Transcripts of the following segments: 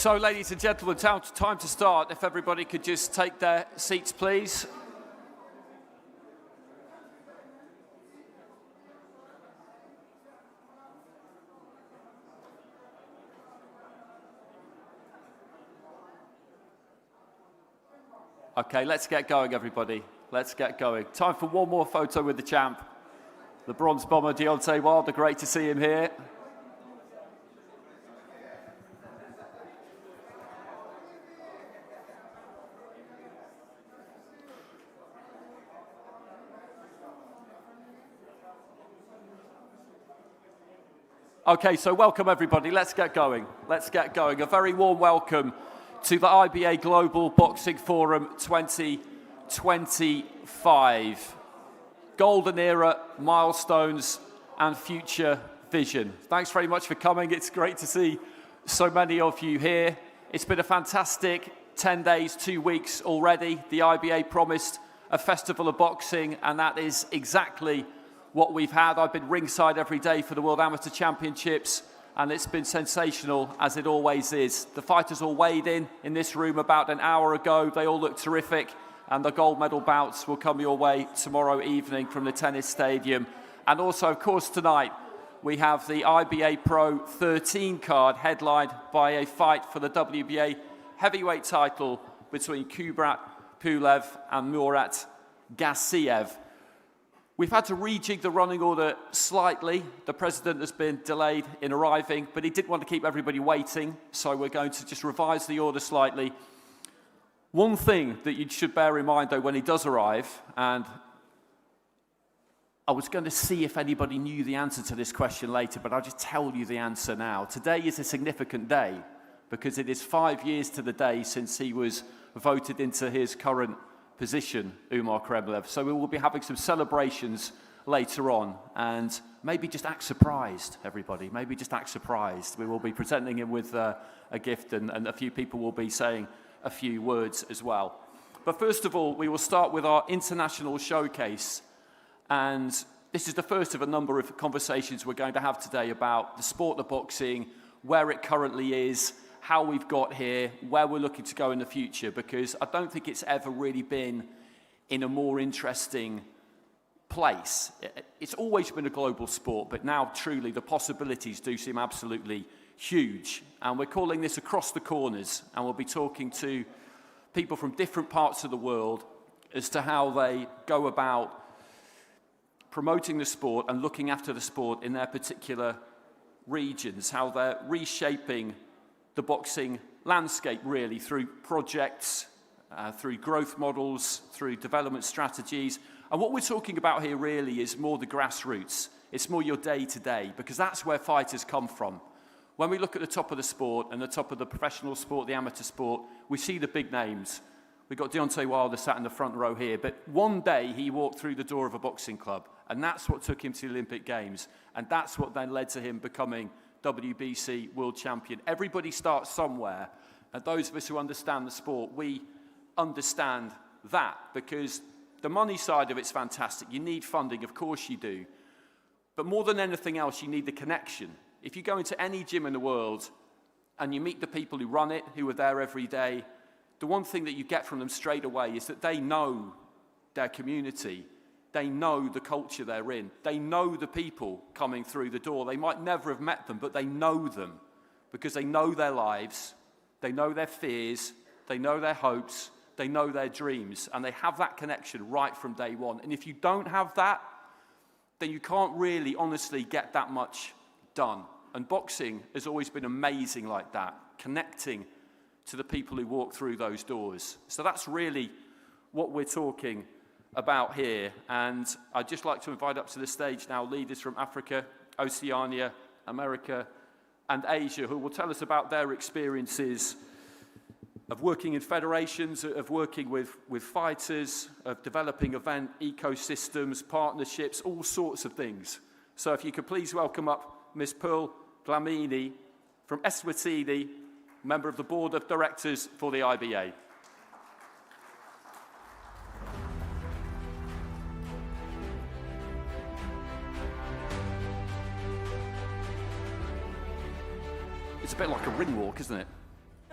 So, ladies and gentlemen, time to start. If everybody could just take their seats, please. Okay, let's get going, everybody. Let's get going. Time for one more photo with the champ. The bronze bomber, Deontay Wilder. Great to see him here. Okay, so welcome everybody. Let's get going. Let's get going. A very warm welcome to the IBA Global Boxing Forum 2025. Golden era, milestones, and future vision. Thanks very much for coming. It's great to see so many of you here. It's been a fantastic 10 days, 2 weeks already. The IBA promised a festival of boxing, and that is exactly what we've had. I've been ringside every day for the World Amateur Championships, and it's been sensational, as it always is. The fighters all weighed in this room about an hour ago. They all look terrific, and the gold medal bouts will come your way tomorrow evening from the tennis stadium. And also, of course, tonight, we have the IBA Pro 13 card headlined by a fight for the WBA heavyweight title between Kubrat Pulev and Murat Gassiev. We've had to rejig the running order slightly. The president has been delayed in arriving, but he didn't want to keep everybody waiting, so we're going to just revise the order slightly. One thing that you should bear in mind, though, when he does arrive, and I was going to see if anybody knew the answer to this question later, but I'll just tell you the answer now. Today is a significant day because it is 5 years to the day since he was voted into his current position, Umar Kremlev. So we will be having some celebrations later on, and maybe just act surprised, everybody. Maybe just act surprised. We will be presenting him with a gift, and a few people will be saying a few words as well. But first of all, we will start with our international showcase, and this is the first of a number of conversations we're going to have today about the sport of boxing, where it currently is, how we've got here, where we're looking to go in the future, because I don't think it's ever really been in a more interesting place. It's always been a global sport, but now truly the possibilities do seem absolutely huge. And we're calling this Across the Corners, and we'll be talking to people from different parts of the world as to how they go about promoting the sport and looking after the sport in their particular regions, how they're reshaping the boxing landscape really through projects, through growth models, through development strategies. And what we're talking about here really is more the grassroots. It's more your day-to-day, because that's where fighters come from. When we look at the top of the sport and the top of the professional sport, the amateur sport, we see the big names. We've got Deontay Wilder sat in the front row here, but one day he walked through the door of a boxing club, and that's what took him to the Olympic Games, and that's what then led to him becoming WBC world champion. Everybody starts somewhere, and those of us who understand the sport, we understand that, because the money side of it's fantastic. You need funding, of course you do, but more than anything else, you need the connection. If you go into any gym in the world and you meet the people who run it, who are there every day, the one thing that you get from them straight away is that they know their community. They know the culture they're in. They know the people coming through the door. They might never have met them, but they know them because they know their lives, they know their fears, they know their hopes, they know their dreams, and they have that connection right from day one. And if you don't have that, then you can't really honestly get that much done. And boxing has always been amazing like that, connecting to the people who walk through those doors. So that's really what we're talking about here, and I'd just like to invite up to the stage now leaders from Africa, Oceania, America, and Asia, who will tell us about their experiences of working in federations, of working with fighters, of developing event ecosystems, partnerships, all sorts of things. So if you could please welcome up Ms. Pearl Dlamini from Eswatini, member of the Board of Directors for the IBA. It's a bit like a ring walk, isn't it?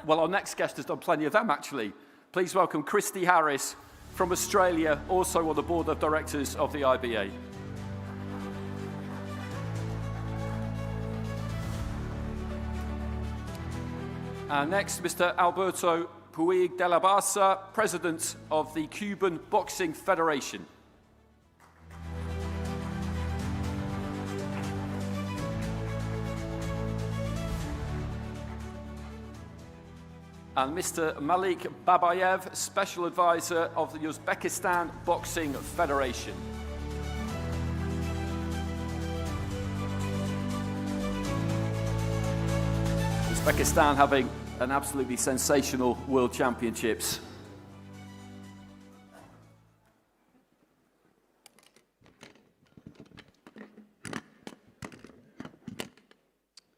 Well, our next guest has done plenty of them, actually. Please welcome Christy Harris from Australia, also on the board of directors of the IBA. And next, Mr. Alberto Puig de la Basa, President of the Cuban Boxing Federation. And Mr. Malik Babayev, Special Advisor of the Uzbekistan Boxing Federation. Uzbekistan having an absolutely sensational World Championships.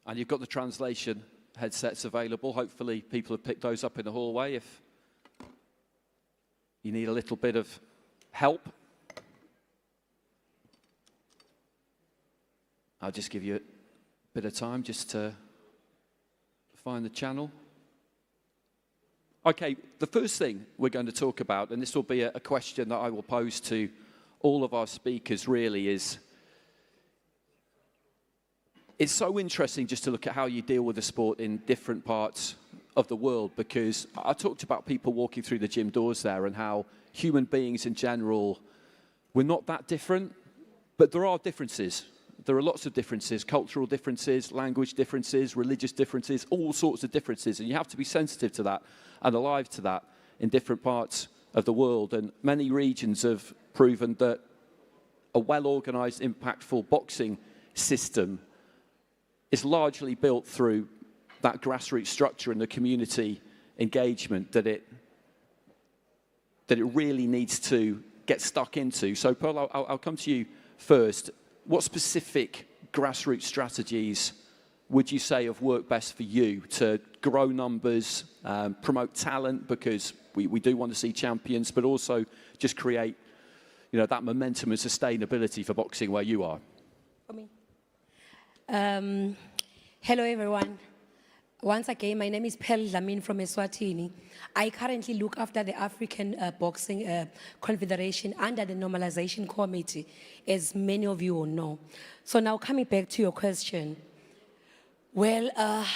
And you've got the translation headsets available. Hopefully people have picked those up in the hallway if you need a little bit of help. I'll just give you a bit of time just to find the channel. Okay, the first thing we're going to talk about, and this will be a question that I will pose to all of our speakers really, is it's so interesting just to look at how you deal with the sport in different parts of the world, because I talked about people walking through the gym doors there and how human beings in general, we're not that different, but there are differences. There are lots of differences, cultural differences, language differences, religious differences, all sorts of differences, and you have to be sensitive to that and alive to that in different parts of the world. And many regions have proven that a well-organized, impactful boxing system is largely built through that grassroots structure and the community engagement that it really needs to get stuck into. So, Pearl, I'll come to you first. What specific grassroots strategies would you say have worked best for you to grow numbers, promote talent, because we do want to see champions, but also just create, you know, that momentum and sustainability for boxing where you are? For me. Hello, everyone. Once again, my name is Pearl Lamin from Eswatini. I currently look after the African Boxing Confederation under the Normalization Committee, as many of you will know. So now coming back to your question. Well,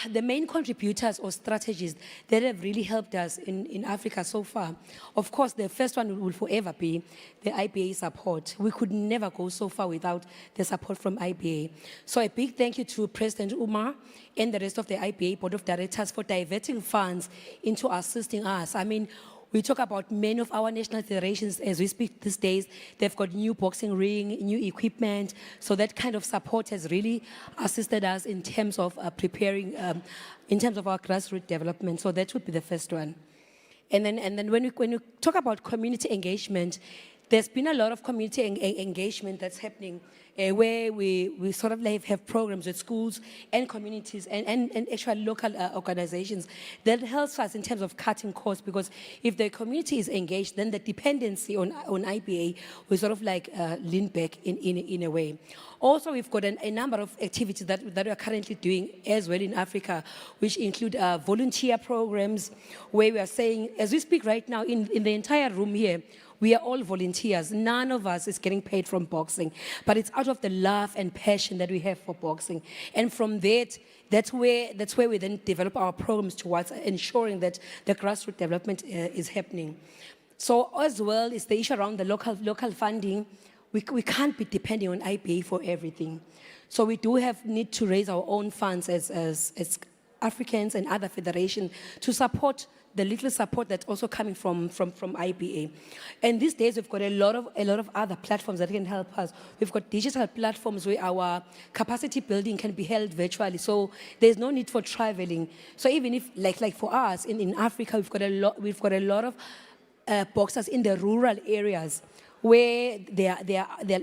the main contributors or strategies that have really helped us in Africa so far, of course, the first one will forever be the IBA support. We could never go so far without the support from IBA. So a big thank you to President Umar and the rest of the IBA Board of Directors for diverting funds into assisting us. I mean, we talk about many of our national federations as we speak these days. They've got new boxing ring, new equipment. So that kind of support has really assisted us in terms of preparing, in terms of our grassroots development. So that would be the first one. And then when we talk about community engagement, there's been a lot of community engagement that's happening where we sort of like have programs with schools and communities and actual local organizations that helps us in terms of cutting costs, because if the community is engaged, then the dependency on IBA will sort of like lean back in a way. Also, we've got a number of activities that we are currently doing as well in Africa, which include volunteer programs, where we are saying, as we speak right now, in the entire room here, we are all volunteers. None of us is getting paid from boxing, but it's out of the love and passion that we have for boxing. And from that's where we then develop our programs towards ensuring that the grassroots development is happening. So as well is the issue around the local funding. We can't be depending on IBA for everything. So we do need to raise our own funds as Africans and other federations to support the little support that's also coming from IBA. And these days we've got a lot of other platforms that can help us. We've got digital platforms where our capacity building can be held virtually, so there's no need for traveling. So even if like for us in Africa, we've got a lot of boxers in the rural areas where they're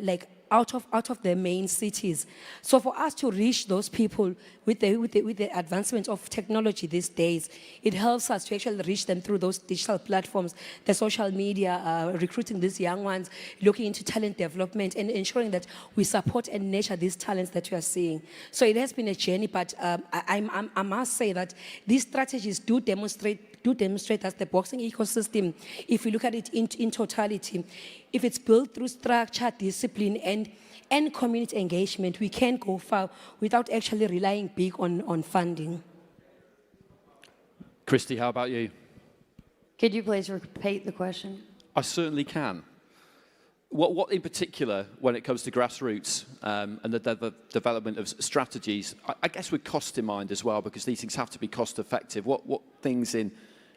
like out of the main cities. So for us to reach those people with the advancement of technology these days, it helps us to actually reach them through those digital platforms, the social media, recruiting these young ones, looking into talent development, and ensuring that we support and nurture these talents that we are seeing. So it has been a journey, but I must say that these strategies do demonstrate that the boxing ecosystem, if we look at it in totality, if it's built through structure, discipline, and community engagement, we can go far without actually relying big on funding. Christy, how about you? Could you please repeat the question? I certainly can. What in particular, when it comes to grassroots and the development of strategies, I guess with cost in mind as well, because these things have to be cost effective. What things in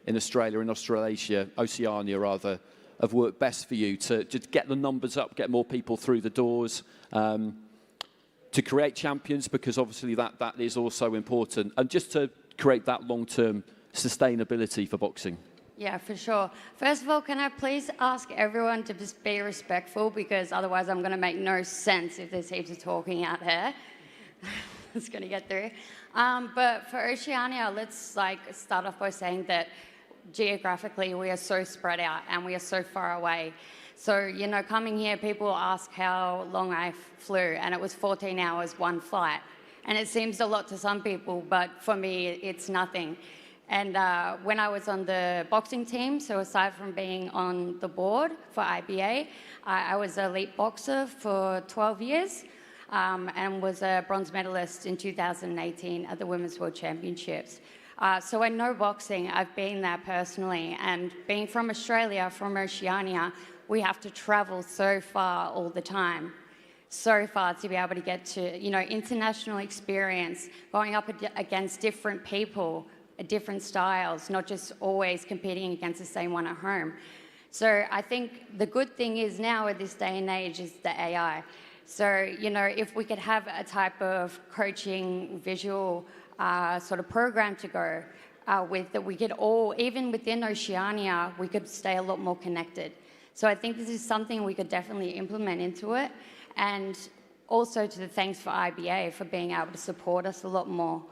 Australia, in Australasia, Oceania rather, have worked best for you to get the numbers up, get more people through the doors, to create champions, because obviously that is also important, and just to create that long-term sustainability for boxing? Yeah, for sure. First of all, can I please ask everyone to just be respectful, because otherwise I'm going to make no sense if there's heaps of talking out here. It's going to get through. But for Oceania, let's start off by saying that geographically we are so spread out and we are so far away. So, coming here, people ask how long I flew, and it was 14 hours, one flight. And it seems a lot to some people, but for me, it's nothing. And when I was on the boxing team, so aside from being on the board for IBA, I was an elite boxer for 12 years and was a bronze medalist in 2018 at the Women's World Championships. So I know boxing, I've been there personally, and being from Australia, from Oceania, we have to travel so far all the time. So far to be able to get to, international experience, going up against different people, different styles, not just always competing against the same one at home. So I think the good thing is now at this day and age is the AI. So, if we could have a type of coaching visual sort of program to go with, that we could all, even within Oceania, we could stay a lot more connected. So I think this is something we could definitely implement into it. And also to the thanks for IBA for being able to support us a lot more.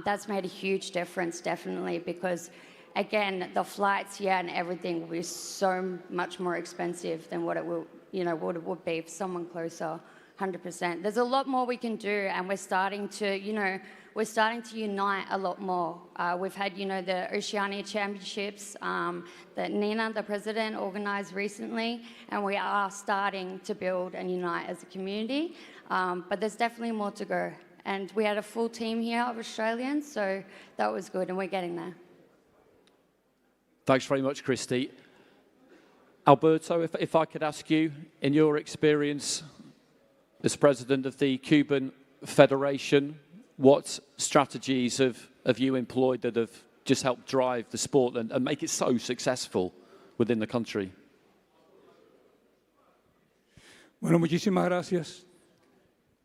That's made a huge difference, definitely, because, again, the flights here and everything will be so much more expensive than what it will, what it would be for someone closer, 100%. There's a lot more we can do, and we're starting to, unite a lot more. We've had, the Oceania Championships that Nina, the president, organised recently, and we are starting to build and unite as a community. But there's definitely more to go. And we had a full team here of Australians, so that was good, and we're getting there. Thanks very much, Christy. Alberto, if I could ask you, in your experience as president of the Cuban Federation, what strategies have you employed that have just helped drive the sport and make it so successful within the country? Bueno, muchísimas gracias.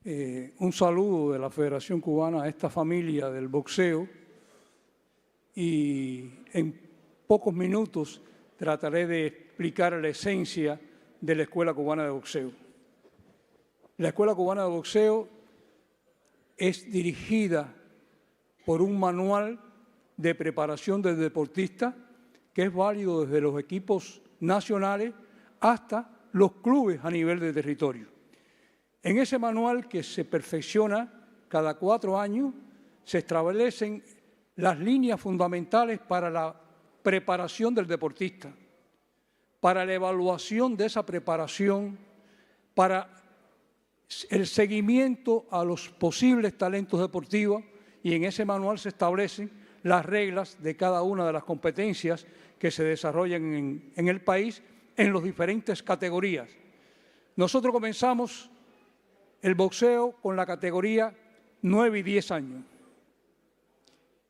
Un saludo de la Federación Cubana a esta familia del boxeo, y en pocos minutos trataré de explicar la esencia de la Escuela Cubana de Boxeo. La Escuela Cubana de Boxeo es dirigida por un manual de preparación del deportista que es válido desde los equipos nacionales hasta los clubes a nivel de territorio. En ese manual, que se perfecciona cada 4 años, se establecen las líneas fundamentales para la preparación del deportista, para la evaluación de esa preparación, para el seguimiento a los posibles talentos deportivos, y en ese manual se establecen las reglas de cada una de las competencias que se desarrollan en el país en las diferentes categorías. Nosotros comenzamos el boxeo con la categoría 9 y 10 años.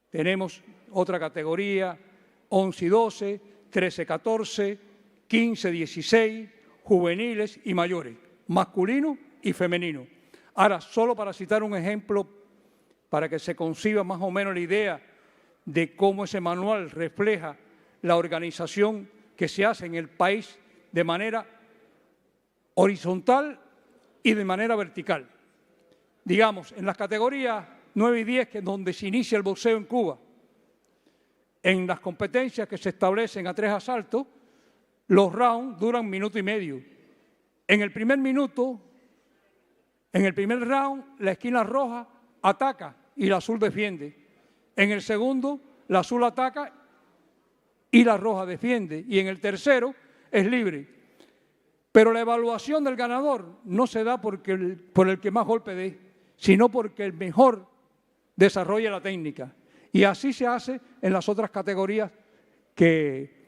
Tenemos otra categoría 11 y 12, 13 y 14, 15 y 16, juveniles y mayores, masculino y femenino. Ahora, solo para citar un ejemplo, para que se conciba más o menos la idea de cómo ese manual refleja la organización que se hace en el país de manera horizontal y de manera vertical. Digamos, en las categorías 9 y 10, que es donde se inicia el boxeo en Cuba, en las competencias que se establecen a 3 asaltos, los rounds duran 1 minuto y medio. En el primer round, la esquina roja ataca y la azul defiende. En el segundo, la azul ataca y la roja defiende. Y en el tercero, es libre. Pero la evaluación del ganador no se da por el que más golpe dé, sino porque el mejor desarrolla la técnica. Y así se hace en las otras categorías que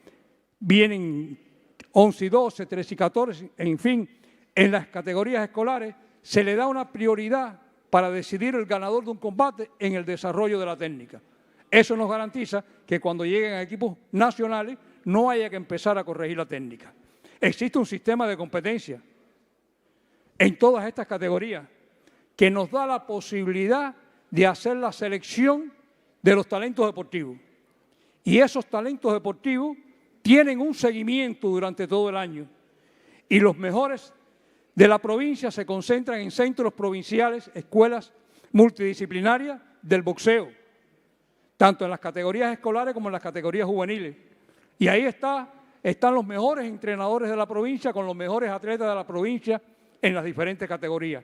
vienen 11 y 12, 13 y 14, en fin, en las categorías escolares se le da una prioridad para decidir el ganador de un combate en el desarrollo de la técnica. Eso nos garantiza que cuando lleguen a equipos nacionales no haya que empezar a corregir la técnica. Existe un sistema de competencia en todas estas categorías que nos da la posibilidad de hacer la selección de los talentos deportivos. Y esos talentos deportivos tienen un seguimiento durante todo el año. Y los mejores de la provincia se concentran en centros provinciales, escuelas multidisciplinarias del boxeo, tanto en las categorías escolares como en las categorías juveniles. Y ahí están los mejores entrenadores de la provincia con los mejores atletas de la provincia en las diferentes categorías.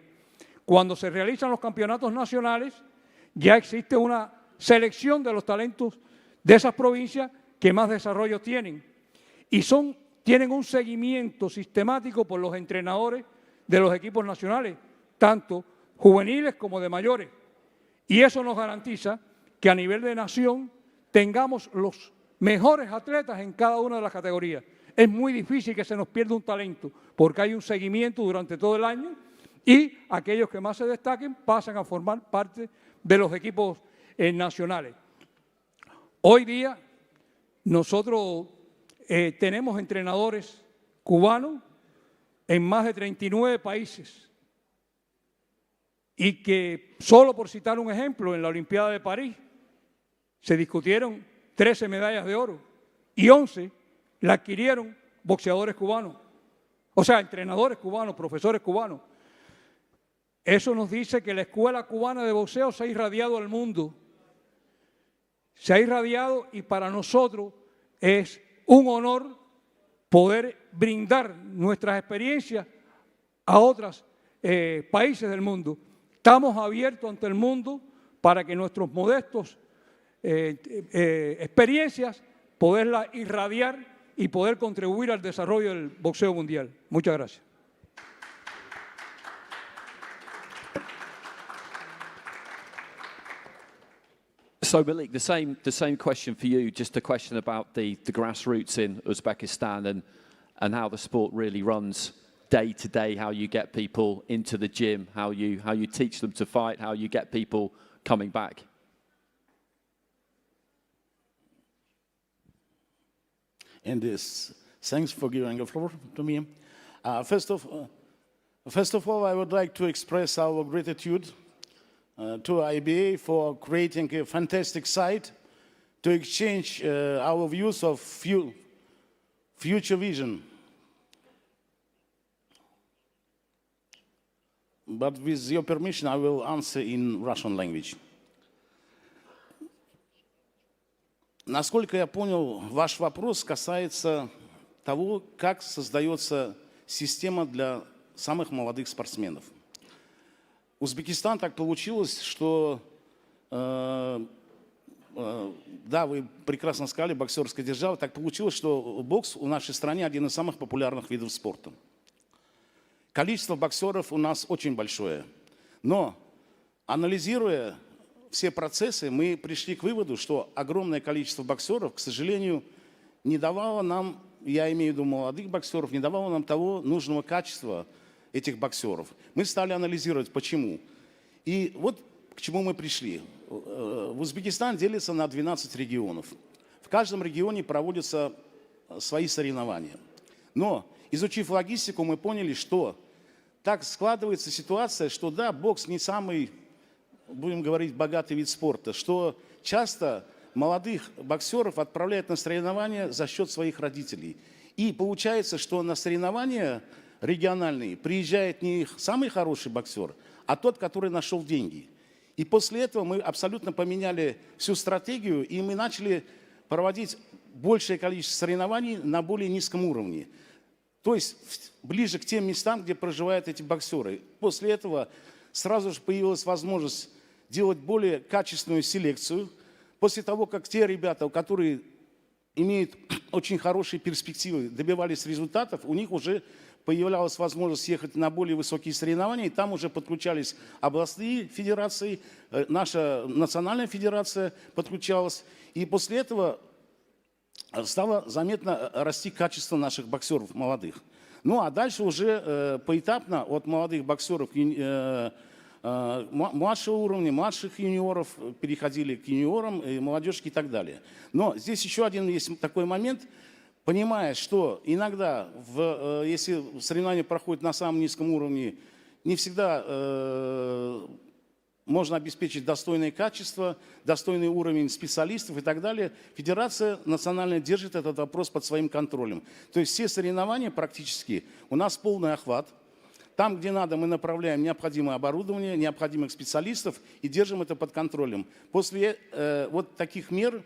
Cuando se realizan los campeonatos nacionales, ya existe una selección de los talentos de esas provincias que más desarrollo tienen. Y tienen un seguimiento sistemático por los entrenadores de los equipos nacionales, tanto juveniles como de mayores. Y eso nos garantiza que a nivel de nación tengamos los mejores atletas en cada una de las categorías. Es muy difícil que se nos pierda un talento porque hay un seguimiento durante todo el año y aquellos que más se destaquen pasan a formar parte de los equipos nacionales. Hoy día nosotros tenemos entrenadores cubanos en más de 39 países y que, solo por citar un ejemplo, en la Olimpiada de París se discutieron 13 medallas de oro y 11 la adquirieron boxeadores cubanos, o sea, entrenadores cubanos, profesores cubanos. Eso nos dice que la escuela cubana de boxeo se ha irradiado al mundo. Se ha irradiado y para nosotros es un honor poder brindar nuestras experiencias a otros países del mundo. Estamos abiertos ante el mundo para que nuestros modestos experiencias poderlas irradiar y poder contribuir al desarrollo del boxeo mundial. Muchas gracias. So Malik, the same question for you, just a question about the grassroots in Uzbekistan and how the sport really runs day to day, how you get people into the gym, how you teach them to fight, how you get people coming back. And thanks for giving the floor to me. First of all, I would like to express our gratitude to IBA for creating a fantastic site to exchange our views of future vision. But with your permission, I will answer in Russian language. Насколько я понял, ваш вопрос касается того, как создается система для самых молодых спортсменов. Узбекистан так получилось, что, да, вы прекрасно сказали, боксерская держава, так получилось, что бокс в нашей стране один из самых популярных видов спорта. Количество боксеров у нас очень большое, но, анализируя все процессы, мы пришли к выводу, что огромное количество боксеров, к сожалению, не давало нам, я имею в виду молодых боксеров, не давало нам того нужного качества этих боксеров. Мы стали анализировать, почему. И вот к чему мы пришли. Узбекистан делится на 12 регионов. В каждом регионе проводятся свои соревнования. Но, изучив логистику, мы поняли, что так складывается ситуация, что да, бокс не самый, будем говорить, богатый вид спорта, что часто молодых боксеров отправляют на соревнования за счет своих родителей. И получается, что на соревнования региональные, приезжает не самый хороший боксер, а тот, который нашел деньги. И после этого мы абсолютно поменяли всю стратегию, и мы начали проводить большее количество соревнований на более низком уровне. То есть ближе к тем местам, где проживают эти боксеры. После этого сразу же появилась возможность делать более качественную селекцию. После того, как те ребята, которые имеют очень хорошие перспективы, добивались результатов, у них уже появлялась возможность ехать на более высокие соревнования, и там уже подключались областные федерации, наша национальная федерация подключалась. И после этого стало заметно расти качество наших боксеров молодых. Ну а дальше уже поэтапно от молодых боксеров младшего уровня, младших юниоров переходили к юниорам, и молодежке и так далее. Но здесь еще один есть такой момент, понимая, что иногда, если соревнования проходят на самом низком уровне, не всегда можно обеспечить достойное качество, достойный уровень специалистов и так далее. Федерация национальная держит этот вопрос под своим контролем. То есть все соревнования практически у нас полный охват. Там, где надо, мы направляем необходимое оборудование, необходимых специалистов и держим это под контролем. После вот таких мер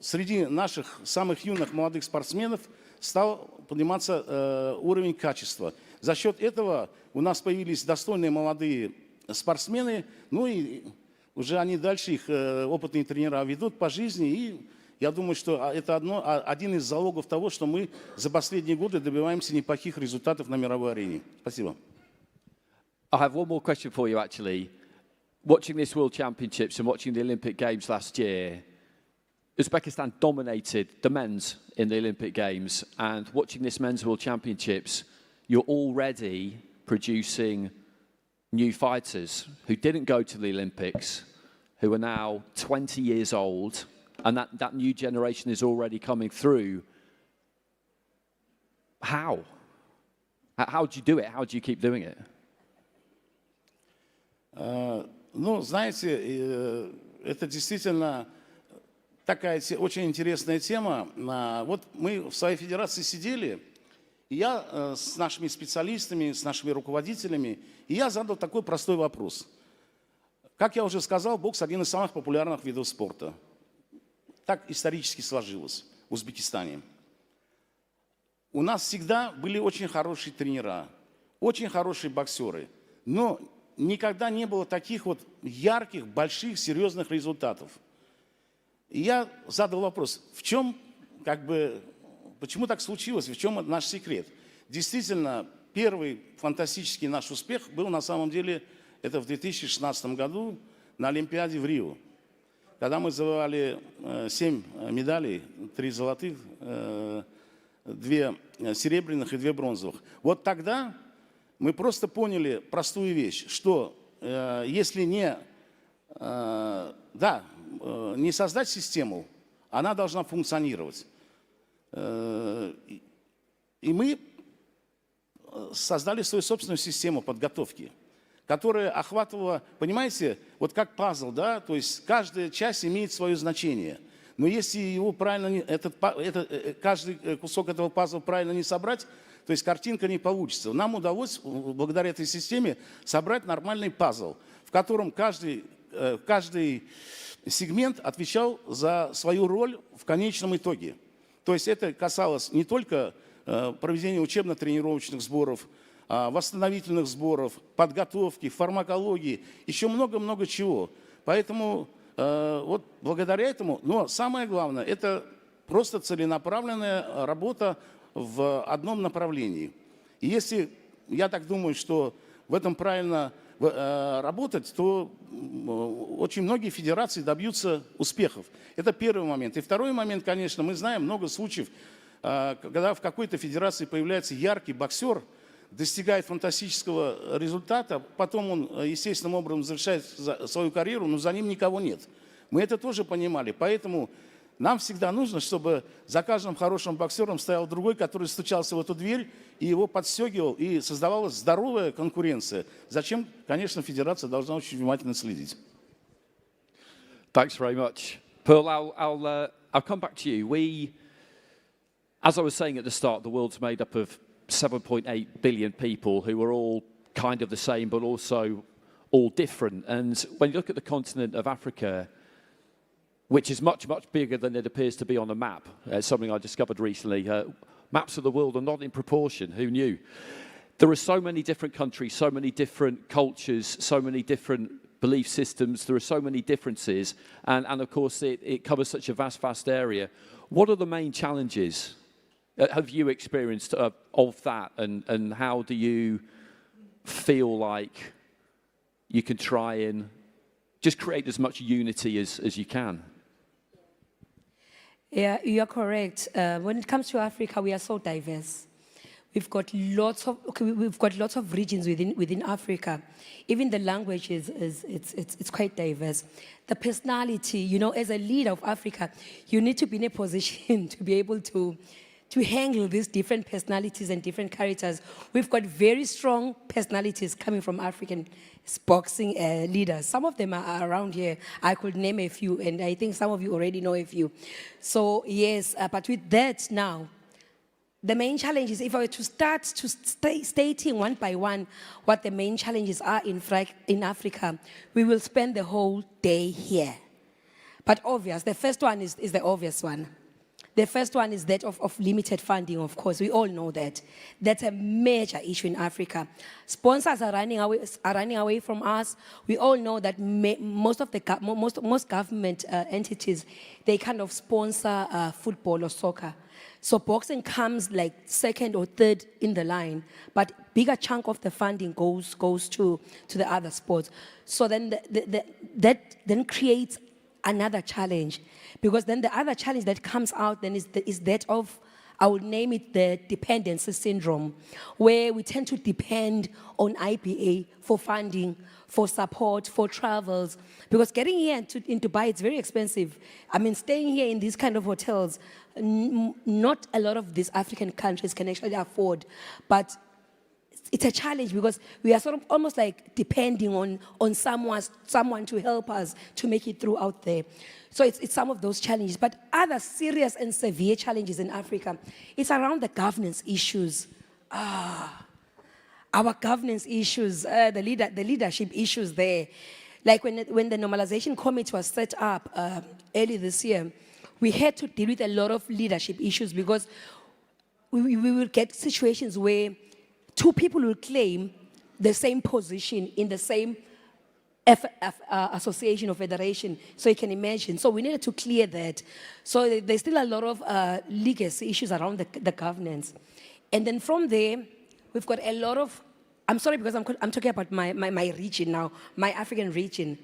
среди наших самых юных молодых спортсменов стал подниматься уровень качества. За счет этого у нас появились достойные молодые спортсмены, ну и уже они дальше, их опытные тренера ведут по жизни, и я думаю, что это один из залогов того, что мы за последние годы добиваемся неплохих результатов на мировой арене. Спасибо. I have one more question for you, actually. Watching this World Championships and watching the Olympic Games last year, Uzbekistan dominated the men's in the Olympic Games, and watching this men's World Championships, you're already producing new fighters who didn't go to the Olympics, who are now 20 years old, and that new generation is already coming through. How? How do you do it? How do you keep doing it? Ну, знаете, это действительно такая очень интересная тема. Вот мы в своей федерации сидели, и я с нашими специалистами, с нашими руководителями, и я задал такой простой вопрос. Как я уже сказал, бокс один из самых популярных видов спорта. Так исторически сложилось в Узбекистане. У нас всегда были очень хорошие тренера, очень хорошие боксеры, но никогда не было таких вот ярких, больших, серьезных результатов. И я задал вопрос, в чем, почему так случилось, в чем наш секрет? Действительно, первый фантастический наш успех был на самом деле, это в 2016 году на Олимпиаде в Рио, когда мы завоевали 7 медалей, 3 золотых, 2 серебряных и 2 бронзовых. Вот тогда мы просто поняли простую вещь, что если не создать систему, она должна функционировать. И мы создали свою собственную систему подготовки, которая охватывала, понимаете, вот как пазл, да, то есть каждая часть имеет свое значение. Но если его правильно, каждый кусок этого пазла правильно не собрать, то есть картинка не получится. Нам удалось, благодаря этой системе, собрать нормальный пазл, в котором каждый сегмент отвечал за свою роль в конечном итоге. То есть это касалось не только проведения учебно-тренировочных сборов, восстановительных сборов, подготовки, фармакологии, еще много-много чего. Поэтому вот благодаря этому, но самое главное, это просто целенаправленная работа в одном направлении. И если, я так думаю, что в этом правильно работать, то очень многие федерации добьются успехов. Это первый момент. И второй момент, конечно, мы знаем много случаев, когда в какой-то федерации появляется яркий боксер, достигает фантастического результата, потом он естественным образом завершает свою карьеру, но за ним никого нет. Мы это тоже понимали, поэтому нам всегда нужно, чтобы за каждым хорошим боксером стоял другой, который стучался в эту дверь и его подстегивал, и создавалась здоровая конкуренция. Зачем, конечно, федерация должна очень внимательно следить. Thanks very much. Pearl, I'll come back to you. As I was saying at the start, the world's made up of 7.8 billion people who are all kind of the same, but also all different. And when you look at the continent of Africa, which is much, much bigger than it appears to be on a map, something I discovered recently, maps of the world are not in proportion. Who knew? There are so many different countries, so many different cultures, so many different belief systems. There are so many differences. And of course, it covers such a vast area. What are the main challenges have you experienced of that? And how do you feel like you can try and just create as much unity as you can? Yeah, you're correct. When it comes to Africa, we are so diverse. We've got lots of regions within Africa. Even the language it's quite diverse. The personality, you know, as a leader of Africa, you need to be in a position to be able to handle these different personalities and different characters. We've got very strong personalities coming from African boxing leaders. Some of them are around here. I could name a few, and I think some of you already know a few. So yes, but with that now, the main challenge is, if I were to start to stating one by one what the main challenges are in Africa, we will spend the whole day here. But obvious, the first one is the obvious one. The first one is that of limited funding, of course. We all know that. That's a major issue in Africa. Sponsors are running away from us. We all know that most government entities, they kind of sponsor football or soccer. So boxing comes like second or third in the line, but bigger chunk of the funding goes to the other sports. So then that then creates another challenge, because then the other challenge that comes out then is that of, I would name it the dependency syndrome, where we tend to depend on IBA for funding, for support, for travels, because getting here in Dubai, it's very expensive. I mean, staying here in these kind of hotels, not a lot of these African countries can actually afford, but it's a challenge because we are sort of almost like depending on someone to help us to make it through out there. So it's some of those challenges. But other serious and severe challenges in Africa, it's around the governance issues. Our governance issues, the leadership issues there. Like when the normalization committee was set up early this year, we had to deal with a lot of leadership issues, because we will get situations where two people will claim the same position in the same association or federation. So you can imagine. So we needed to clear that. So there's still a lot of legacy issues around the governance. And then from there, we've got a lot of, I'm sorry because I'm talking about my region now, my African region.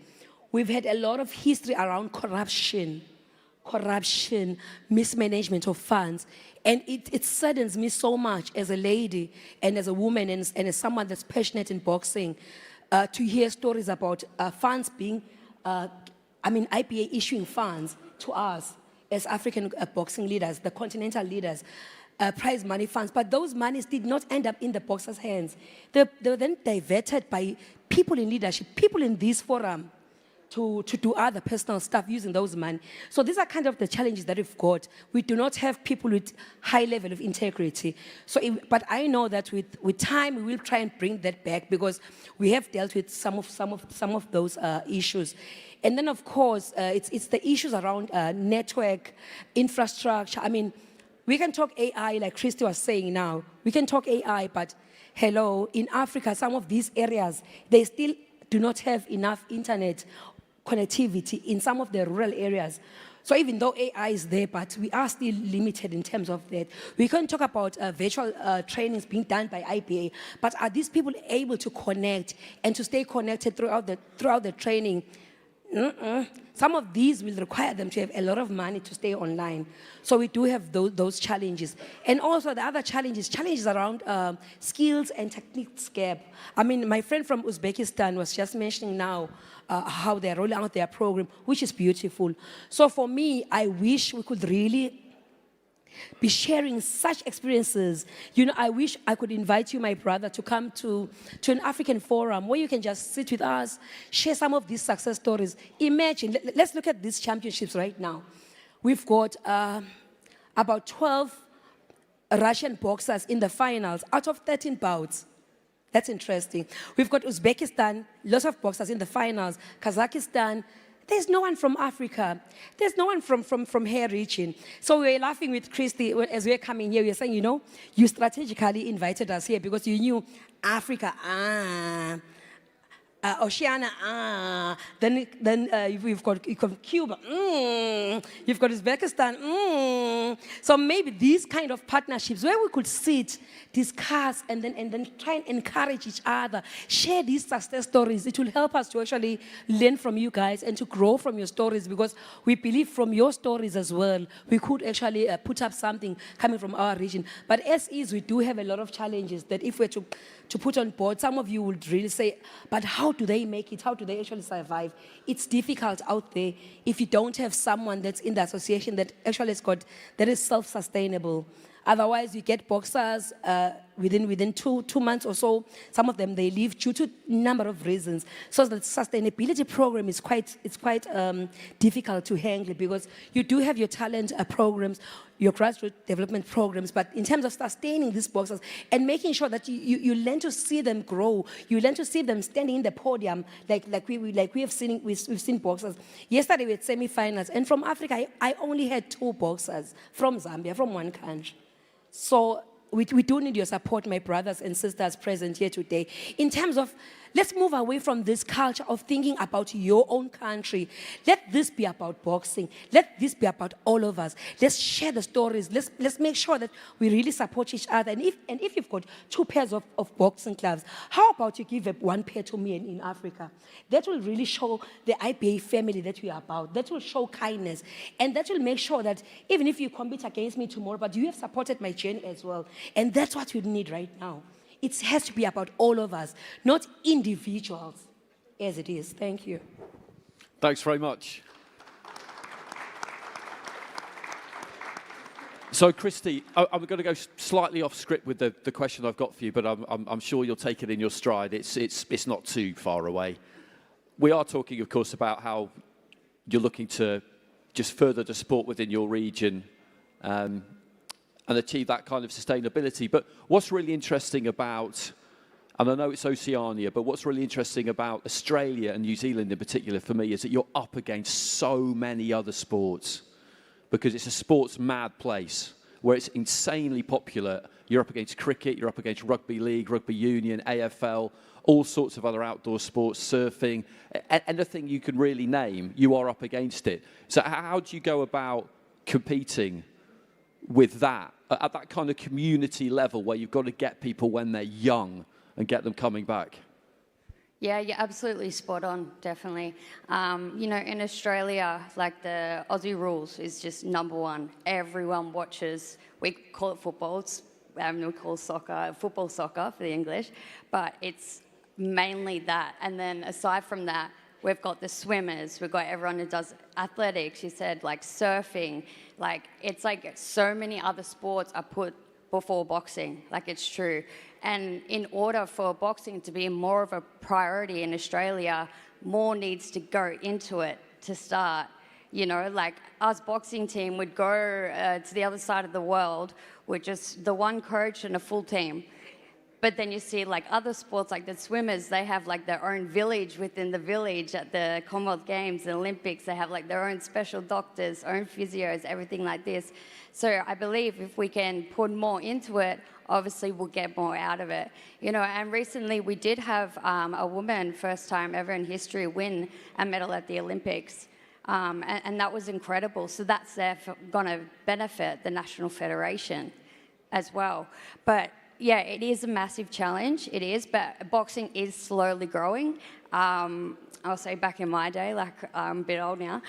We've had a lot of history around corruption, mismanagement of funds. And it saddens me so much as a lady and as a woman and as someone that's passionate in boxing to hear stories about funds being, IBA issuing funds to us as African boxing leaders, the continental leaders, prize money funds. But those monies did not end up in the boxers' hands. They were then diverted by people in leadership, people in this forum, to do other personal stuff using those money. So these are kind of the challenges that we've got. We do not have people with high level of integrity. But I know that with time we will try and bring that back, because we have dealt with some of those issues. And then of course it's the issues around network infrastructure. I mean, we can talk AI like Christy was saying now. We can talk AI, but hello, in Africa, some of these areas, they still do not have enough internet connectivity in some of the rural areas. So even though AI is there, but we are still limited in terms of that. We can talk about virtual trainings being done by IBA, but are these people able to connect and to stay connected throughout the training? Some of these will require them to have a lot of money to stay online. So we do have those challenges. And also the other challenges around skills and techniques gap. I mean, my friend from Uzbekistan was just mentioning now how they're rolling out their program, which is beautiful. So for me, I wish we could really be sharing such experiences. You know, I wish I could invite you, my brother, to come to an African forum where you can just sit with us, share some of these success stories. Imagine, let's look at these championships right now. We've got about 12 Russian boxers in the finals out of 13 bouts. That's interesting. We've got Uzbekistan, lots of boxers in the finals. Kazakhstan, there's no one from Africa. There's no one from here region. So we were laughing with Christy as we were coming here. We were saying, you know, you strategically invited us here because you knew Africa, Oceania, then you've got Cuba, you've got Uzbekistan, So maybe these kind of partnerships where we could sit, discuss, and then try and encourage each other, share these success stories. It will help us to actually learn from you guys and to grow from your stories, because we believe from your stories as well, we could actually put up something coming from our region. But as is, we do have a lot of challenges that if we're to put on board, some of you would really say, but how do they make it? How do they actually survive? It's difficult out there if you don't have someone that's in the association that actually that is self-sustainable. Otherwise, you get boxers within two months or so. Some of them, they leave due to a number of reasons. So the sustainability program is quite difficult to handle, because you do have your talent programs, your grassroots development programs, but in terms of sustaining these boxers and making sure that you learn to see them grow, you learn to see them standing in the podium, like we have seen, we've seen boxers. Yesterday we had semi-finals, and from Africa, I only had 2 boxers from Zambia, from one country. So we do need your support, my brothers and sisters present here today. In terms of, let's move away from this culture of thinking about your own country. Let this be about boxing. Let this be about all of us. Let's share the stories. Let's make sure that we really support each other. And if you've got 2 pairs of boxing gloves, how about you give 1 pair to me in Africa? That will really show the IBA family that we are about. That will show kindness. And that will make sure that even if you compete against me tomorrow, but you have supported my journey as well. And that's what we need right now. It has to be about all of us, not individuals, as it is. Thank you. Thanks very much. So, Christy, I'm going to go slightly off script with the question I've got for you, but I'm sure you'll take it in your stride. It's not too far away. We are talking, of course, about how you're looking to just further the sport within your region, and achieve that kind of sustainability. But what's really interesting about, and I know it's Oceania, but what's really interesting about Australia and New Zealand in particular for me is that you're up against so many other sports, because it's a sports mad place where it's insanely popular. You're up against cricket, you're up against rugby league, rugby union, AFL, all sorts of other outdoor sports, surfing, anything you can really name, you are up against it. So how do you go about competing with that, at that kind of community level where you've got to get people when they're young and get them coming back? Yeah, you're absolutely spot on, definitely. You know, in Australia, like the Aussie rules is just #1. Everyone watches. We call it football. We call football soccer for the English, but it's mainly that. And then aside from that, we've got the swimmers, we've got everyone who does athletics, you said, like surfing, like it's like so many other sports are put before boxing, like it's true. And in order for boxing to be more of a priority in Australia, more needs to go into it to start. You know, like us boxing team would go to the other side of the world with just the one coach and a full team. But then you see like other sports, like the swimmers, they have like their own village within the village at the Commonwealth Games and Olympics. They have like their own special doctors, own physios, everything like this. So I believe if we can put more into it, obviously we'll get more out of it. You know, and recently we did have a woman, first time ever in history, win a medal at the Olympics. And that was incredible. So that's going to benefit the National Federation as well. But yeah, it is a massive challenge. It is, but boxing is slowly growing. I'll say back in my day, like I'm a bit old now,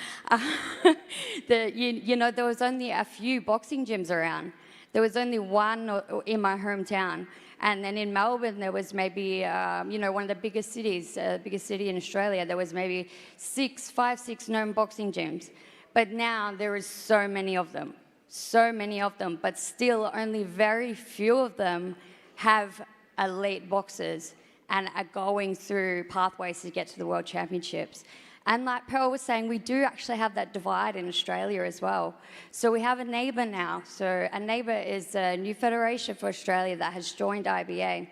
you know, there was only a few boxing gyms around. There was only one in my hometown. And then in Melbourne, there was maybe, you know, one of the biggest cities, biggest city in Australia, there was maybe 5, 6 known boxing gyms. But now there is so many of them. So many of them, but still only very few of them have elite boxers and are going through pathways to get to the World Championships. And like Pearl was saying, we do actually have that divide in Australia as well. So we have a neighbour now. So a neighbour is a new federation for Australia that has joined IBA.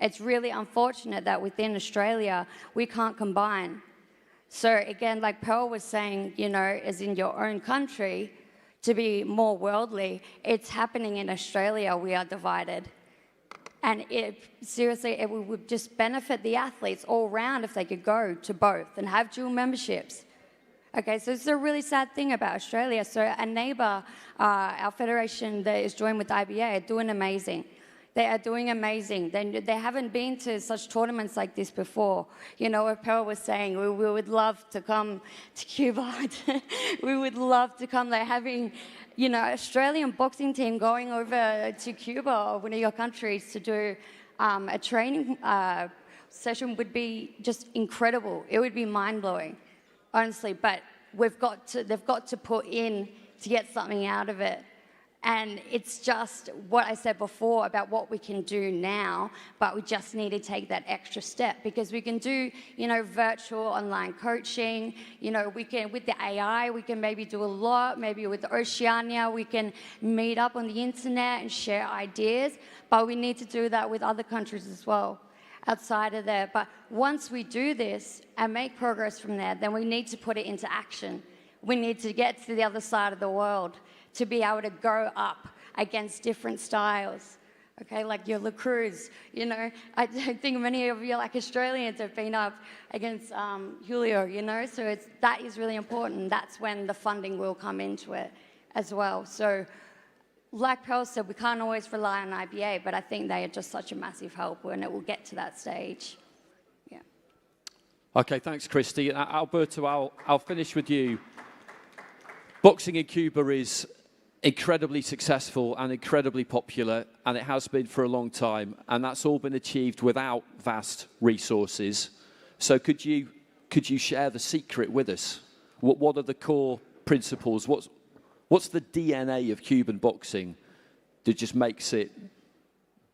It's really unfortunate that within Australia, we can't combine. So again, like Pearl was saying, you know, as in your own country, to be more worldly, it's happening in Australia, we are divided. And it would just benefit the athletes all round if they could go to both and have dual memberships. Okay, so this is a really sad thing about Australia. So a neighbour, our federation that is joined with IBA, are doing amazing. They are doing amazing. They haven't been to such tournaments like this before. You know, what Pearl was saying, we would love to come to Cuba. We would love to come. They're having, you know, Australian boxing team going over to Cuba or one of your countries to do a training session would be just incredible. It would be mind-blowing, honestly. But they've got to put in to get something out of it. And it's just what I said before about what we can do now, but we just need to take that extra step, because we can do, you know, virtual online coaching. You know, we can, with the AI, we can maybe do a lot. Maybe with Oceania, we can meet up on the internet and share ideas, but we need to do that with other countries as well outside of there. But once we do this and make progress from there, then we need to put it into action. We need to get to the other side of the world to be able to go up against different styles, okay, like your La Cruz, you know. I think many of you, like Australians, have been up against Julio, you know, so that is really important. That's when the funding will come into it as well. So, like Pearl said, we can't always rely on IBA, but I think they are just such a massive help when it will get to that stage. Yeah. Okay, thanks, Christy. Alberto, I'll finish with you. Boxing in Cuba is incredibly successful and incredibly popular, and it has been for a long time, and that's all been achieved without vast resources. So could you share the secret with us? What are the core principles? What's the DNA of Cuban boxing that just makes it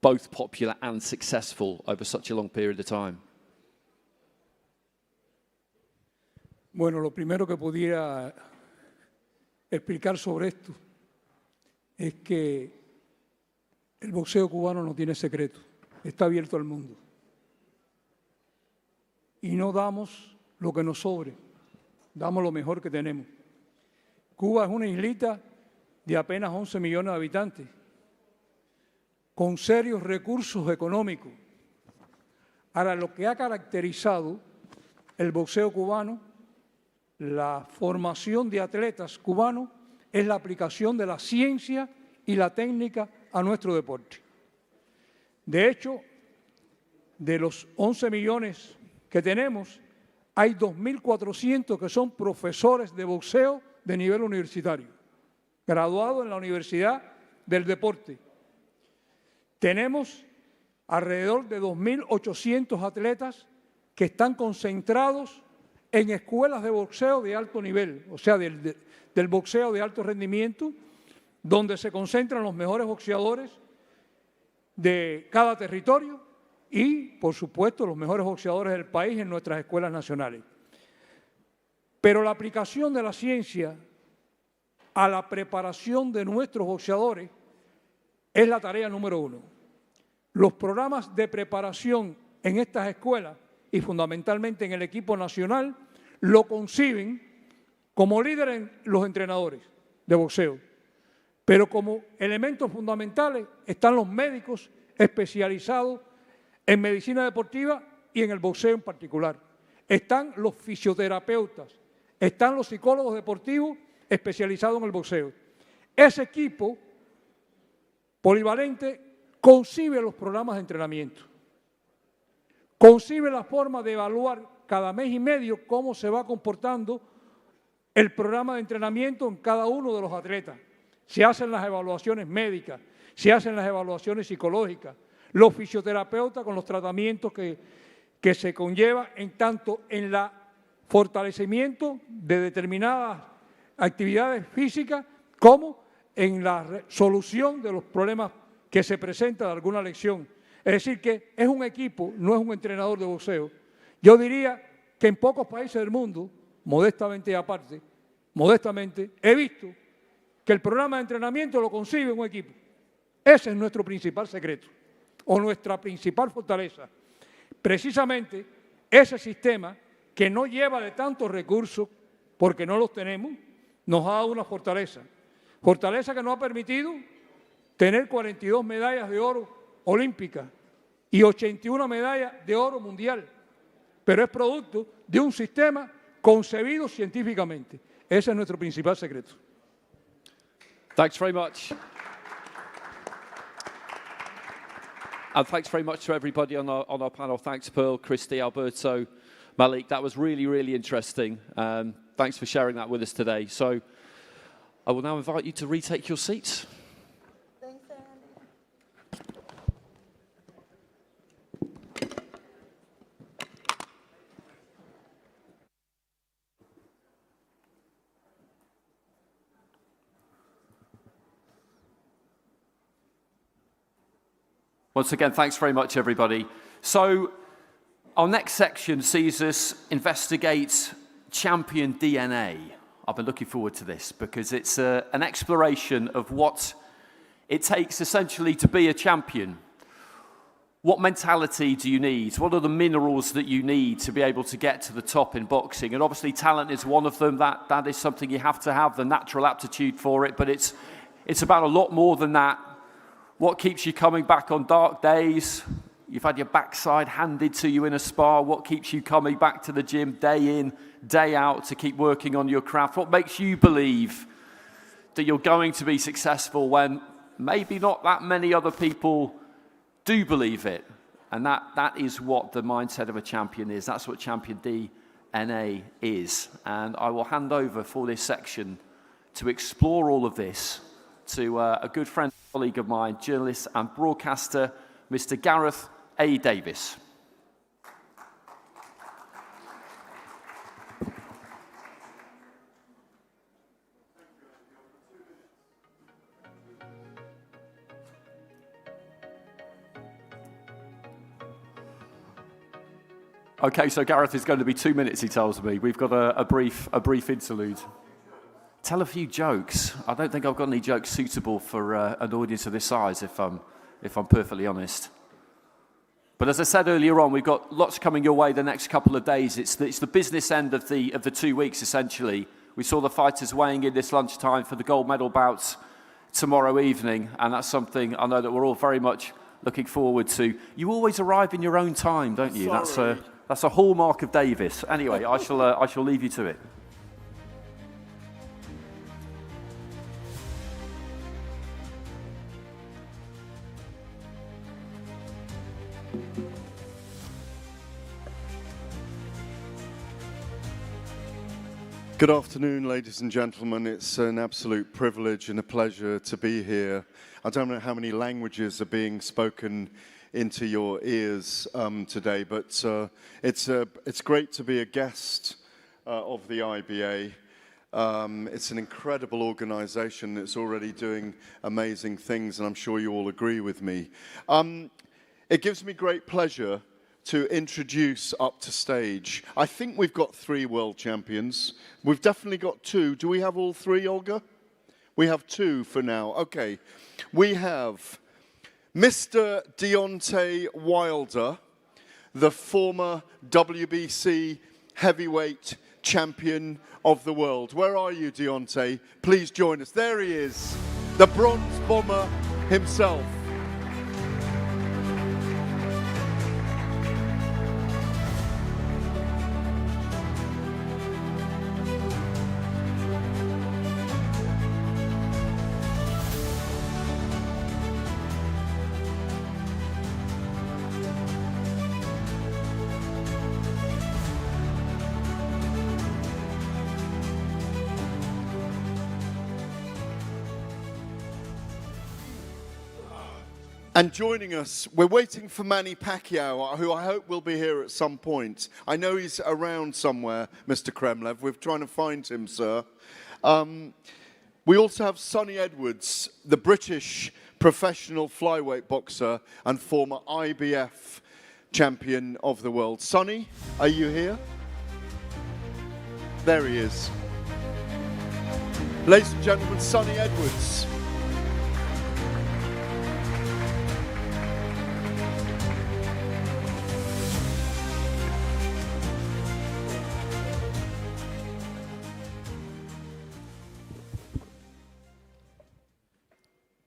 both popular and successful over such a long period of time? Bueno, lo primero que pudiera explicar sobre esto es que el boxeo cubano no tiene secreto, está abierto al mundo. Y no damos lo que nos sobre, damos lo mejor que tenemos. Cuba es una islita de apenas 11 millones de habitantes, con serios recursos económicos. Ahora, lo que ha caracterizado el boxeo cubano, la formación de atletas cubanos, es la aplicación de la ciencia y la técnica a nuestro deporte. De hecho, de los 11 millones que tenemos, hay 2.400 que son profesores de boxeo de nivel universitario, graduados en la Universidad del Deporte. Tenemos alrededor de 2.800 atletas que están concentrados en escuelas de boxeo de alto nivel, o sea, del boxeo de alto rendimiento, donde se concentran los mejores boxeadores de cada territorio y, por supuesto, los mejores boxeadores del país en nuestras escuelas nacionales. Pero la aplicación de la ciencia a la preparación de nuestros boxeadores es la tarea número uno. Los programas de preparación en estas escuelas y fundamentalmente en el equipo nacional lo conciben como líderes los entrenadores de boxeo, pero como elementos fundamentales están los médicos especializados en medicina deportiva y en el boxeo en particular. Están los fisioterapeutas, están los psicólogos deportivos especializados en el boxeo. Ese equipo polivalente concibe los programas de entrenamiento, concibe la forma de evaluar cada mes y medio cómo se va comportando el programa de entrenamiento en cada uno de los atletas. Se hacen las evaluaciones médicas, se hacen las evaluaciones psicológicas, los fisioterapeutas con los tratamientos que se conlleva tanto en el fortalecimiento de determinadas actividades físicas como en la solución de los problemas que se presentan de alguna lesión. Es decir, que es un equipo, no es un entrenador de boxeo. Yo diría que en pocos países del mundo modestamente aparte, modestamente, he visto que el programa de entrenamiento lo concibe un equipo. Ese es nuestro principal secreto, o nuestra principal fortaleza. Precisamente ese sistema que no lleva de tantos recursos, porque no los tenemos, nos ha dado una fortaleza. Fortaleza que nos ha permitido tener 42 medallas de oro olímpicas y 81 medallas de oro mundial. Pero es producto de un sistema concebido científicamente. Ese es nuestro principal secreto. Thanks very much. And thanks very much to everybody on our panel. Thanks, Pearl, Christy, Alberto, Malik. That was really, really interesting. Thanks for sharing that with us today. So I will now invite you to retake your seats. Thanks, Andy. Once again, thanks very much, everybody. So our next section sees us investigate champion DNA. I've been looking forward to this because it's an exploration of what it takes essentially to be a champion. What mentality do you need? What are the minerals that you need to be able to get to the top in boxing? And obviously talent is one of them. That is something you have to have, the natural aptitude for it. But it's about a lot more than that. What keeps you coming back on dark days? You've had your backside handed to you in a spar. What keeps you coming back to the gym day in, day out to keep working on your craft? What makes you believe that you're going to be successful when maybe not that many other people do believe it? And that is what the mindset of a champion is. That's what champion DNA is. And I will hand over for this section to explore all of this to a good friend, colleague of mine, journalist and broadcaster, Mr. Gareth A. Davis. Okay, so Gareth is going to be 2 minutes, he tells me. We've got a brief interlude. Tell a few jokes. I don't think I've got any jokes suitable for an audience of this size, if I'm perfectly honest. But as I said earlier on, we've got lots coming your way the next couple of days. It's the business end of the 2 weeks, essentially. We saw the fighters weighing in this lunchtime for the gold medal bouts tomorrow evening, and that's something I know that we're all very much looking forward to. You always arrive in your own time, don't you? Sorry. That's a hallmark of Davis. Anyway, I shall leave you to it. Good afternoon, ladies and gentlemen. It's an absolute privilege and a pleasure to be here. I don't know how many languages are being spoken into your ears today, but it's great to be a guest of the IBA. It's an incredible organization that's already doing amazing things, and I'm sure you all agree with me. It gives me great pleasure to introduce up to stage. I think we've got 3 world champions. We've definitely got 2. Do we have all 3, Olga? We have 2 for now. Okay. We have Mr. Deontay Wilder, the former WBC heavyweight champion of the world. Where are you, Deontay? Please join us. There he is, the bronze bomber himself. And joining us, we're waiting for Manny Pacquiao, who I hope will be here at some point. I know he's around somewhere, Mr. Kremlev. We're trying to find him, sir. We also have Sonny Edwards, the British professional flyweight boxer and former IBF champion of the world. Sonny, are you here? There he is. Ladies and gentlemen, Sonny Edwards.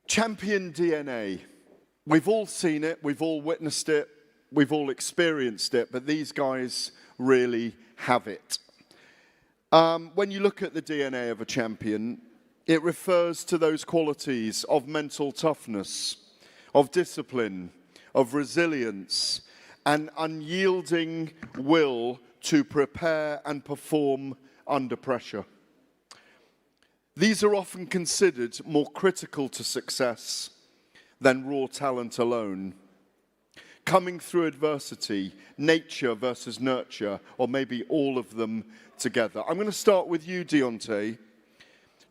Champion DNA. We've all seen it, we've all witnessed it, we've all experienced it, but these guys really have it. When you look at the DNA of a champion, it refers to those qualities of mental toughness, of discipline, of resilience, and unyielding will to prepare and perform under pressure. These are often considered more critical to success than raw talent alone. Coming through adversity, nature versus nurture, or maybe all of them together. I'm going to start with you, Deontay.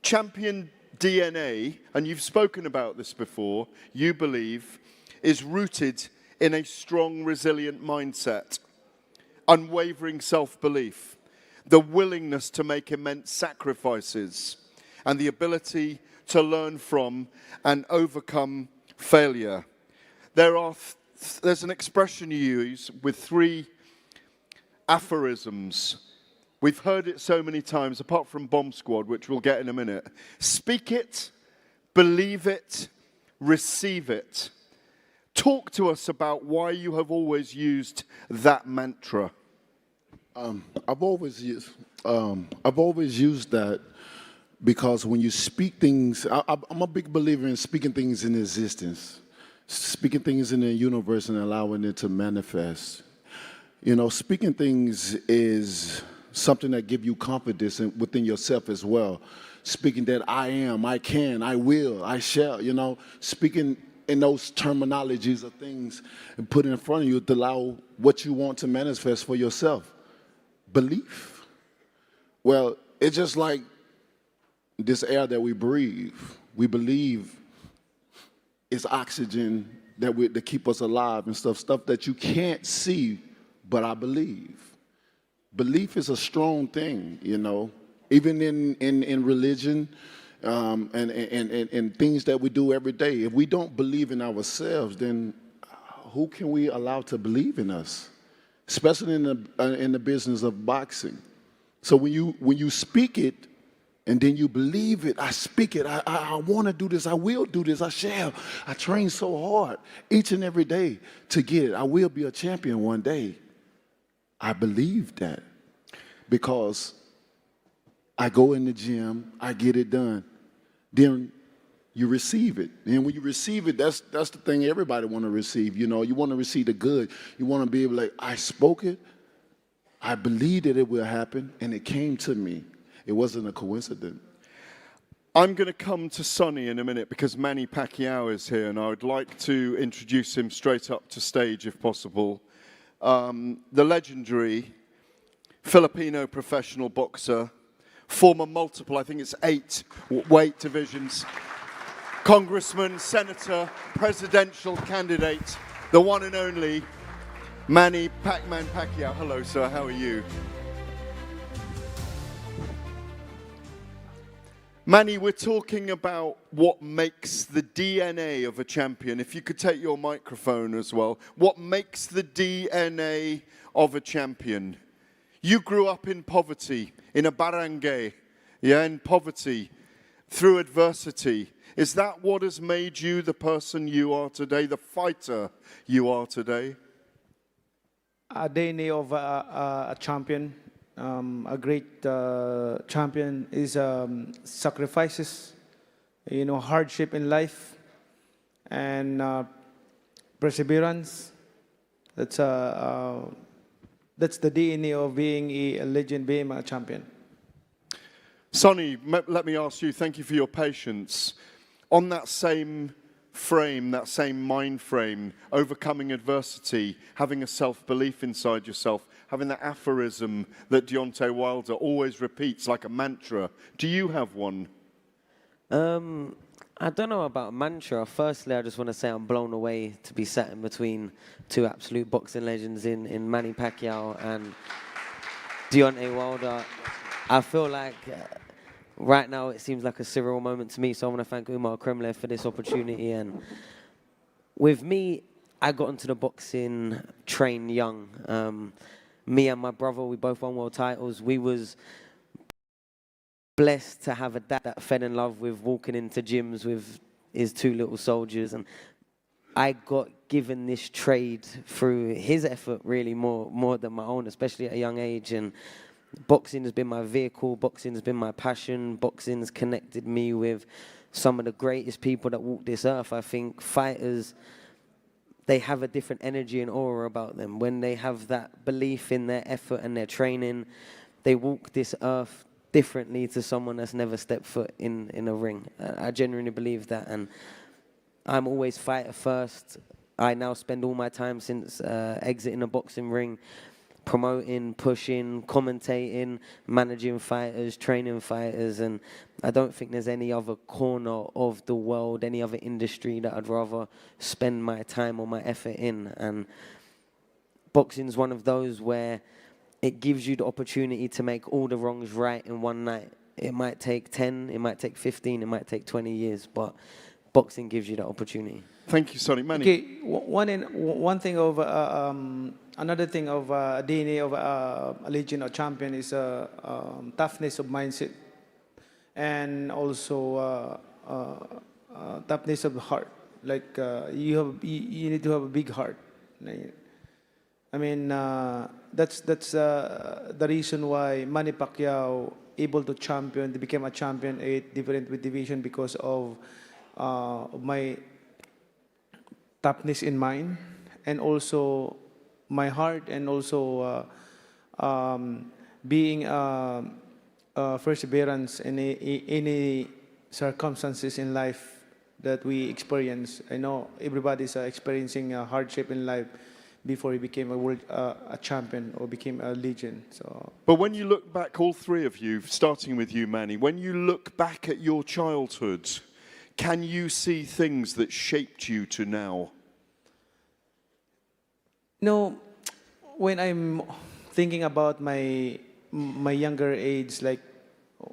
Champion DNA, and you've spoken about this before, you believe, is rooted in a strong, resilient mindset, unwavering self-belief, the willingness to make immense sacrifices, and the ability to learn from and overcome failure. There's an expression you use with 3 aphorisms. We've heard it so many times, apart from Bomb Squad, which we'll get in a minute. Speak it, believe it, receive it. Talk to us about why you have always used that mantra. I've always used that because when you speak things, I'm a big believer in speaking things in existence, speaking things in the universe and allowing it to manifest. You know, speaking things is something that gives you confidence within yourself as well. Speaking that I am, I can, I will, I shall, you know, speaking in those terminologies of things and put in front of you to allow what you want to manifest for yourself. Belief. Well, it's just like this air that we breathe. We believe it's oxygen that keep us alive and stuff that you can't see, but I believe. Belief is a strong thing, you know, even in religion and things that we do every day. If we don't believe in ourselves, then who can we allow to believe in us? Especially in the business of boxing. So when you speak it and then you believe it, I speak it, I want to do this, I will do this, I shall. I train so hard each and every day to get it. I will be a champion one day. I believe that because I go in the gym, I get it done. Then you receive it. And when you receive it, that's the thing everybody want to receive. You know, you want to receive the good. You want to be able to, like, I spoke it, I believed that it will happen, and it came to me. It wasn't a coincidence. I'm going to come to Sonny in a minute because Manny Pacquiao is here, and I would like to introduce him straight up to stage if possible. The legendary Filipino professional boxer, former multiple, I think it's 8 weight divisions, congressman, senator, presidential candidate, the one and only Manny Pac-Man Pacquiao. Hello, sir. How are you? Manny, we're talking about what makes the DNA of a champion. If you could take your microphone as well. What makes the DNA of a champion? You grew up in poverty, in a barangay, in poverty, through adversity. Is that what has made you the person you are today, the fighter you are today? A DNA of a champion. A great champion is sacrifices, you know, hardship in life, and perseverance. That's the DNA of being a legend, being a champion. Sonny, let me ask you, thank you for your patience. On that same frame, that same mind frame, overcoming adversity, having a self-belief inside yourself, having that aphorism that Deontay Wilder always repeats like a mantra. Do you have one? I don't know about a mantra. Firstly, I just want to say I'm blown away to be sat in between 2 absolute boxing legends in Manny Pacquiao and Deontay Wilder. I feel like right now it seems like a surreal moment to me, so I want to thank Umar Kremlev for this opportunity. And with me, I got into the boxing train young. Me and my brother, we both won world titles. We was blessed to have a dad that fell in love with walking into gyms with his two little soldiers, and I got given this trade through his effort really more than my own, especially at a young age. And boxing has been my vehicle, boxing has been my passion, boxing has connected me with some of the greatest people that walk this earth. I think fighters, they have a different energy and aura about them. When they have that belief in their effort and their training, they walk this earth differently to someone that's never stepped foot in a ring. I genuinely believe that, and I'm always fighter first. I now spend all my time since exiting a boxing ring promoting, pushing, commentating, managing fighters, training fighters, and I don't think there's any other corner of the world, any other industry that I'd rather spend my time or my effort in. And boxing's one of those where it gives you the opportunity to make all the wrongs right in one night. It might take 10, it might take 15, it might take 20 years, but boxing gives you that opportunity. Thank you, Sonny. Manny. Okay, one thing of another thing of DNA of a legend or champion is toughness of mindset, and also toughness of heart. Like you need to have a big heart. I mean, that's the reason why Manny Pacquiao able to champion, they became a champion at different weight division because of my toughness in mind, and also my heart, and also being perseverance in any circumstances in life that we experience. I know everybody's experiencing a hardship in life before he became a champion or became a legend. So. But when you look back, all three of you, starting with you, Manny, when you look back at your childhood, can you see things that shaped you to now? No, when I'm thinking about my younger age, like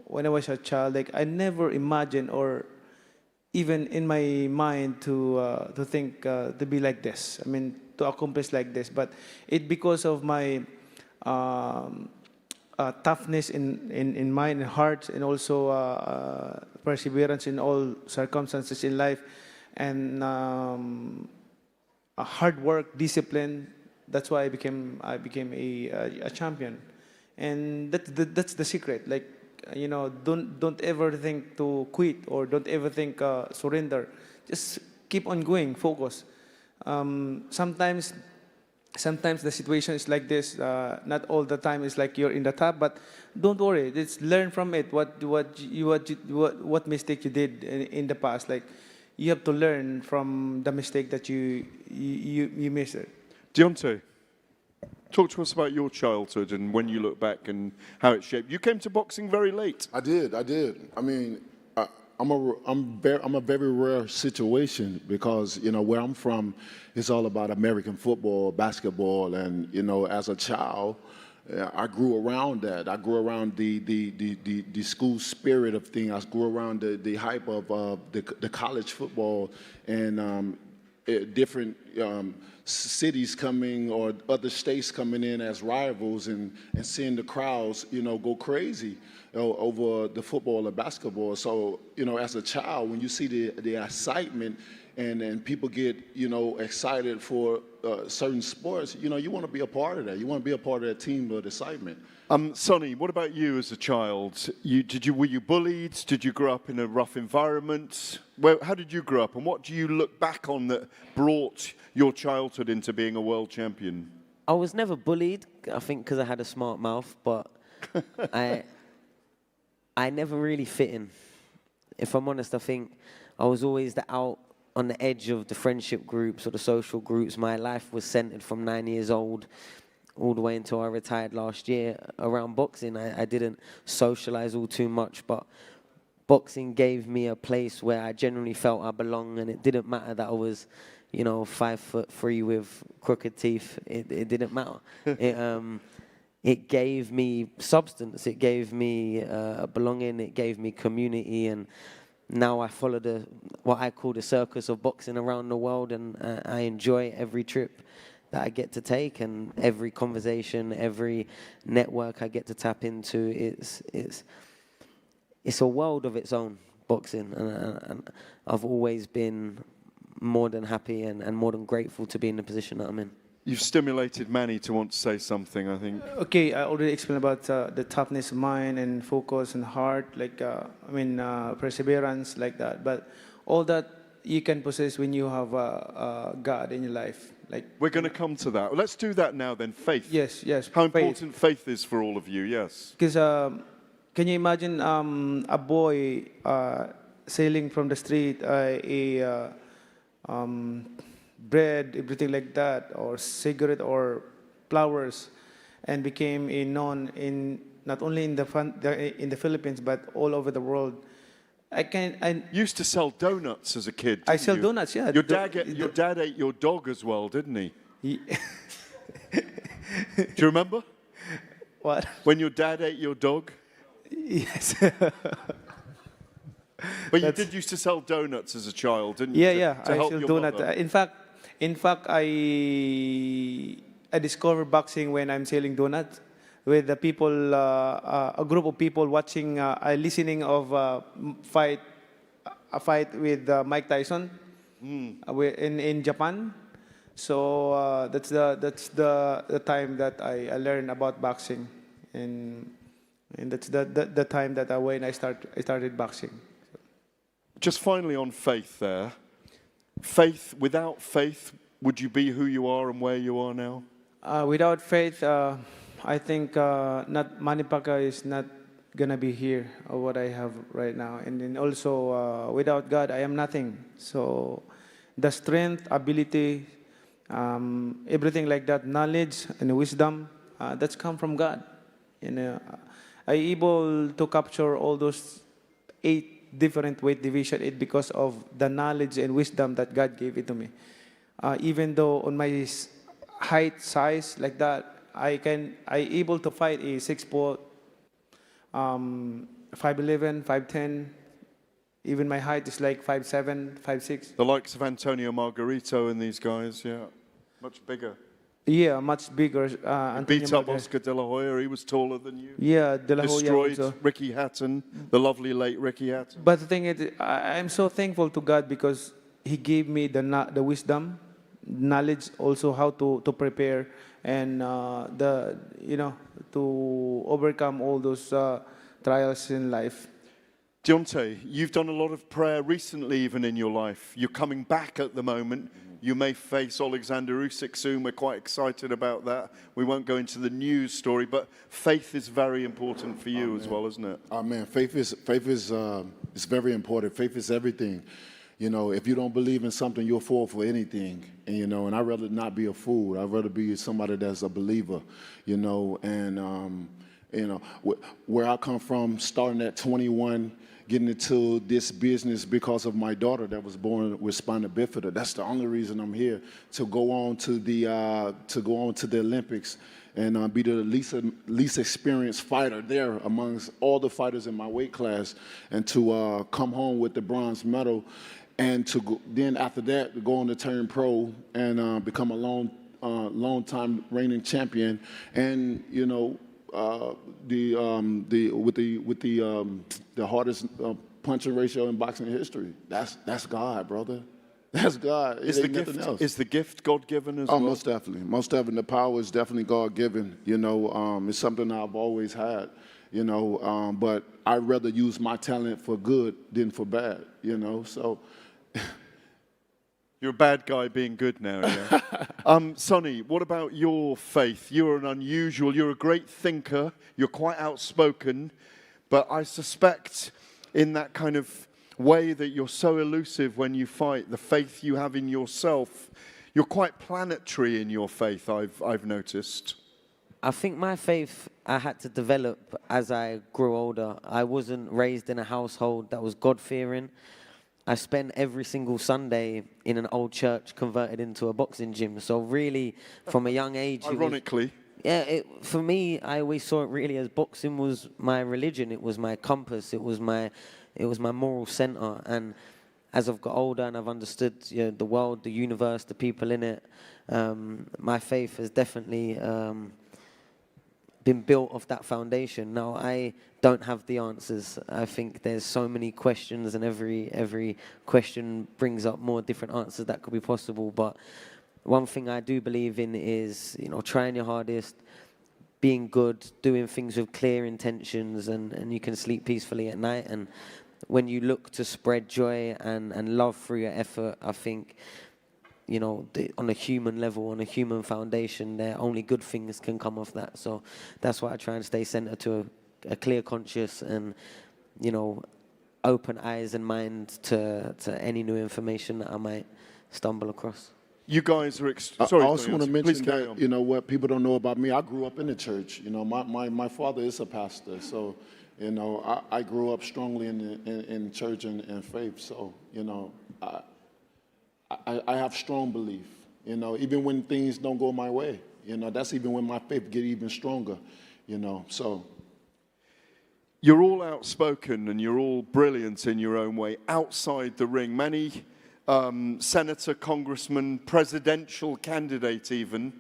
when I was a child, like I never imagined or even in my mind to think to be like this. I mean, to accomplish like this. But it because of my toughness in mind and heart, and also perseverance in all circumstances in life, and hard work, discipline. That's why I became a champion, and that's the secret. Like, you know, don't ever think to quit, or don't ever think surrender. Just keep on going, focus. Sometimes the situation is like this. Not all the time is like you're in the top, but don't worry. Just learn from it. What mistake you did in the past. Like, you have to learn from the mistake that you missed it. Deontay, talk to us about your childhood and when you look back and how it shaped. You came to boxing very late. I did. I mean, I'm a very rare situation because, you know, where I'm from, it's all about American football, basketball, and, you know, as a child, I grew around that. I grew around the school spirit of things. I grew around the hype of the college football, and different cities coming or other states coming in as rivals, and seeing the crowds, you know, go crazy over the football or basketball. So, you know, as a child, when you see the excitement and people get, you know, excited for certain sports, you know, you want to be a part of that. You want to be a part of that team of excitement. Sonny, what about you as a child? Were you bullied? Did you grow up in a rough environment? How did you grow up, and what do you look back on that brought your childhood into being a world champion? I was never bullied, I think because I had a smart mouth, but I never really fit in. If I'm honest, I think I was always out on the edge of the friendship groups or the social groups. My life was centered from 9 years old all the way until I retired last year around boxing. I didn't socialize all too much, but boxing gave me a place where I genuinely felt I belonged, and it didn't matter that I was, you know, 5'3" with crooked teeth. It didn't matter. it gave me substance, it gave me belonging, it gave me community, and now I follow what I call the circus of boxing around the world, and I enjoy every trip that I get to take, and every conversation, every network I get to tap into. It's a world of its own, boxing, and I've always been more than happy and more than grateful to be in the position that I'm in. You've stimulated Manny to want to say something, I think. Okay, I already explained about the toughness of mind and focus and heart, like perseverance, like that. But all that you can possess when you have God in your life. Like we're going to come to that. Let's do that now then. Faith. Yes. How important faith is for all of you. Yes. Because can you imagine a boy sailing from the street, bread, everything like that, or cigarette or flowers, and became a known in not only in the Philippines but all over the world. I used to sell donuts as a kid. I sell donuts, yeah. Your dad ate your dog as well, didn't he? Do you remember? What? When your dad ate your dog? Yes. But you did used to sell donuts as a child, didn't you? Yeah. To I help sell your donuts. mother. In fact, I discovered boxing when I'm selling donuts with the people, a group of people watching, listening of a fight with Mike Tyson in Japan. So that's the time that I learned about boxing, and that's the time that when I started boxing. Just finally on faith there. Faith, without faith, would you be who you are and where you are now? Without faith, I think not Manny Pacquiao is not gonna be here or what I have right now. And then also without God, I am nothing. So the strength, ability, everything like that, knowledge and wisdom, that's come from God. And I able to capture all those 8 different weight division because of the knowledge and wisdom that God gave it to me. Even though on my height, size like that, I able to fight a 6 foot, 5'11", 5'10". Even my height is like 5'7", 5'6". The likes of Antonio Margarito and these guys, yeah, much bigger. Yeah, much bigger. Beat up Oscar De La Hoya. He was taller than you. Yeah, De La Hoya destroyed also. Ricky Hatton, the lovely late Ricky Hatton. But the thing is, I'm so thankful to God because He gave me the wisdom, knowledge, also how to prepare and to overcome all those trials in life. Deontay, you've done a lot of prayer recently, even in your life. You're coming back at the moment. You may face Alexander Usyk soon. We're quite excited about that. We won't go into the news story, but faith is very important for you as well, isn't it? Amen. Faith is very important. Faith is everything. You know, if you don't believe in something, you'll fall for anything. And and I'd rather not be a fool. I'd rather be somebody that's a believer. And where I come from, starting at 21. Getting into this business because of my daughter that was born with spina bifida. That's the only reason I'm here, to go on to the Olympics and be the least experienced fighter there amongst all the fighters in my weight class, and to come home with the bronze medal, and to go, then after that go on to turn pro and become a long time reigning champion, and the hardest punching ratio in boxing history. That's God, brother. That's God. Is the gift God-given as well? Most definitely. Most definitely. The power is definitely God-given. It's something I've always had. But I'd rather use my talent for good than for bad. So. You're a bad guy being good now, yeah? Sonny, what about your faith? You're a great thinker, you're quite outspoken, but I suspect in that kind of way that you're so elusive when you fight, the faith you have in yourself, you're quite planetary in your faith, I've noticed. I think my faith I had to develop as I grew older. I wasn't raised in a household that was God-fearing. I spent every single Sunday in an old church converted into a boxing gym. So really, from a young age... Ironically. Yeah, for me, I always saw it really as boxing was my religion. It was my compass. It was my moral center. And as I've got older and I've understood, you know, the world, the universe, the people in it, my faith has definitely been built off that foundation. Now, I don't have the answers. I think there's so many questions, and every question brings up more different answers that could be possible. But one thing I do believe in is, you know, trying your hardest, being good, doing things with clear intentions, and you can sleep peacefully at night. And when you look to spread joy and love through your effort, I think, you know, on a human level, on a human foundation, there only good things can come of that. So that's why I try and stay centered to a clear conscience and, you know, open eyes and mind to any new information that I might stumble across. You guys are Sorry, I also want to Please mention carry that, on. you know, what people don't know about me, I grew up in the church. You know, my father is a pastor, so, you know, I grew up strongly in church and faith. So, you know, I have strong belief, you know, even when things don't go my way. You know, that's even when my faith get even stronger, you know, so. You're all outspoken and you're all brilliant in your own way outside the ring. Many senator, congressman, presidential candidate even,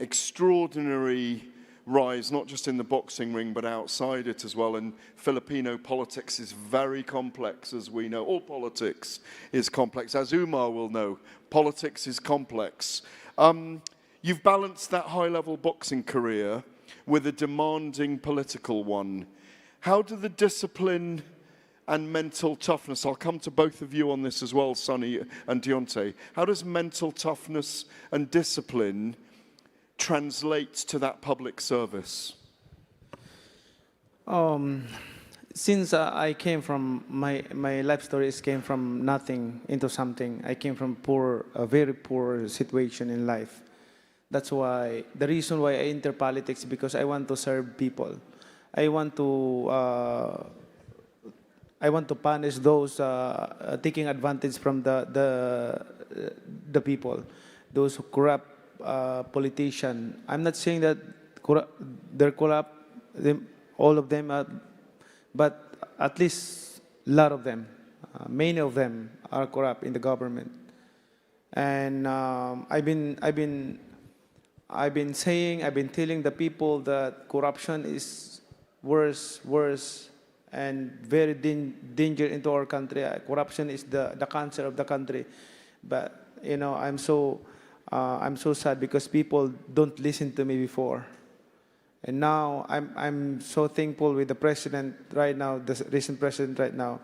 extraordinary rise, not just in the boxing ring, but outside it as well. And Filipino politics is very complex, as we know. All politics is complex. As Umar will know, politics is complex. You've balanced that high-level boxing career with a demanding political one. How do the discipline and mental toughness, I'll come to both of you on this as well, Sonny and Deontay, how does mental toughness and discipline translate to that public service? Since I came from, my life stories came from nothing into something. I came from a very poor situation in life. That's why, the reason why I enter politics, because I want to serve people. I want to punish those taking advantage from the people, those who corrupt politician. I'm not saying that they're corrupt, all of them, but at least a lot of them, many of them are corrupt in the government. And I've been telling the people that corruption is worse, and very danger into our country. Corruption is the cancer of the country. But, you know, I'm so sad because people don't listen to me before. And now I'm so thankful with the president right now, the recent president right now,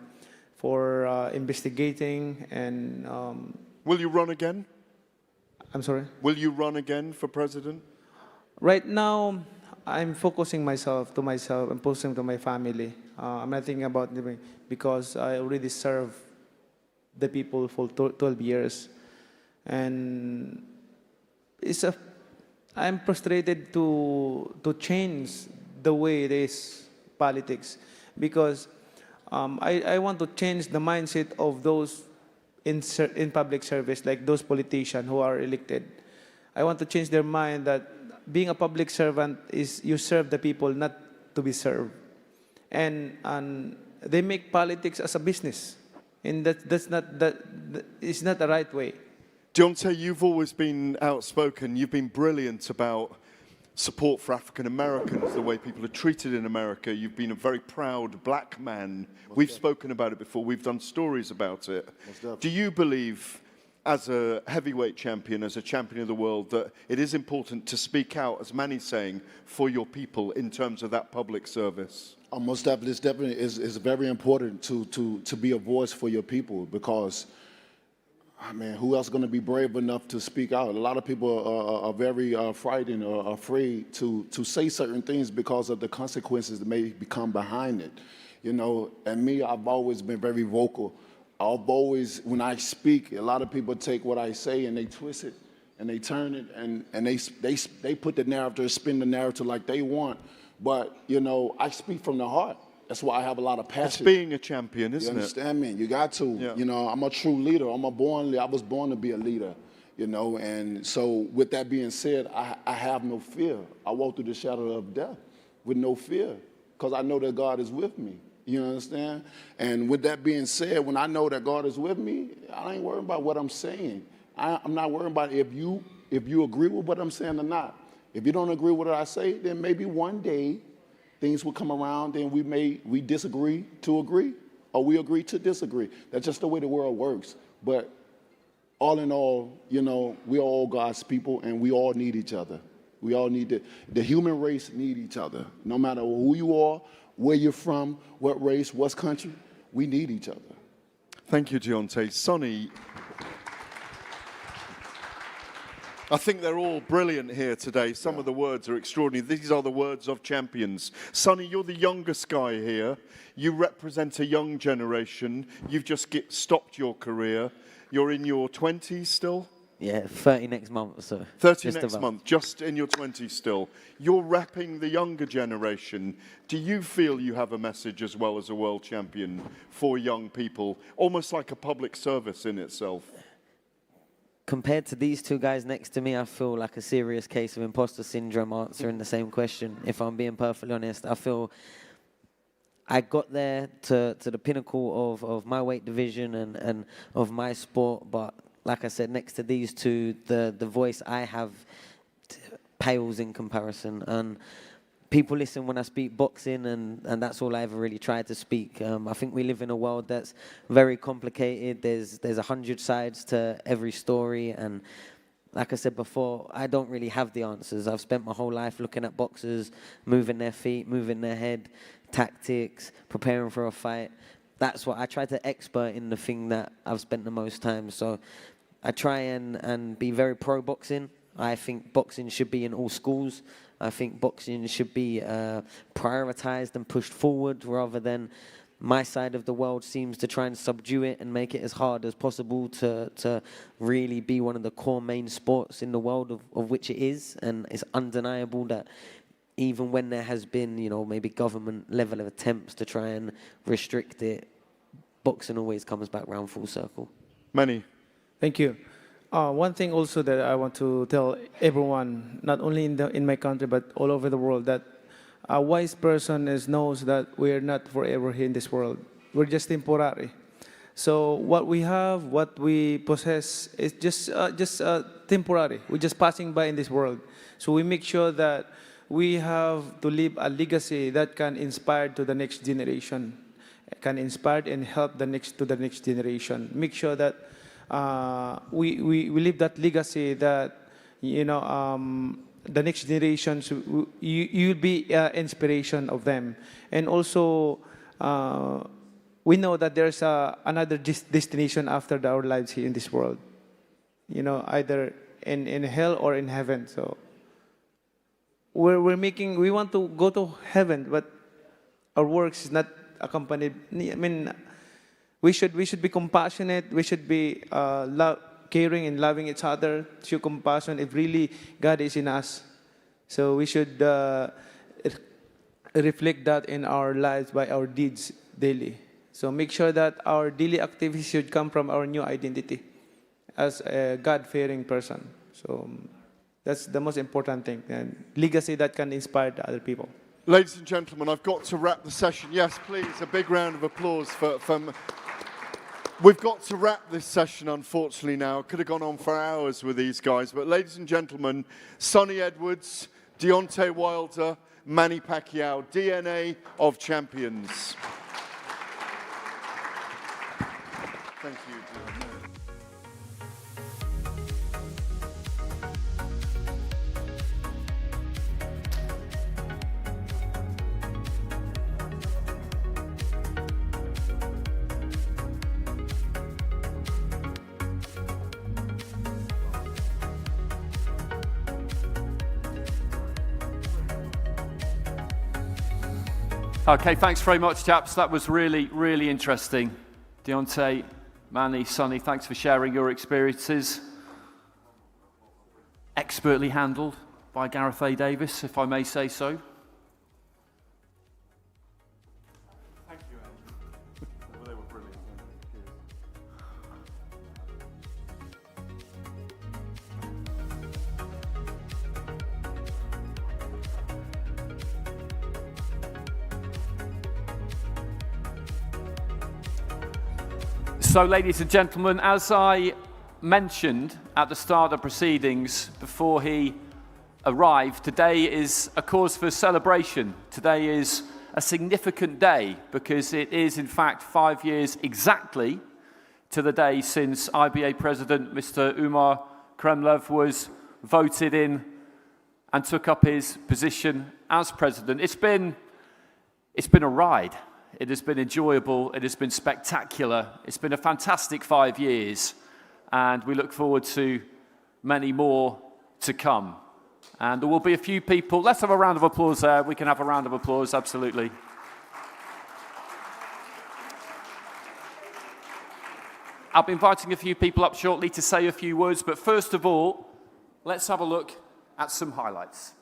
for investigating and... Will you run again? I'm sorry? Will you run again for president? Right now, I'm focusing myself and focusing to my family. I'm not thinking about living because I already served the people for 12 years. And I'm frustrated to change the way it is politics, because I want to change the mindset of those in public service, like those politicians who are elected. I want to change their mind that being a public servant is you serve the people, not to be served. And they make politics as a business, and it's not the right way. Deontay, you've always been outspoken. You've been brilliant about support for African Americans, the way people are treated in America. You've been a very proud black man. We've spoken about it before. We've done stories about it. Do you believe, as a heavyweight champion, as a champion of the world, that it is important to speak out, as Manny's saying, for your people in terms of that public service? Most definitely, it's definitely is very important to be a voice for your people, because, I mean, who else is going to be brave enough to speak out? A lot of people are very frightened or afraid to say certain things because of the consequences that may become behind it. You know, and me, I've always been very vocal. I've always, when I speak, a lot of people take what I say and they twist it and they turn it and they put the narrative, spin the narrative like they want. But, you know, I speak from the heart. That's why I have a lot of passion. It's being a champion, isn't it? You understand me? You got to. Yeah. You know, I'm a true leader. I was born to be a leader. you know. And so with that being said, I have no fear. I walk through the shadow of death with no fear because I know that God is with me. You understand? And with that being said, when I know that God is with me, I ain't worried about what I'm saying. I'm not worried about if you agree with what I'm saying or not. If you don't agree with what I say, then maybe one day things will come around and we disagree to agree, or we agree to disagree. That's just the way the world works. But all in all, you know, we are all God's people and we all need each other. We all need the human race need each other. No matter who you are, where you're from, what race, what country, we need each other. Thank you, Deontay. Sonny, I think they're all brilliant here today. Some of the words are extraordinary. These are the words of champions. Sonny, you're the youngest guy here. You represent a young generation. You've just stopped your career. You're in your 20s still? Yeah, 30 next month, so. 30 next month, just in your 20s still. You're repping the younger generation. Do you feel you have a message as well as a world champion for young people, almost like a public service in itself? Compared to these two guys next to me, I feel like a serious case of imposter syndrome answering the same question, if I'm being perfectly honest. I feel I got there to the pinnacle of my weight division and of my sport, but like I said, next to these two, the voice I have pales in comparison. And people listen when I speak boxing, and that's all I ever really try to speak. I think we live in a world that's very complicated. There's 100 sides to every story, and like I said before, I don't really have the answers. I've spent my whole life looking at boxers, moving their feet, moving their head, tactics, preparing for a fight. That's what I try to expert in the thing that I've spent the most time. So I try and be very pro boxing. I think boxing should be in all schools. I think boxing should be prioritized and pushed forward rather than my side of the world seems to try and subdue it and make it as hard as possible to really be one of the core main sports in the world of which it is. And it's undeniable that even when there has been, you know, maybe government level of attempts to try and restrict it, boxing always comes back round full circle. Manny. Thank you. One thing also that I want to tell everyone, not only in my country, but all over the world, that a wise person knows that we are not forever here in this world. We're just temporary. So what we have, what we possess, is just temporary. We're just passing by in this world. So we make sure that we have to leave a legacy that can inspire to the next generation, can inspire and help the next generation. Make sure that we leave that legacy that, you know, the next generations, you'll be inspiration of them. And also, we know that there's another destination after our lives here in this world. You know, either in hell or in heaven. So we want to go to heaven, but our works is not accompanied. I mean, we should be compassionate. We should be caring and loving each other. Show compassion if really God is in us. So we should reflect that in our lives by our deeds daily. So make sure that our daily activities should come from our new identity as a God-fearing person. So that's the most important thing, and legacy that can inspire the other people. Ladies and gentlemen, I've got to wrap the session. Yes, please, a big round of applause for We've got to wrap this session, unfortunately, now. Could have gone on for hours with these guys. But ladies and gentlemen, Sonny Edwards, Deontay Wilder, Manny Pacquiao, DNA of champions. Thank you. Okay, thanks very much, chaps. That was really, really interesting. Deontay, Manny, Sonny, thanks for sharing your experiences. Expertly handled by Gareth A. Davis, if I may say so. Thank you, Andrew. They were brilliant. So, ladies and gentlemen, as I mentioned at the start of proceedings before he arrived, today is a cause for celebration. Today is a significant day because it is, in fact, 5 years exactly to the day since IBA President Mr. Umar Kremlev was voted in and took up his position as president. It's been a ride. It has been enjoyable. It has been spectacular. It's been a fantastic 5 years, and we look forward to many more to come. And there will be a few people. Let's have a round of applause there. We can have a round of applause, absolutely. I'll be inviting a few people up shortly to say a few words, but first of all, let's have a look at some highlights.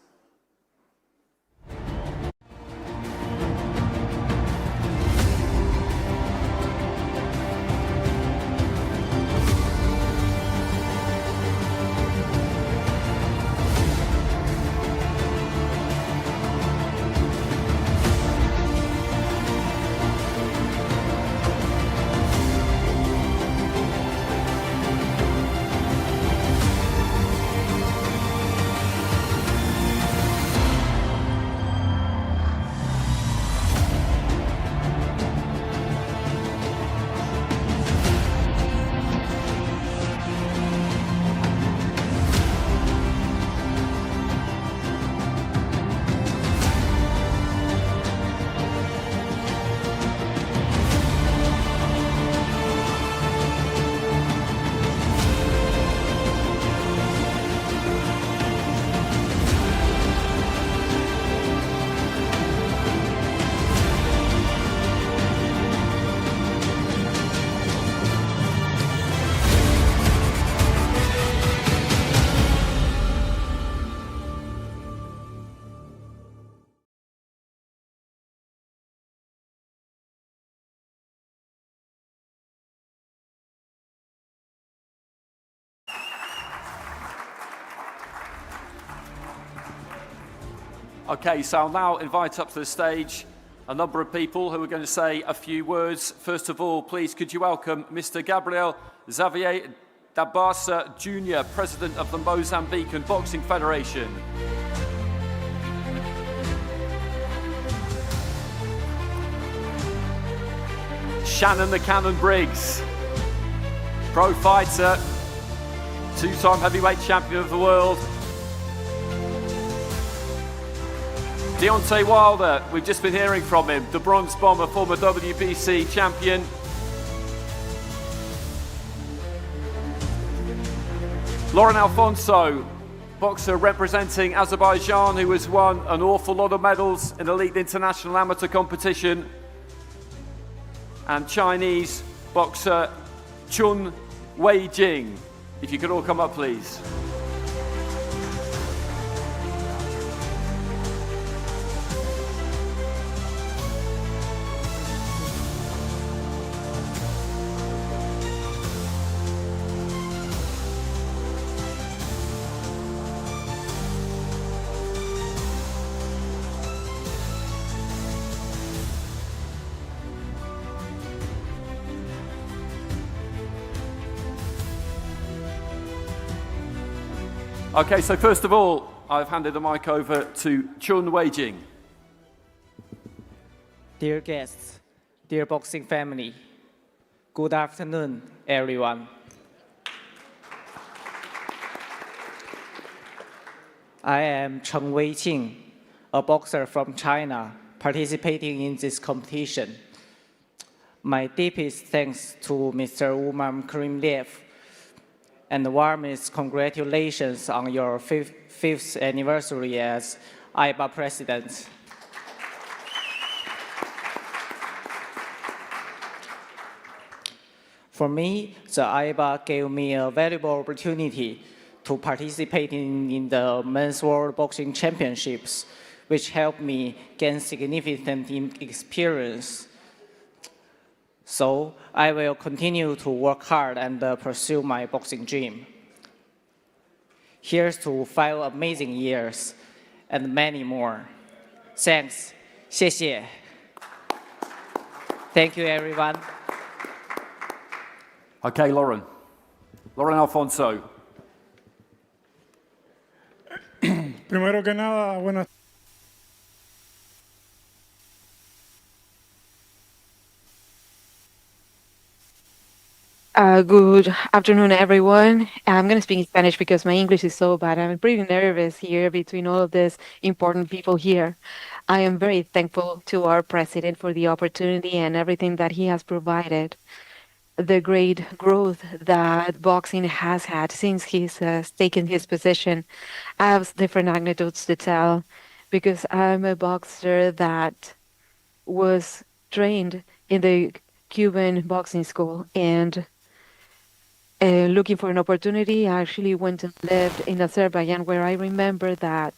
Okay, so I'll now invite up to the stage a number of people who are going to say a few words. First of all, please could you welcome Mr. Gabriel Xavier Dabasa Jr., President of the Mozambican Boxing Federation. Shannon the Cannon Briggs, pro fighter, two-time heavyweight champion of the world. Deontay Wilder, we've just been hearing from him, the bronze bomber, former WBC champion. Lauren Alfonso, boxer representing Azerbaijan, who has won an awful lot of medals in elite international amateur competition. And Chinese boxer Chun Wei-Jing. If you could all come up, please. Okay, so first of all, I've handed the mic over to Chun Wei-Jing. Dear guests, dear boxing family, good afternoon, everyone. I am Chun Wei-Jing, a boxer from China participating in this competition. My deepest thanks to Mr. Umar Kremlev and the warmest congratulations on your fifth anniversary as IBA president. For me, the IBA gave me a valuable opportunity to participate in the Men's World Boxing Championships, which helped me gain significant experience. So I will continue to work hard and pursue my boxing dream. Here's to 5 amazing years and many more. Thanks. 谢谢. Thank you, everyone. Okay, Lauren. Lauren Alfonso. Primero que nada, buenas. Good afternoon, everyone. I'm going to speak in Spanish because my English is so bad. I'm pretty nervous here between all of these important people here. I am very thankful to our president for the opportunity and everything that he has provided. The great growth that boxing has had since he's taken his position. I have different anecdotes to tell because I'm a boxer that was trained in the Cuban boxing school and looking for an opportunity, I actually went and lived in Azerbaijan, where I remember that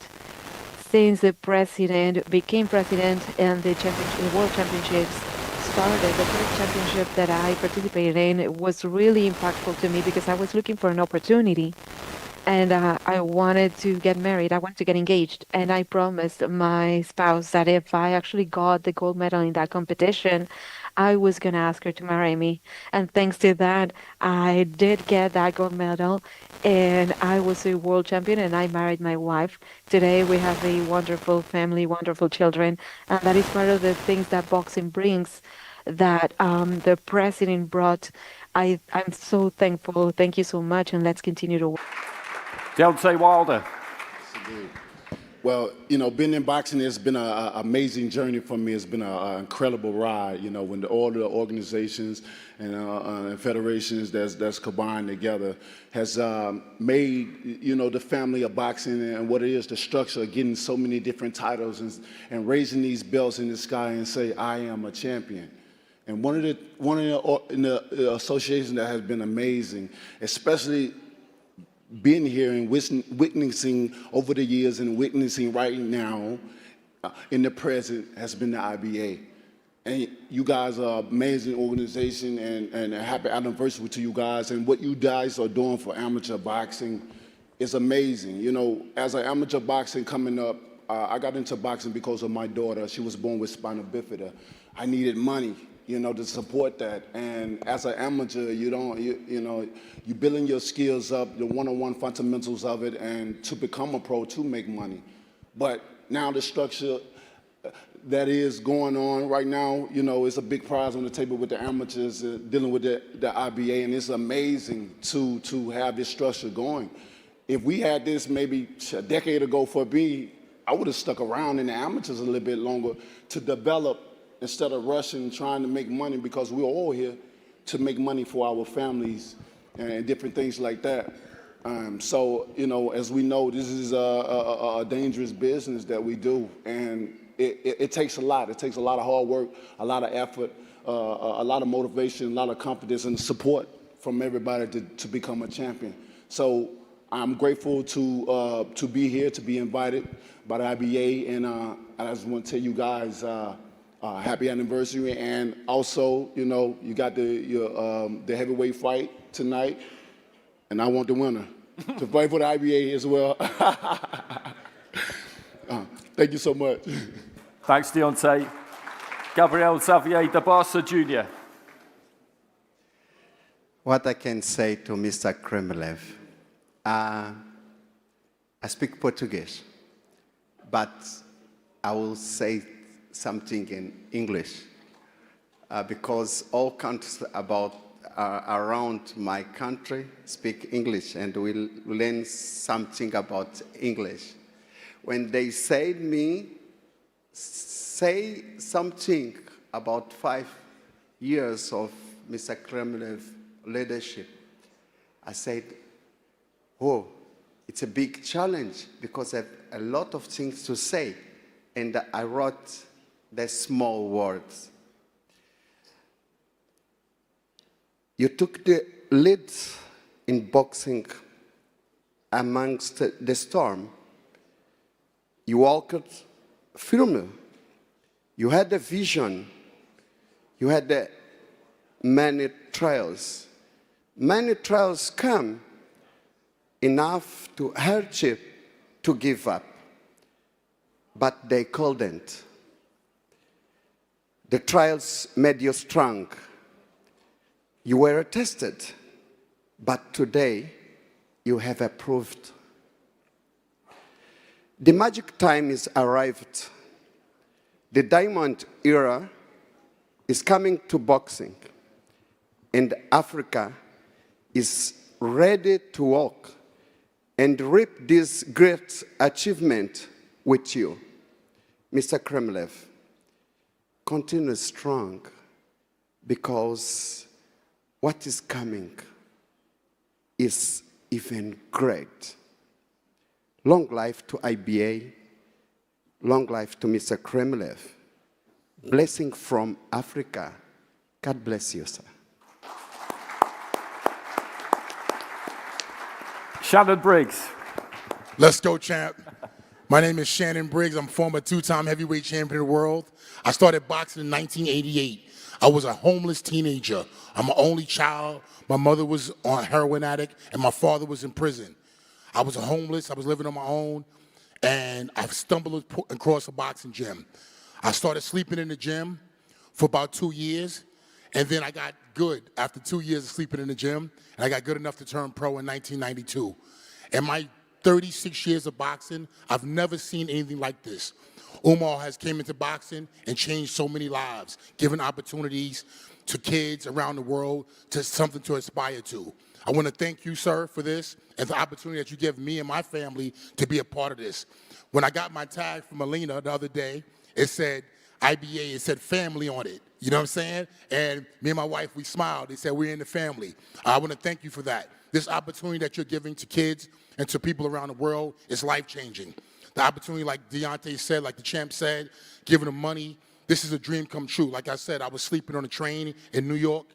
since the president became president and the World Championships started, the first championship that I participated in was really impactful to me because I was looking for an opportunity. And I wanted to get married. I wanted to get engaged. And I promised my spouse that if I actually got the gold medal in that competition, I was going to ask her to marry me. And thanks to that, I did get that gold medal. And I was a world champion and I married my wife. Today, we have a wonderful family, wonderful children. And that is part of the things that boxing brings that the president brought. I'm so thankful. Thank you so much. And let's continue to work. Deontay Wilder. Well, you know, being in boxing has been an amazing journey for me. It's been an incredible ride, you know, when all the organizations and federations that's combined together has made, you know, the family of boxing and what it is, the structure of getting so many different titles and raising these belts in the sky and say, I am a champion. And one of the associations that has been amazing, especially being here and witnessing over the years and witnessing right now in the present has been the IBA. And you guys are an amazing organization and a happy anniversary to you guys. And what you guys are doing for amateur boxing is amazing. You know, as an amateur boxing coming up, I got into boxing because of my daughter. She was born with spinal bifida. I needed money, you know, to support that. And as an amateur, you're building your skills up, the one-on-one fundamentals of it, and to become a pro to make money. But now the structure that is going on right now, you know, it's a big prize on the table with the amateurs dealing with the IBA, and it's amazing to have this structure going. If we had this maybe a decade ago for me, I would have stuck around in the amateurs a little bit longer to develop instead of rushing, trying to make money, because we're all here to make money for our families and different things like that. So, you know, as we know, this is a dangerous business that we do, and it takes a lot. It takes a lot of hard work, a lot of effort, a lot of motivation, a lot of confidence and support from everybody to become a champion. So I'm grateful to be here, to be invited by the IBA, and I just want to tell you guys happy anniversary. And also, you know, you got the heavyweight fight tonight, and I want the winner to fight for the IBA as well. Thank you so much. Thanks, Deontay. Gabriel Xavier da Barca Jr. What I can say to Mr. Kremlev, I speak Portuguese, but I will say something in English because all countries around my country speak English, and we'll learn something about English. When they said me, say something about 5 years of Mr. Kremlev leadership, I said, oh, it's a big challenge because I have a lot of things to say. And I wrote the small words. You took the lead in boxing amongst the storm. You walked firmly. You had a vision. You had many trials. Many trials come enough to hurt you to give up, but they couldn't. The trials made you strong. You were tested, but today you have approved. The magic time is arrived. The diamond era is coming to boxing, and Africa is ready to walk and reap this great achievement with you. Mr. Kremlev, continue strong, because what is coming is even great. Long life to IBA, long life to Mr. Kremlev. Blessing from Africa. God bless you, sir. Shannon Briggs. Let's go, champ. My name is Shannon Briggs. I'm former two-time heavyweight champion of the world. I started boxing in 1988. I was a homeless teenager. I'm an only child. My mother was a heroin addict, and my father was in prison. I was homeless. I was living on my own, and I stumbled across a boxing gym. I started sleeping in the gym for about 2 years, and then I got good after 2 years of sleeping in the gym, and I got good enough to turn pro in 1992. In my 36 years of boxing, I've never seen anything like this. Umar has came into boxing and changed so many lives, giving opportunities to kids around the world, to something to aspire to. I want to thank you, sir, for this and the opportunity that you give me and my family to be a part of this. When I got my tag from Alina the other day, it said IBA, it said family on it. You know what I'm saying? And me and my wife, we smiled. They said, we're in the family. I want to thank you for that. This opportunity that you're giving to kids and to people around the world is life-changing. The opportunity, like Deontay said, like the champ said, giving them money, this is a dream come true. Like I said, I was sleeping on a train in New York,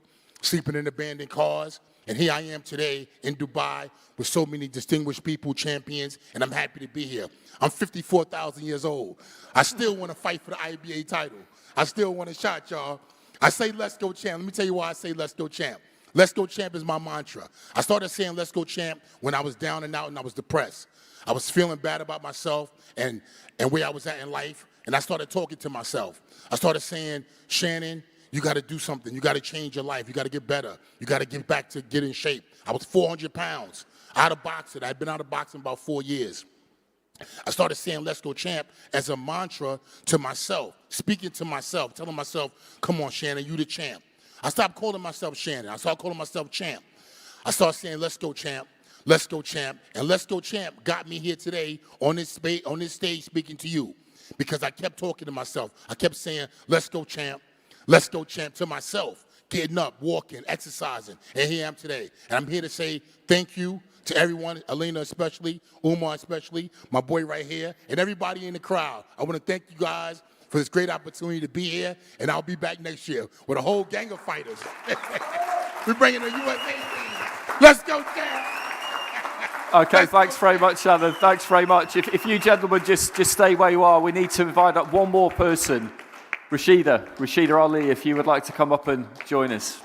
sleeping in abandoned cars, and here I am today in Dubai with so many distinguished people, champions, and I'm happy to be here. I'm 54,000 years old. I still want to fight for the IBA title. I still want a shot, y'all. I say let's go champ. Let me tell you why I say let's go champ. Let's go champ is my mantra. I started saying let's go champ when I was down and out and I was depressed. I was feeling bad about myself and where I was at in life, and I started talking to myself. I started saying, Shannon, you got to do something. You got to change your life. You got to get better. You got to get back to get in shape. I was 400 pounds out of boxing. I'd been out of boxing about 4 years. I started saying let's go champ as a mantra to myself, speaking to myself, telling myself, come on, Shannon, you the champ. I stopped calling myself Shannon. I started calling myself champ. I started saying let's go champ. Let's go champ, and let's go champ got me here today on this stage speaking to you, because I kept talking to myself. I kept saying, let's go champ to myself, getting up, walking, exercising, and here I am today. And I'm here to say thank you to everyone, Alina especially, Umar especially, my boy right here, and everybody in the crowd. I want to thank you guys for this great opportunity to be here, and I'll be back next year with a whole gang of fighters. We're bringing the USA team. Let's go champ. Okay, thanks very much, Shannon. Thanks very much. If you gentlemen just stay where you are, we need to invite up one more person. Rashida Ali, if you would like to come up and join us.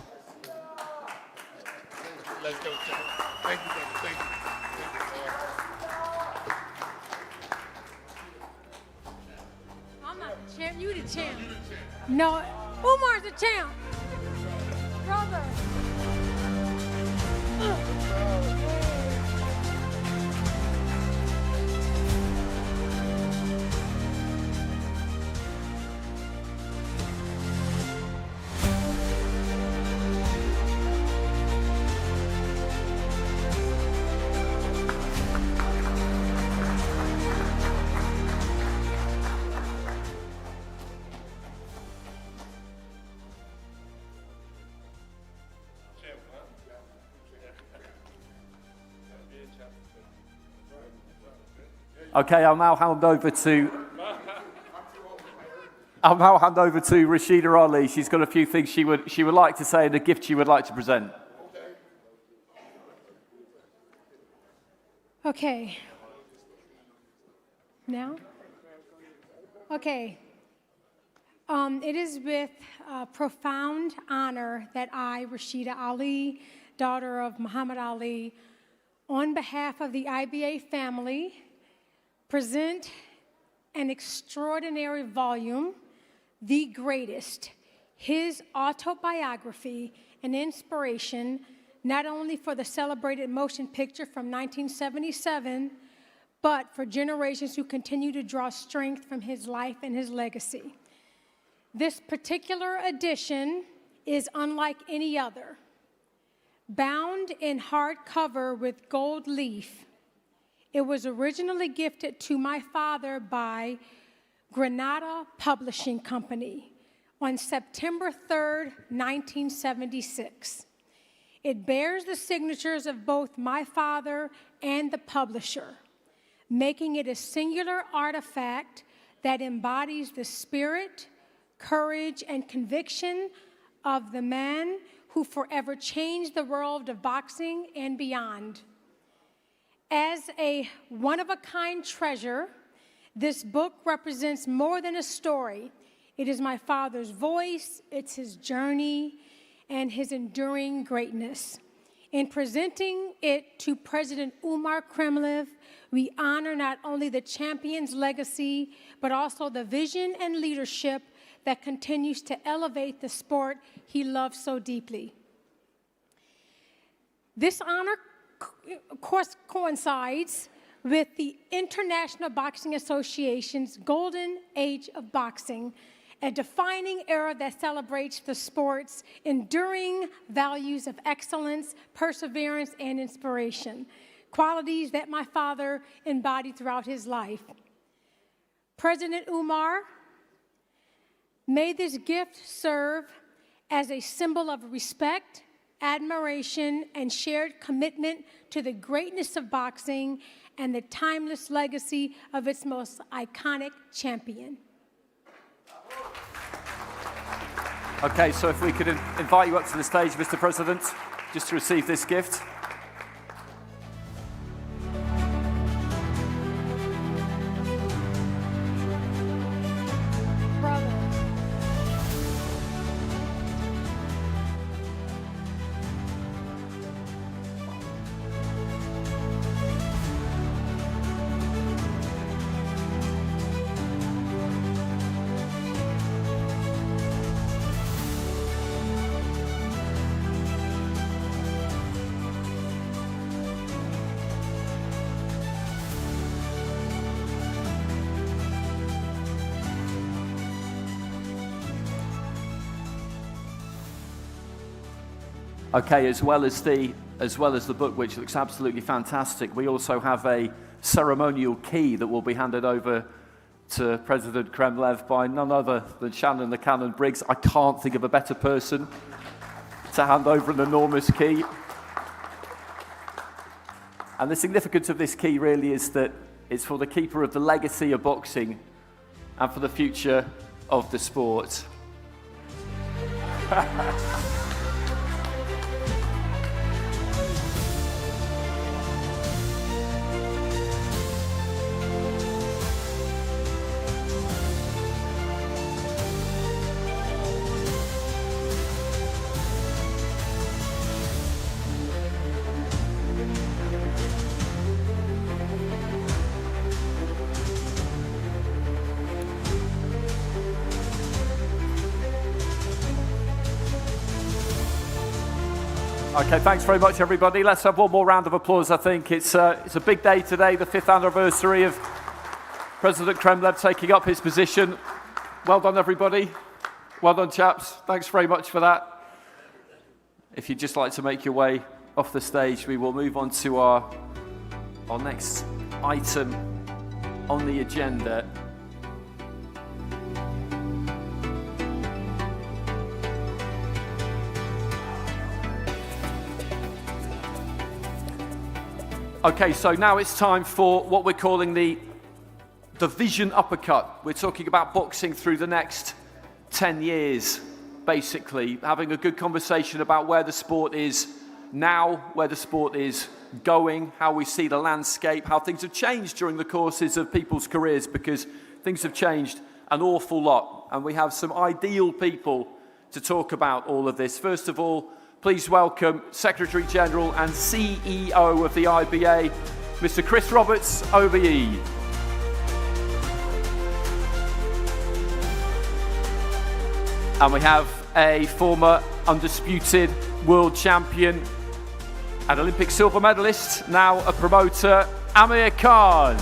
Let's go, champ. Thank you, brother. Thank you. I'm not the champ. You the champ. No, Umar's the champ. Brother. Okay, I'll now hand over to Rashida Ali. She's got a few things she would like to say and a gift she would like to present. Okay. Now? Okay. It is with profound honor that I, Rashida Ali, daughter of Muhammad Ali, on behalf of the IBA family, present an extraordinary volume, The Greatest, his autobiography an inspiration not only for the celebrated motion picture from 1977, but for generations who continue to draw strength from his life and his legacy. This particular edition is unlike any other. Bound in hardcover with gold leaf, it was originally gifted to my father by Granada Publishing Company on September 3rd, 1976. It bears the signatures of both my father and the publisher, making it a singular artifact that embodies the spirit, courage, and conviction of the man who forever changed the world of boxing and beyond. As a one-of-a-kind treasure, this book represents more than a story. It is my father's voice, it's his journey, and his enduring greatness. In presenting it to President Umar Kremlev, we honor not only the champion's legacy, but also the vision and leadership that continues to elevate the sport he loves so deeply. This honor, of course, coincides with the International Boxing Association's Golden Age of Boxing, a defining era that celebrates the sport's enduring values of excellence, perseverance, and inspiration, qualities that my father embodied throughout his life. President Umar, may this gift serve as a symbol of respect, admiration, and shared commitment to the greatness of boxing and the timeless legacy of its most iconic champion. Okay, so if we could invite you up to the stage, Mr. President, just to receive this gift. Okay, as well as the book, which looks absolutely fantastic, we also have a ceremonial key that will be handed over to President Kremlev by none other than Shannon the Cannon Briggs. I can't think of a better person to hand over an enormous key. And the significance of this key really is that it's for the keeper of the legacy of boxing and for the future of the sport. Okay, thanks very much, everybody. Let's have one more round of applause, I think. It's a big day today, the 5th anniversary of President Kremlev taking up his position. Well done, everybody. Well done, chaps. Thanks very much for that. If you'd just like to make your way off the stage, we will move on to our next item on the agenda. Okay, so now it's time for what we're calling the vision uppercut. We're talking about boxing through the next 10 years, basically, having a good conversation about where the sport is now, where the sport is going, how we see the landscape, how things have changed during the courses of people's careers, because things have changed an awful lot. And we have some ideal people to talk about all of this. First of all, please welcome Secretary General and CEO of the IBA, Mr. Chris Roberts, OBE. And we have a former undisputed world champion and Olympic silver medalist, now a promoter, Amir Khan.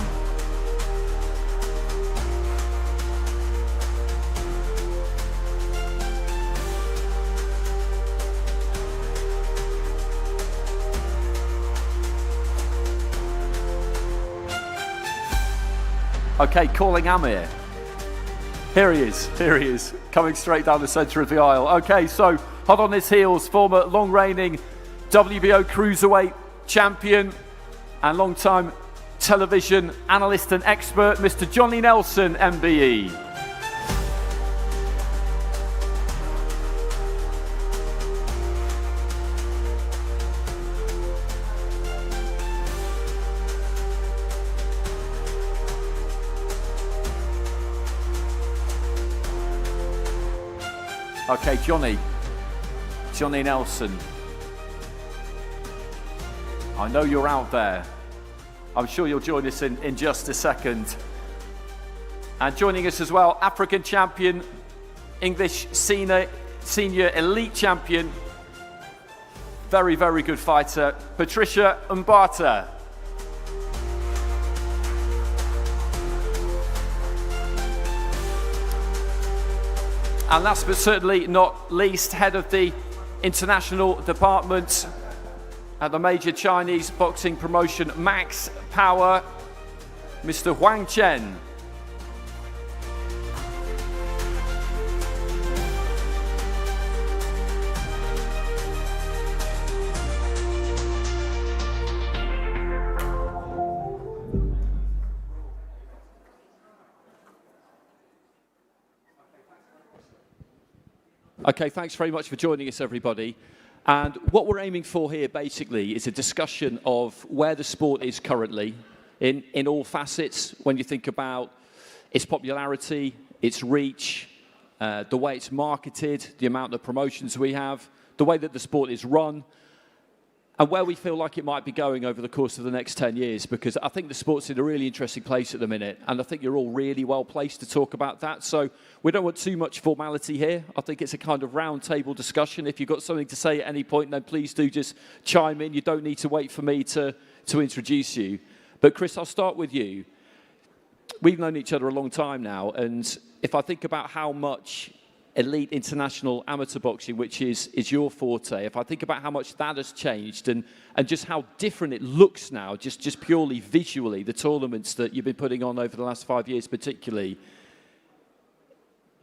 Okay, calling Amir. Here he is, coming straight down the centre of the aisle. Okay, so hot on his heels, former long-reigning WBO Cruiserweight champion and long-time television analyst and expert, Mr. Johnny Nelson, MBE. Okay, Johnny Nelson. I know you're out there. I'm sure you'll join us in just a second. And joining us as well, African champion, English senior elite champion, very, very good fighter, Patricia Mbata. And last but certainly not least, head of the international department at the major Chinese boxing promotion Max Power, Mr. Huang Chen. Okay, thanks very much for joining us, everybody. And what we're aiming for here, basically, is a discussion of where the sport is currently in all facets, when you think about its popularity, its reach, the way it's marketed, the amount of promotions we have, the way that the sport is run, and where we feel like it might be going over the course of the next 10 years, because I think the sport's in a really interesting place at the minute, and I think you're all really well placed to talk about that. So we don't want too much formality here. I think it's a kind of round table discussion. If you've got something to say at any point, then please do just chime in. You don't need to wait for me to introduce you. But Chris, I'll start with you. We've known each other a long time now, and if I think about how much elite international amateur boxing, which is your forte, if I think about how much that has changed and just how different it looks now, just purely visually, the tournaments that you've been putting on over the last 5 years particularly,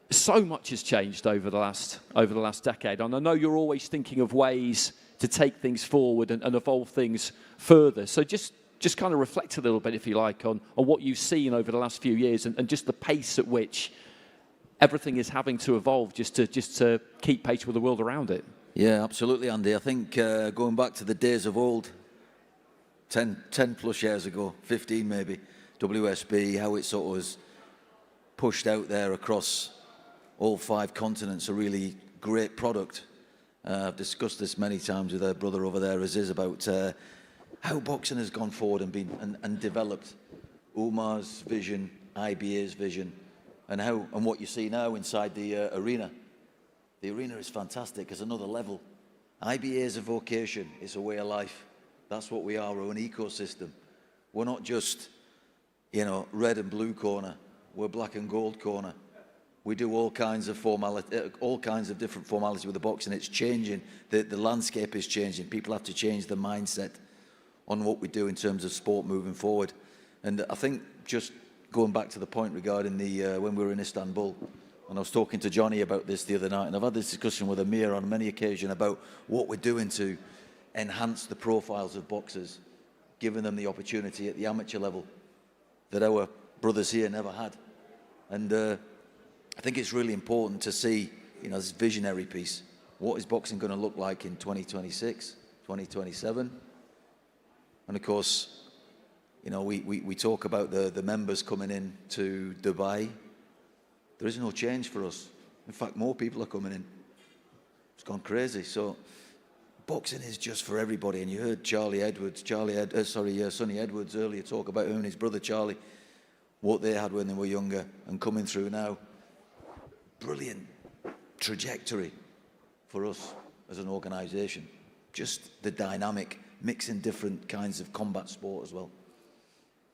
so much has changed over the last decade. And I know you're always thinking of ways to take things forward and evolve things further. So just kind of reflect a little bit, if you like, on what you've seen over the last few years and just the pace at which everything is having to evolve just to keep pace with the world around it. Yeah, absolutely, Andy. I think going back to the days of old, 10 plus years ago, 15 maybe, WSB, how it sort of was pushed out there across all 5 continents, a really great product. I've discussed this many times with our brother over there, Aziz, about how boxing has gone forward and been and developed. Umar's vision, IBA's vision, and what you see now inside the arena. The arena is fantastic. It's another level. IBA is a vocation. It's a way of life. That's what we are. We're an ecosystem. We're not just, red and blue corner. We're black and gold corner. We do all kinds of different formalities with the boxing. It's changing. The landscape is changing. People have to change their mindset on what we do in terms of sport moving forward. And I think just going back to the point regarding when we were in Istanbul, and I was talking to Johnny about this the other night, and I've had this discussion with Amir on many occasions about what we're doing to enhance the profiles of boxers, giving them the opportunity at the amateur level that our brothers here never had. And I think it's really important to see, this visionary piece. What is boxing going to look like in 2026, 2027? And of course, we talk about the members coming in to Dubai. There is no change for us. In fact, more people are coming in. It's gone crazy. So boxing is just for everybody. And you heard Sonny Edwards earlier talk about him and his brother Charlie, what they had when they were younger and coming through now. Brilliant trajectory. for us as an organisation. Just the dynamic, mixing different kinds of combat sport as well,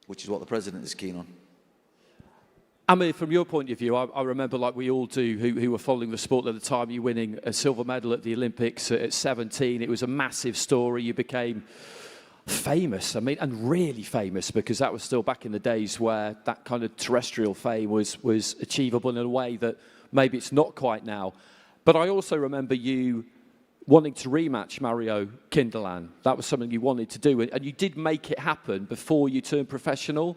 which is what the President is keen on. I mean, from your point of view, I remember, like we all do, who were following the sport at the time, you winning a silver medal at the Olympics at 17. It was a massive story. You became famous, I mean, and really famous, because that was still back in the days where that kind of terrestrial fame was achievable in a way that maybe it's not quite now. But I also remember you wanting to rematch Mario Kindelan. That was something you wanted to do, and you did make it happen before you turned professional.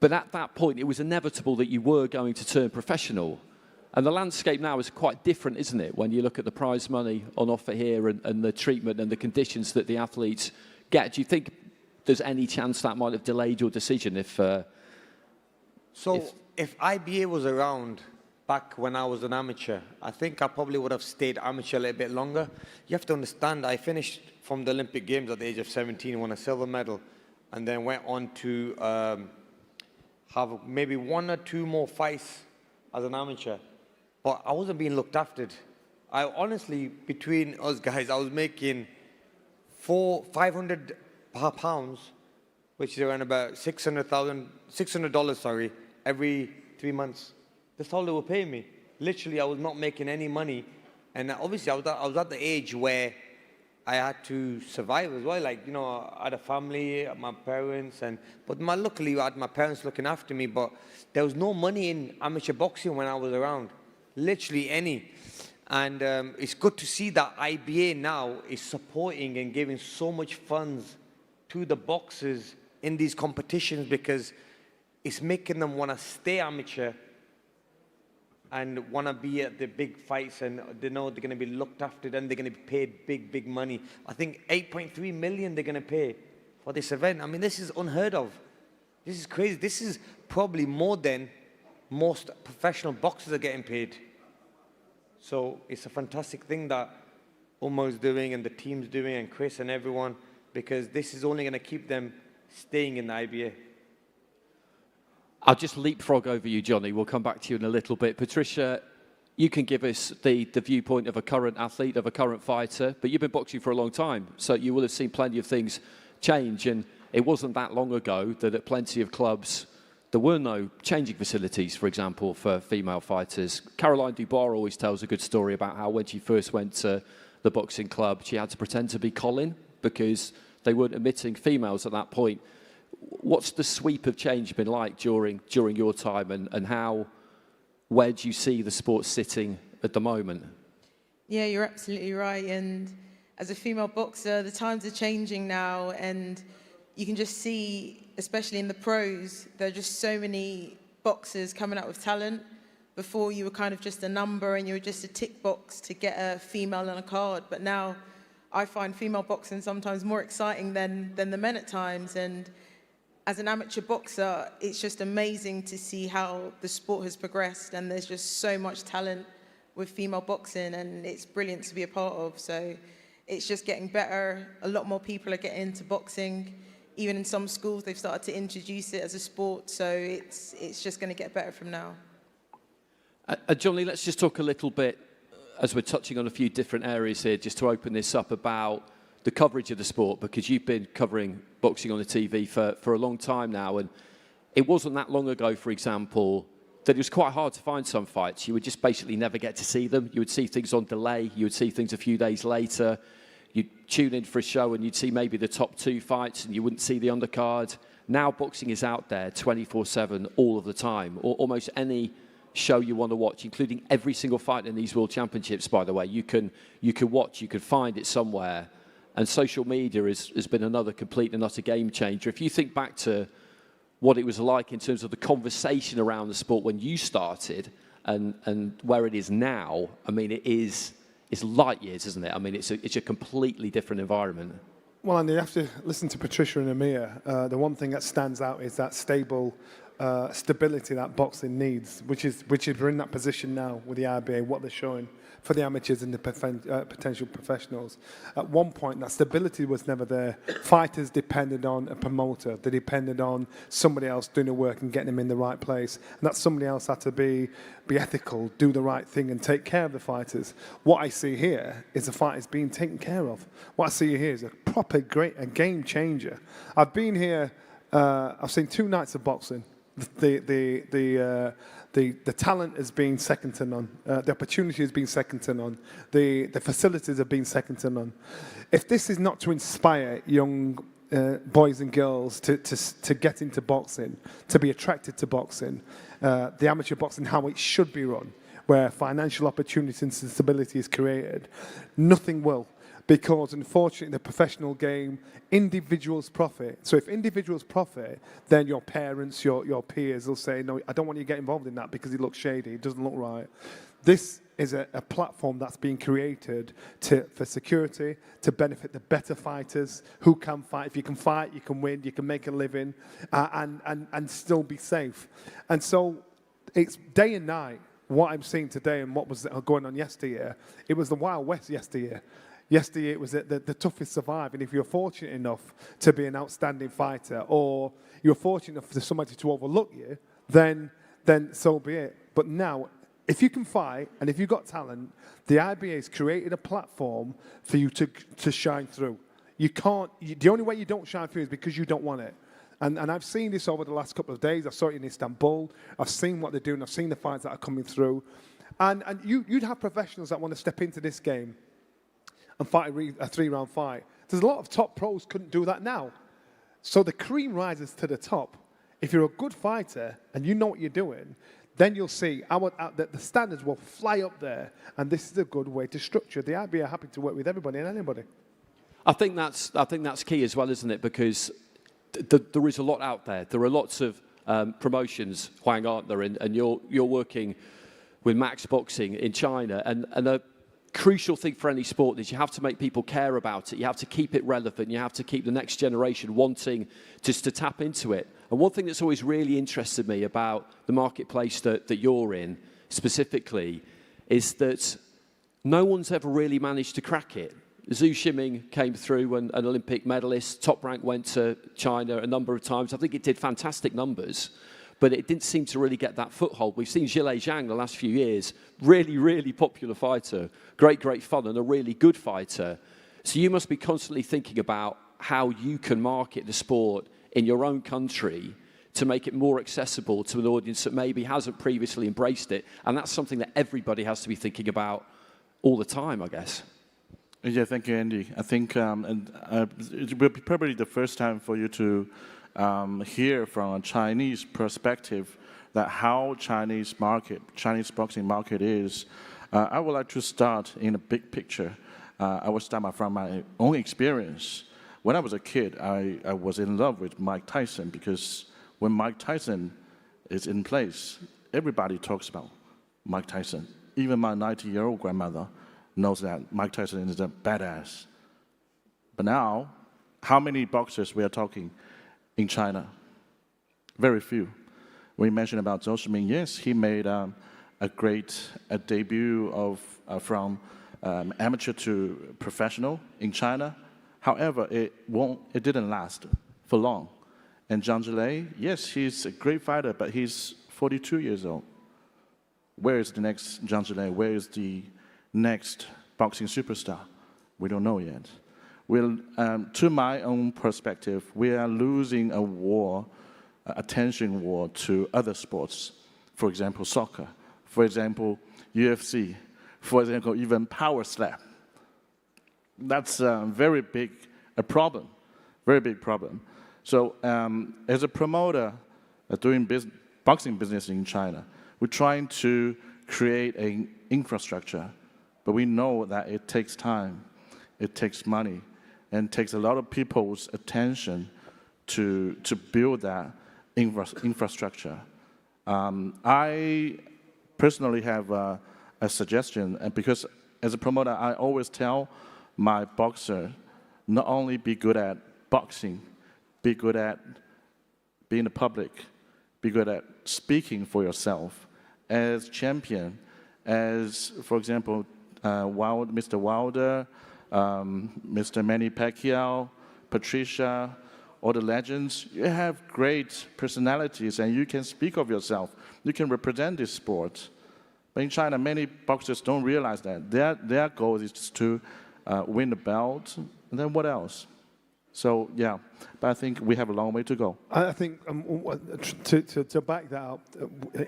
But at that point, it was inevitable that you were going to turn professional. And the landscape now is quite different, isn't it, when you look at the prize money on offer here and the treatment and the conditions that the athletes get. Do you think there's any chance that might have delayed your decision if IBA was around back when I was an amateur, I think I probably would have stayed amateur a little bit longer. You have to understand, I finished from the Olympic Games at the age of 17, won a silver medal, and then went on to have maybe 1 or 2 more fights as an amateur. But I wasn't being looked after. I honestly, between us guys, I was making $500 pounds, which is around about $600, sorry, every 3 months. That's all they were paying me. Literally, I was not making any money. And obviously, I was at the age where I had to survive as well. Like, you know, I had a family, my parents, but luckily I had my parents looking after me, but there was no money in amateur boxing when I was around. Literally any. And it's good to see that IBA now is supporting and giving so much funds to the boxers in these competitions, because it's making them want to stay amateur and want to be at the big fights, and they know they're going to be looked after, and they're going to be paid big money. I think 8.3 million they're going to pay for this event. I mean, this is unheard of. This is crazy. This is probably more than most professional boxers are getting paid. So it's a fantastic thing that Umar's doing and the team's doing, and Chris and everyone, because this is only going to keep them staying in the IBA. I'll just leapfrog over you, Johnny. We'll come back to you in a little bit. Patricia, you can give us the viewpoint of a current athlete, of a current fighter, but you've been boxing for a long time, so you will have seen plenty of things change, and it wasn't that long ago that at plenty of clubs there were no changing facilities, for example, for female fighters. Caroline Dubois always tells a good story about how when she first went to the boxing club, she had to pretend to be Colin because they weren't admitting females at that point. What's the sweep of change been like during your time, and where do you see the sport sitting at the moment? Yeah, you're absolutely right. And as a female boxer, the times are changing now, and you can just see, especially in the pros, there are just so many boxers coming out with talent. Before, you were kind of just a number and you were just a tick box to get a female on a card. But now I find female boxing sometimes more exciting than the men at times. And as an amateur boxer, it's just amazing to see how the sport has progressed, and there's just so much talent with female boxing, and it's brilliant to be a part of. So it's just getting better. A lot more people are getting into boxing. Even in some schools, they've started to introduce it as a sport, so it's just going to get better from now. Johnny, let's just talk a little bit, as we're touching on a few different areas here, just to open this up, about the coverage of the sport, because you've been covering boxing on the TV for a long time now, and it wasn't that long ago, for example, that it was quite hard to find some fights. You would just basically never get to see them. You would see things on delay. You would see things a few days later. You'd tune in for a show and you'd see maybe the top 2 fights and you wouldn't see the undercard. Now boxing is out there 24/7 all of the time. Or almost any show you want to watch, including every single fight in these World Championships, by the way. You can watch, you can find it somewhere. And social media has been another complete and utter game changer. If you think back to what it was like in terms of the conversation around the sport when you started and where it is now, I mean, it's light years, isn't it? I mean, it's a completely different environment. Well, Andy, you have to listen to Patricia and Amir. The one thing that stands out is that stable stability that boxing needs, which is we're in that position now with the IBA, what they're showing for the amateurs and the potential professionals. At one point, that stability was never there. Fighters depended on a promoter. They depended on somebody else doing the work and getting them in the right place. And that somebody else had to be ethical, do the right thing, and take care of the fighters. What I see here is the fighters being taken care of. What I see here is a proper a game changer. I've been here. I've seen 2 nights of boxing. The talent has been second to none. The opportunity has been second to none. The facilities have been second to none. If this is not to inspire young boys and girls to get into boxing, to be attracted to boxing, the amateur boxing, how it should be run, where financial opportunity and stability is created, nothing will. Because unfortunately, in the professional game, individuals profit. So if individuals profit, then your parents, your peers will say, no, I don't want you to get involved in that because it looks shady, it doesn't look right. This is a platform that's been created for security, to benefit the better fighters who can fight. If you can fight, you can win, you can make a living, and still be safe. And so it's day and night, what I'm seeing today and what was going on yesteryear. It was the Wild West yesteryear. Yesterday, it was the toughest survive. And if you're fortunate enough to be an outstanding fighter, or you're fortunate enough for somebody to overlook you, then so be it. But now, if you can fight and if you've got talent, the IBA has created a platform for you to shine through. You can't. The only way you don't shine through is because you don't want it. And I've seen this over the last couple of days. I saw it in Istanbul. I've seen what they're doing. I've seen the fights that are coming through. And you'd have professionals that want to step into this game and fight a 3-round fight. There's a lot of top pros couldn't do that now. So the cream rises to the top. If you're a good fighter and you know what you're doing, then you'll see the standards will fly up there, and this is a good way to structure. The IBA are happy to work with everybody and anybody. I think that's key as well, isn't it? Because there is a lot out there. There are lots of promotions, Huang, aren't there? And you're working with Max Boxing in China, and a crucial thing for any sport is you have to make people care about it. You have to keep it relevant. You have to keep the next generation wanting just to tap into it. And one thing that's always really interested me about the marketplace that you're in specifically is that no one's ever really managed to crack it. Zhu Ximing came through, an Olympic medalist. Top Rank went to China a number of times. I think it did fantastic numbers, but it didn't seem to really get that foothold. We've seen Zhilei Zhang the last few years, really, really popular fighter, great fun, and a really good fighter. So you must be constantly thinking about how you can market the sport in your own country to make it more accessible to an audience that maybe hasn't previously embraced it. And that's something that everybody has to be thinking about all the time, I guess. Yeah, thank you, Andy. I think it will be probably the first time for you to hear from a Chinese perspective that how Chinese boxing market is. I would like to start in a big picture. I will start from my own experience. When I was a kid, I was in love with Mike Tyson because when Mike Tyson is in place, everybody talks about Mike Tyson. Even my 90-year-old grandmother knows that Mike Tyson is a badass. But now, how many boxers we are talking in China? Very few. We mentioned about Zhou Shiming. Yes, he made a great debut from amateur to professional in China. However, it didn't last for long. And Zhang Zhilei, yes, he's a great fighter, but he's 42 years old. Where is the next Zhang Zhilei? Where is the next boxing superstar? We don't know yet. To my own perspective, we are losing a war, attention war to other sports. For example, soccer. For example, UFC. For example, even power slam. That's a very big problem, very big problem. So as a promoter doing boxing business in China, we're trying to create an infrastructure, but we know that it takes time, it takes money, and it takes a lot of people's attention to build that infrastructure. I personally have a suggestion, and because as a promoter, I always tell my boxer, not only be good at boxing, be good at being in the public, be good at speaking for yourself as champion, as, for example, Mr. Wilder, Mr. Manny Pacquiao, Patricia, all the legends. You have great personalities and you can speak of yourself. You can represent this sport. But in China, many boxers don't realize that. Their goal is just to win the belt, and then what else? So, yeah, but I think we have a long way to go. I think to back that up,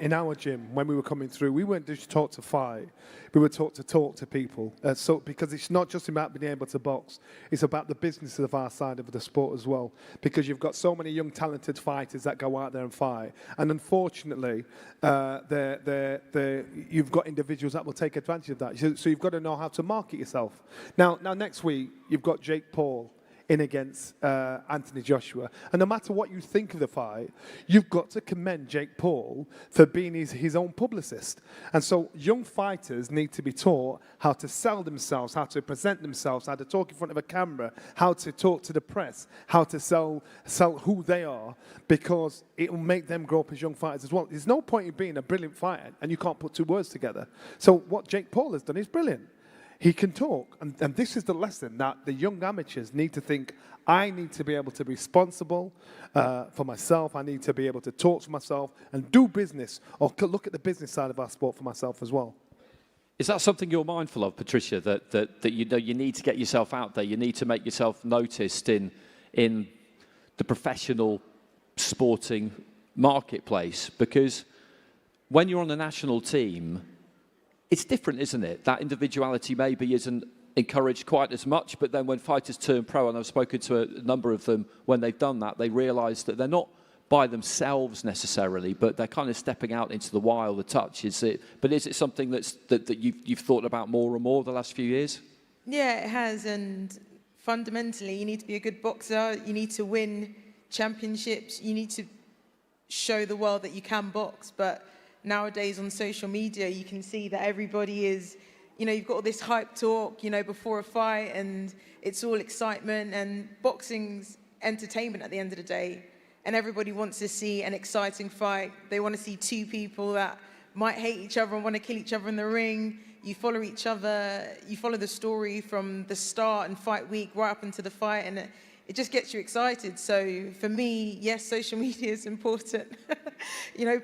in our gym, when we were coming through, we weren't just taught to fight, we were taught to talk to people. Because it's not just about being able to box, it's about the business of our side of the sport as well. Because you've got so many young, talented fighters that go out there and fight. And unfortunately, you've got individuals that will take advantage of that. So you've got to know how to market yourself. Now next week, you've got Jake Paul in against Anthony Joshua. And no matter what you think of the fight, you've got to commend Jake Paul for being his own publicist. And so young fighters need to be taught how to sell themselves, how to present themselves, how to talk in front of a camera, how to talk to the press, how to sell who they are, because it will make them grow up as young fighters as well. There's no point in being a brilliant fighter and you can't put two words together. So what Jake Paul has done is brilliant. He can talk, and this is the lesson that the young amateurs need to think. I need to be able to be responsible for myself. I need to be able to talk to myself and do business, or look at the business side of our sport for myself as well. Is that something you're mindful of, Patricia, that you know you need to get yourself out there, you need to make yourself noticed in the professional sporting marketplace? Because when you're on the national team, it's different, isn't it? That individuality maybe isn't encouraged quite as much, but then when fighters turn pro, and I've spoken to a number of them, when they've done that, they realise that they're not by themselves necessarily, but they're kind of stepping out into the wild, the touch. Is it something that you've thought about more and more the last few years? Yeah, it has, and fundamentally, you need to be a good boxer, you need to win championships, you need to show the world that you can box, but nowadays on social media, you can see that everybody is, you've got all this hype talk, before a fight, and it's all excitement, and boxing's entertainment at the end of the day. And everybody wants to see an exciting fight. They want to see two people that might hate each other and want to kill each other in the ring. You follow each other, you follow the story from the start and fight week right up into the fight, and it just gets you excited. So for me, yes, social media is important.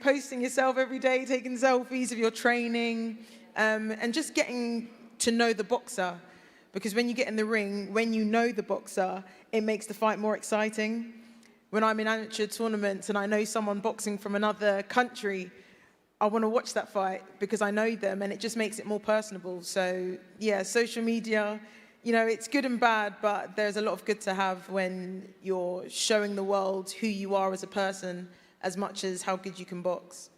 Posting yourself every day, taking selfies of your training, and just getting to know the boxer. Because when you get in the ring, when you know the boxer, it makes the fight more exciting. When I'm in amateur tournaments and I know someone boxing from another country, I want to watch that fight because I know them, and it just makes it more personable. So yeah, social media, it's good and bad, but there's a lot of good to have when you're showing the world who you are as a person as much as how good you can box.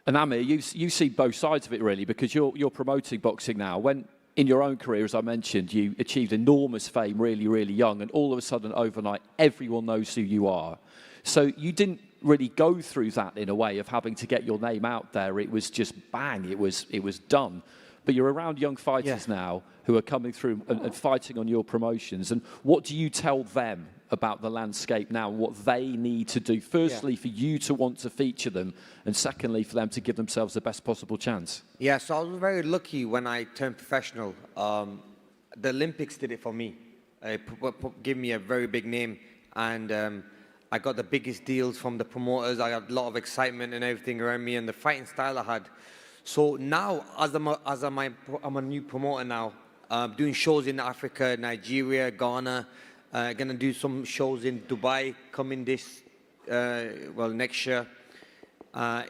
And Amir, you see both sides of it really, because you're promoting boxing now. When in your own career, as I mentioned, you achieved enormous fame really, really young, and all of a sudden overnight, everyone knows who you are. So you didn't really go through that in a way of having to get your name out there. It was just bang, it was done. But you're around young fighters now who are coming through and fighting on your promotions. And what do you tell them about the landscape now, what they need to do? Firstly, for you to want to feature them, and secondly, for them to give themselves the best possible chance. Yeah, so I was very lucky when I turned professional. The Olympics did it for me. It gave me a very big name, and I got the biggest deals from the promoters. I had a lot of excitement and everything around me, and the fighting style I had. So now, I'm a new promoter now, doing shows in Africa, Nigeria, Ghana. Gonna do some shows in Dubai coming next year,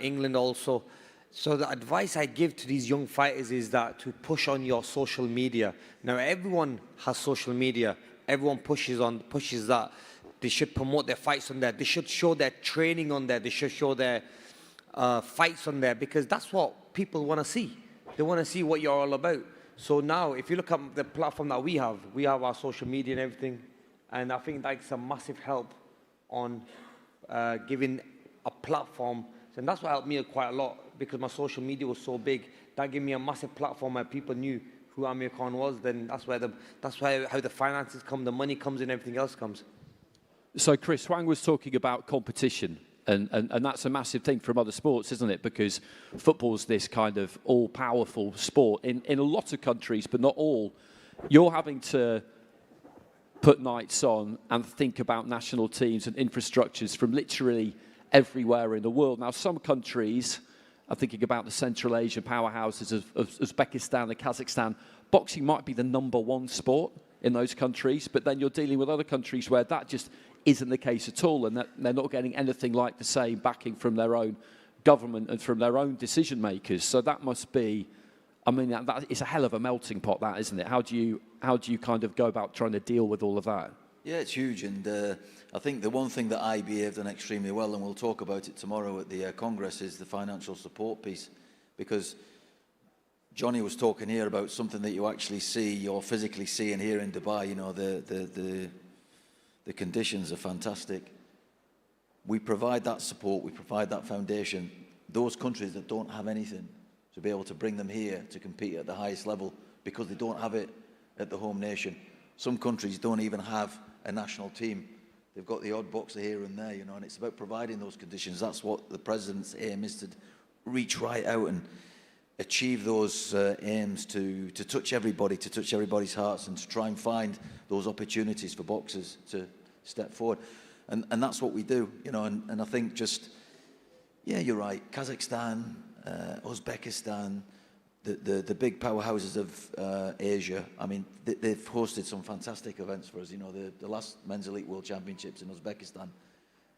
England also. So the advice I give to these young fighters is that to push on your social media. Now everyone has social media. Everyone pushes that. They should promote their fights on there. They should show their training on there. They should show their fights on there, because that's what people want to see. They want to see what you're all about. So now, if you look at the platform that we have our social media and everything. And I think that's a massive help on giving a platform. And that's what helped me quite a lot, because my social media was so big. That gave me a massive platform where people knew who Amir Khan was. Then that's how the finances come, the money comes, and everything else comes. So Chris, Huang was talking about competition And that's a massive thing from other sports, isn't it? Because football's this kind of all-powerful sport in a lot of countries, but not all. You're having to put nights on and think about national teams and infrastructures from literally everywhere in the world. Now, some countries, I'm thinking about the Central Asian powerhouses of Uzbekistan and Kazakhstan, boxing might be the #1 sport in those countries, but then you're dealing with other countries where that just isn't the case at all, and that they're not getting anything like the same backing from their own government and from their own decision makers. So that must be, I mean, that it's a hell of a melting pot, that, isn't it? How do you kind of go about trying to deal with all of that? Yeah, it's huge, and I think the one thing that IBA have done extremely well, and we'll talk about it tomorrow at the Congress, is the financial support piece, because Johnny was talking here about something that you actually see or physically see and hear in Dubai. You know, the conditions are fantastic. We provide that support, we provide that foundation. Those countries that don't have anything, to be able to bring them here to compete at the highest level because they don't have it at the home nation. Some countries don't even have a national team. They've got the odd boxer here and there, you know, and it's about providing those conditions. That's what the President's aim is, to reach right out and achieve those aims to touch everybody, to touch everybody's hearts, and to try and find those opportunities for boxers to step forward. And that's what we do, you know, and I think just, yeah, you're right, Kazakhstan, Uzbekistan, the big powerhouses of Asia, I mean, they've hosted some fantastic events for us. You know, the last Men's Elite World Championships in Uzbekistan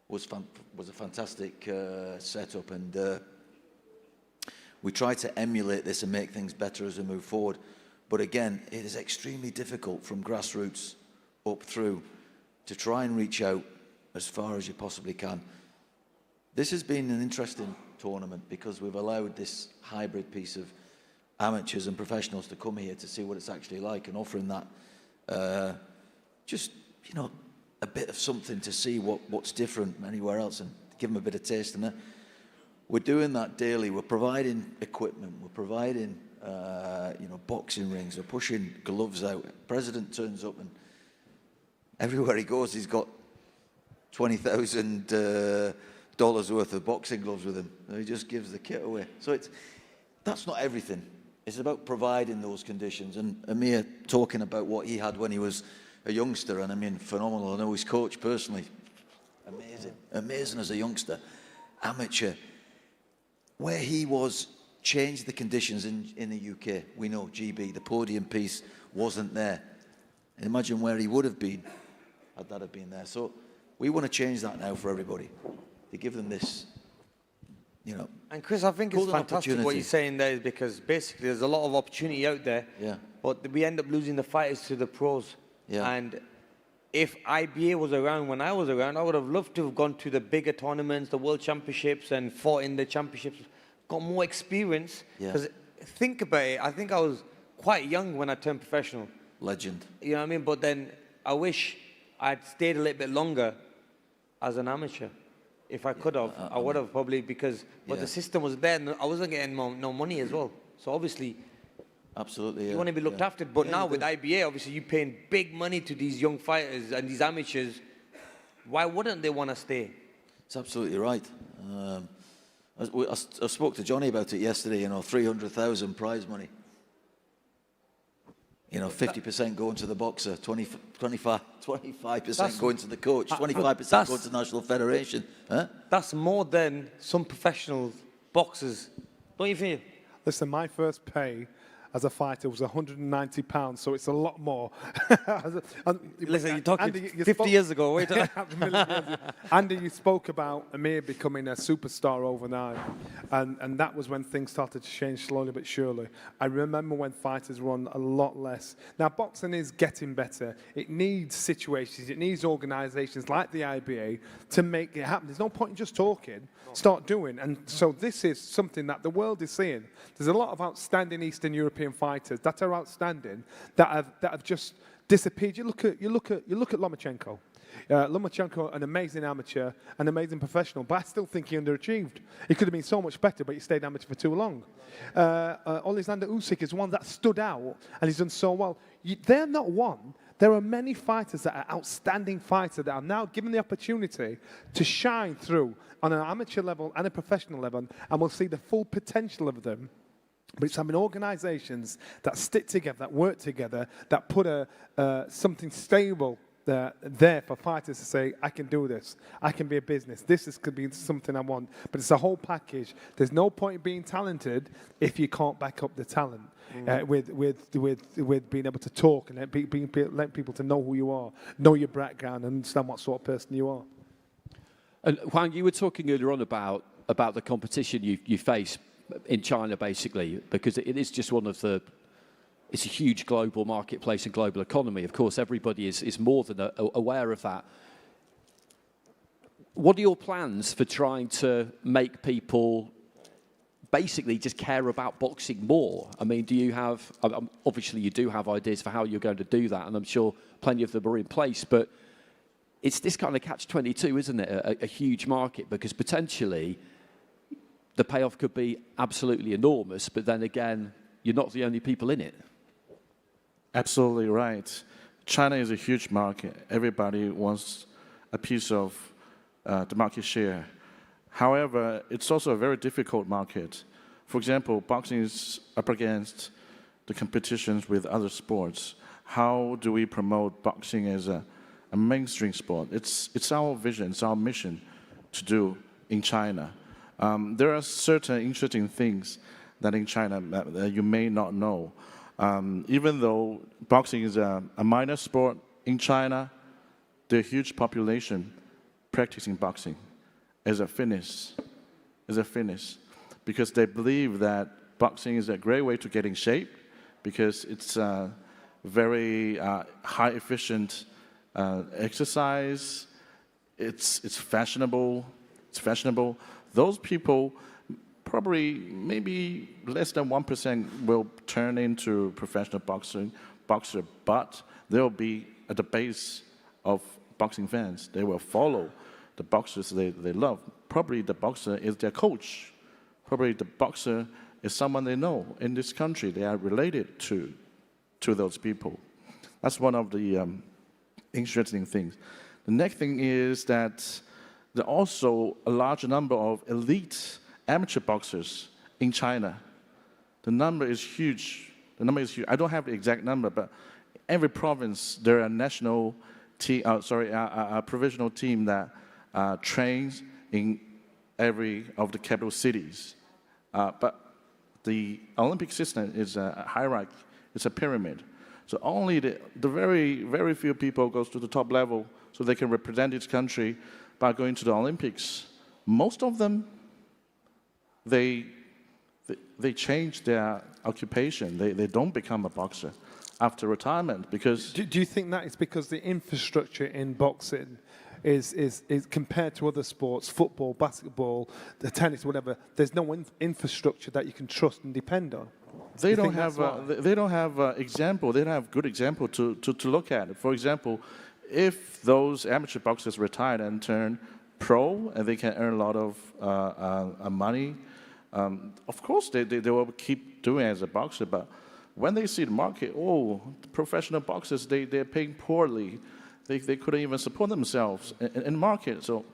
was a fantastic setup, and we try to emulate this and make things better as we move forward. But again, it is extremely difficult from grassroots up through to try and reach out as far as you possibly can. This has been an interesting tournament because we've allowed this hybrid piece of amateurs and professionals to come here to see what it's actually like, and offering that just, you know, a bit of something to see what's different anywhere else, and give them a bit of taste. And we're doing that daily. We're providing equipment. We're providing, you know, boxing rings. We're pushing gloves out. President turns up, and everywhere he goes, he's got $20,000 worth of boxing gloves with him. And he just gives the kit away. So that's not everything. It's about providing those conditions. And Amir talking about what he had when he was a youngster, and I mean, phenomenal. I know his coach personally. Amazing as a youngster. Amateur. Where he was, changed the conditions in the UK. We know, GB, the podium piece wasn't there. And imagine where he would have been had that have been there. So we want to change that now for everybody, to give them this, you know. And Chris, I think it's fantastic what you're saying there, because basically there's a lot of opportunity out there. Yeah. But we end up losing the fighters to the pros. Yeah. And if IBA was around when I was around, I would have loved to have gone to the bigger tournaments, the World Championships, and fought in the championships. Got more experience. Because think about it, I think I was quite young when I turned professional. Legend. You know what I mean? But then I wish I'd stayed a little bit longer as an amateur. If I could have, I would have probably, because but the system was there, and I wasn't getting no money as well. So obviously, absolutely, you want to be looked after. But now with IBA, obviously, you're paying big money to these young fighters and these amateurs. Why wouldn't they want to stay? It's absolutely right. I spoke to Johnny about it yesterday. You know, 300,000 prize money. You know, 50% going to the boxer, 25% going to the coach, 25% going to the National Federation. Huh? That's more than some professional boxers. Don't you feel? Listen, my first pay as a fighter was £190, so it's a lot more. Listen, you're talking 50 years ago. Wait Andy, you spoke about Amir becoming a superstar overnight, and that was when things started to change slowly but surely. I remember when fighters run a lot less. Now, boxing is getting better. It needs situations, it needs organisations like the IBA to make it happen. There's no point in just talking. Start doing. And so this is something that the world is seeing. There's a lot of outstanding Eastern European fighters that are outstanding that have just disappeared. You look at Lomachenko. Lomachenko, an amazing amateur, an amazing professional, but I still think he underachieved. He could have been so much better, but he stayed amateur for too long. Alexander Usyk is one that stood out, and he's done so well. They're not one There are many fighters that are outstanding fighters that are now given the opportunity to shine through on an amateur level and a professional level, and we'll see the full potential of them. But it's having organizations that stick together, that work together, that put something stable there for fighters to say, I can do this. I can be a business. Could be something I want. But it's a whole package. There's no point in being talented if you can't back up the talent. With being able to talk and let people to know who you are, know your background, and understand what sort of person you are. And Huang, you were talking earlier on about the competition you face in China, basically, because it is just it's a huge global marketplace and global economy. Of course, everybody is more than aware of that. What are your plans for trying to make people basically just care about boxing more? I mean, do you have, obviously you do have ideas for how you're going to do that, and I'm sure plenty of them are in place, but it's this kind of catch-22, isn't it? A huge market, because potentially the payoff could be absolutely enormous, but then again, you're not the only people in it. Absolutely right. China is a huge market. Everybody wants a piece of the market share. However, it's also a very difficult market. For example, boxing is up against the competitions with other sports. How do we promote boxing as a mainstream sport? It's our vision, it's our mission to do in China. There are certain interesting things that in China that you may not know. Even though boxing is a minor sport in China, there's a huge population practicing boxing as a fitness, because they believe that boxing is a great way to get in shape, because it's a very high efficient exercise. It's fashionable. Those people, probably maybe less than 1% will turn into professional boxer, but they'll be at the base of boxing fans. They will follow the boxers they love. Probably the boxer is their coach. Probably the boxer is someone they know in this country. They are related to those people. That's one of the interesting things. The next thing is that there are also a large number of elite amateur boxers in China. The number is huge. I don't have the exact number, but every province there are national team, a provisional team that trains in every of the capital cities. But the Olympic system is a hierarchy. It's a pyramid. So only the very, very few people goes to the top level so they can represent its country by going to the Olympics. Most of them, they change their occupation. They don't become a boxer after retirement because... Do you think that is because the infrastructure in boxing is compared to other sports, football, basketball, the tennis, whatever, there's no infrastructure that you can trust and depend on? They don't have example. They don't have good example to look at. For example, if those amateur boxers retire and turn pro and they can earn a lot of money, of course they will keep doing it as a boxer. But when they see the market, the professional boxers, they're paying poorly. They couldn't even support themselves in the market. So.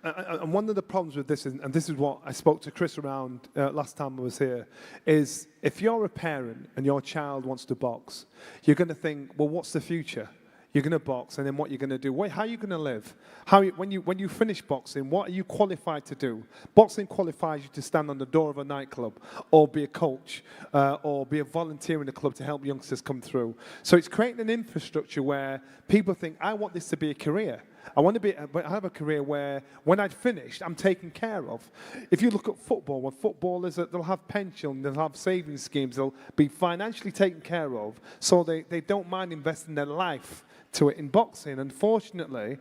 And one of the problems with this, and this is what I spoke to Chris around last time I was here, is if you're a parent and your child wants to box, you're going to think, well, what's the future? You're going to box, and then what you're going to do? How are you going to live? When you finish boxing, what are you qualified to do? Boxing qualifies you to stand on the door of a nightclub, or be a coach, or be a volunteer in a club to help youngsters come through. So it's creating an infrastructure where people think, I want this to be a career. I have a career where when I've finished, I'm taken care of. If you look at football, when footballers, they'll have pension, they'll have savings schemes, they'll be financially taken care of, so they don't mind investing their life to it. In boxing, unfortunately,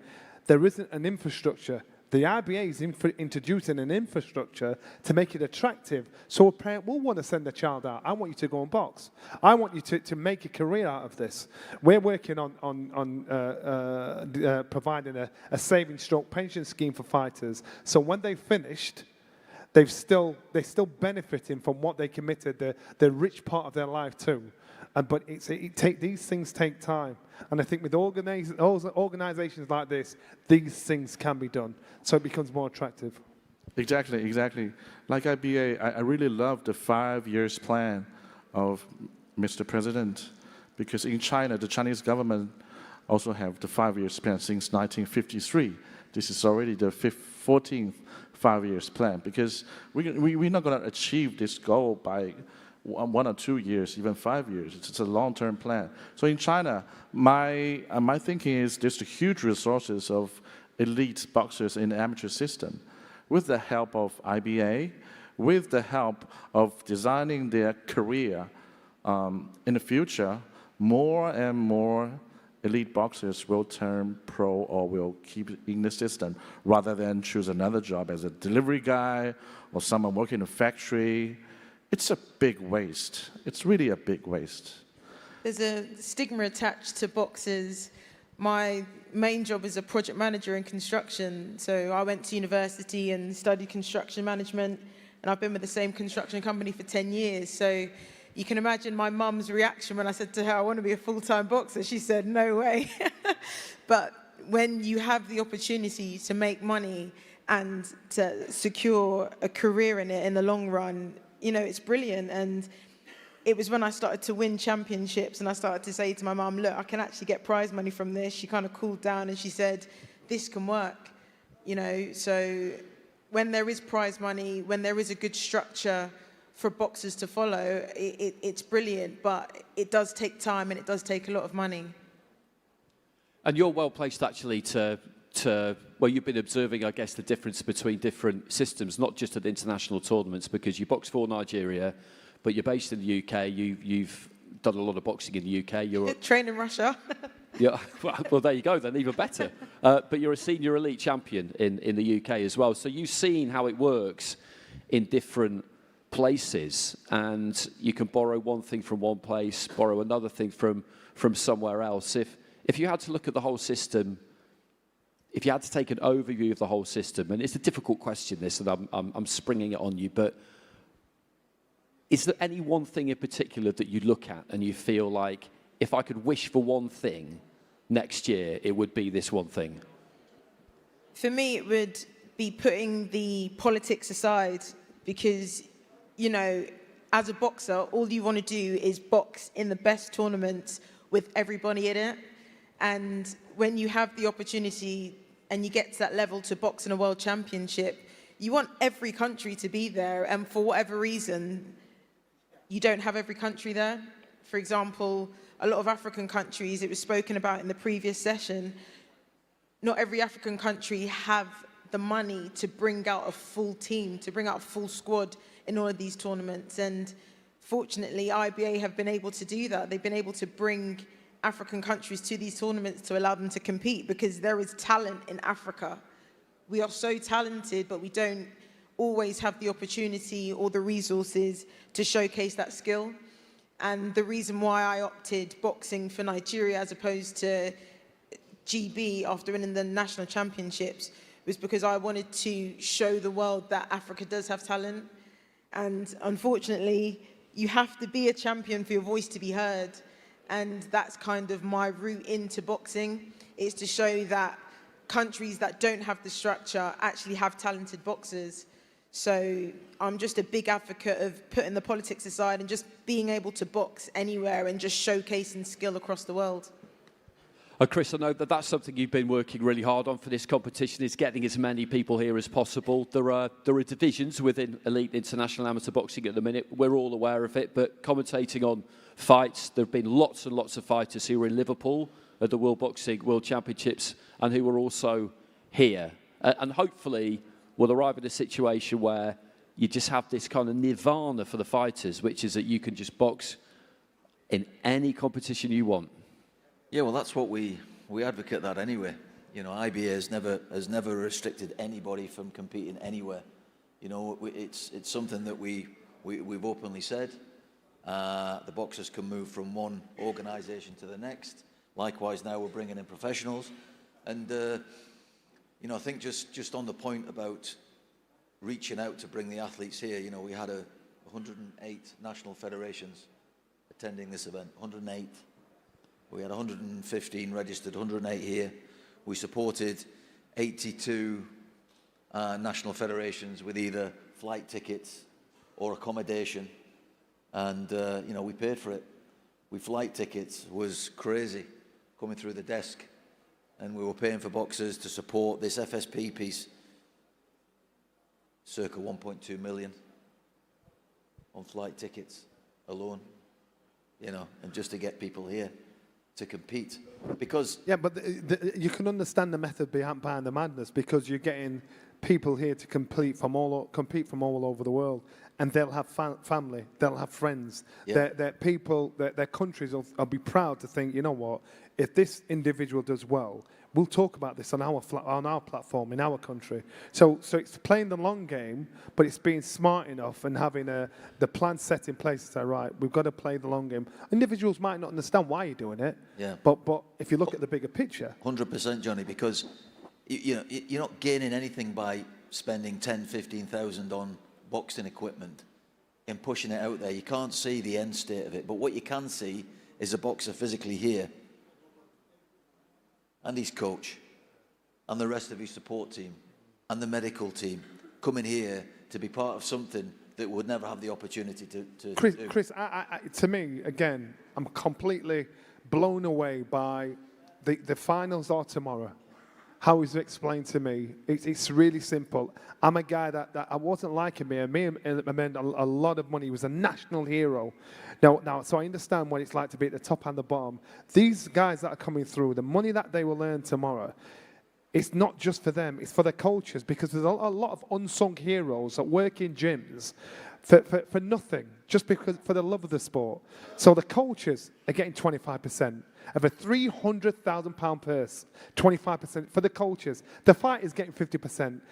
there isn't an infrastructure. The IBA is introducing an infrastructure to make it attractive, so a parent will want to send a child out. I want you to go and box. I want you to make a career out of this. We're working on providing a savings stroke pension scheme for fighters, so when they've finished, they're still benefiting from what they committed the rich part of their life to. But these things take time. And I think with organizations like this, these things can be done. So it becomes more attractive. Exactly, exactly. Like IBA, I really love the 5 years plan of Mr. President, because in China, the Chinese government also have the 5 years plan since 1953. This is already the 14th 5 years plan, because we're not going to achieve this goal by 1 or 2 years, even 5 years. It's a long-term plan. So in China, my thinking is there's huge resources of elite boxers in the amateur system. With the help of IBA, with the help of designing their career, in the future, more and more elite boxers will turn pro or will keep in the system rather than choose another job as a delivery guy or someone working in a factory. It's a big waste. It's really a big waste. There's a stigma attached to boxers. My main job is a project manager in construction. So I went to university and studied construction management, and I've been with the same construction company for 10 years. So you can imagine my mum's reaction when I said to her, I want to be a full-time boxer. She said, no way. But when you have the opportunity to make money and to secure a career in it in the long run, you know, it's brilliant. And it was when I started to win championships and I started to say to my mum, look, I can actually get prize money from this. She kind of cooled down and she said, this can work, you know. So when there is prize money, when there is a good structure for boxers to follow, it's brilliant, but it does take time and it does take a lot of money. And you're well placed actually to well, you've been observing, I guess, the difference between different systems, not just at the international tournaments, because you box for Nigeria, but you're based in the UK. You've done a lot of boxing in the UK. You're trained in Russia. Yeah, well, there you go then, even better. But you're a senior elite champion in the UK as well. So you've seen how it works in different places, and you can borrow one thing from one place, borrow another thing from somewhere else. If you had to look at the whole system, if you had to take an overview of the whole system, and it's a difficult question, this, and I'm springing it on you, but is there any one thing in particular that you look at and you feel like, if I could wish for one thing next year, it would be this one thing? For me, it would be putting the politics aside, because, you know, as a boxer, all you want to do is box in the best tournaments with everybody in it. And when you have the opportunity and you get to that level to box in a world championship, you want every country to be there. And for whatever reason, you don't have every country there. For example, a lot of African countries, it was spoken about in the previous session, not every African country have the money to bring out a full team, to bring out a full squad in all of these tournaments. And fortunately, IBA have been able to do that. They've been able to bring African countries to these tournaments to allow them to compete, because there is talent in Africa. We are so talented, but we don't always have the opportunity or the resources to showcase that skill. And the reason why I opted boxing for Nigeria as opposed to GB after winning the national championships was because I wanted to show the world that Africa does have talent. And unfortunately, you have to be a champion for your voice to be heard. And that's kind of my route into boxing, is to show that countries that don't have the structure actually have talented boxers. So I'm just a big advocate of putting the politics aside and just being able to box anywhere and just showcasing skill across the world. Chris, I know that that's something you've been working really hard on for this competition, is getting as many people here as possible. There are divisions within elite international amateur boxing at the minute. We're all aware of it, but commentating on fights, there have been lots and lots of fighters who were in Liverpool at the World Championships and who were also here. And hopefully we'll arrive at a situation where you just have this kind of nirvana for the fighters, which is that you can just box in any competition you want. Yeah, well, that's what we advocate that anyway. You know, IBA has never restricted anybody from competing anywhere. You know, it's something that we've openly said. The boxers can move from one organisation to the next. Likewise, now we're bringing in professionals, and you know, I think just on the point about reaching out to bring the athletes here. You know, we had 108 national federations attending this event, 108. We had 115 registered, 108 here. We supported 82 national federations with either flight tickets or accommodation. And, you know, we paid for it. Flight tickets was crazy coming through the desk. And we were paying for boxers to support this FSP piece, circa 1.2 million on flight tickets alone, you know, and just to get people here to compete. Because yeah, but you can understand the method behind the madness, because you're getting people here to compete from all over the world, and they'll have family, they'll have friends, Yeah. their people, their countries will be proud to think, you know what, if this individual does well, we'll talk about this on our platform in our country. So it's playing the long game, but it's being smart enough and having the plan set in place to say, right, we've got to play the long game. Individuals might not understand why you're doing it, yeah. but if you look at the bigger picture. 100%, Johnny, because you know, you're not gaining anything by spending 10, 15,000 on boxing equipment and pushing it out there. You can't see the end state of it, but what you can see is a boxer physically here and his coach and the rest of his support team and the medical team coming here to be part of something that would never have the opportunity to do. Chris, to me, again, I'm completely blown away by the finals are tomorrow. How he's explained to me, it's really simple. I'm a guy that I wasn't like him here. Me and made a lot of money. He was a national hero. Now, so I understand what it's like to be at the top and the bottom. These guys that are coming through, the money that they will earn tomorrow, it's not just for them, it's for the coaches, because there's a lot of unsung heroes that work in gyms for nothing, just because for the love of the sport. So the coaches are getting 25% of a £300,000 purse, 25% for the coaches. The fighters getting 50%.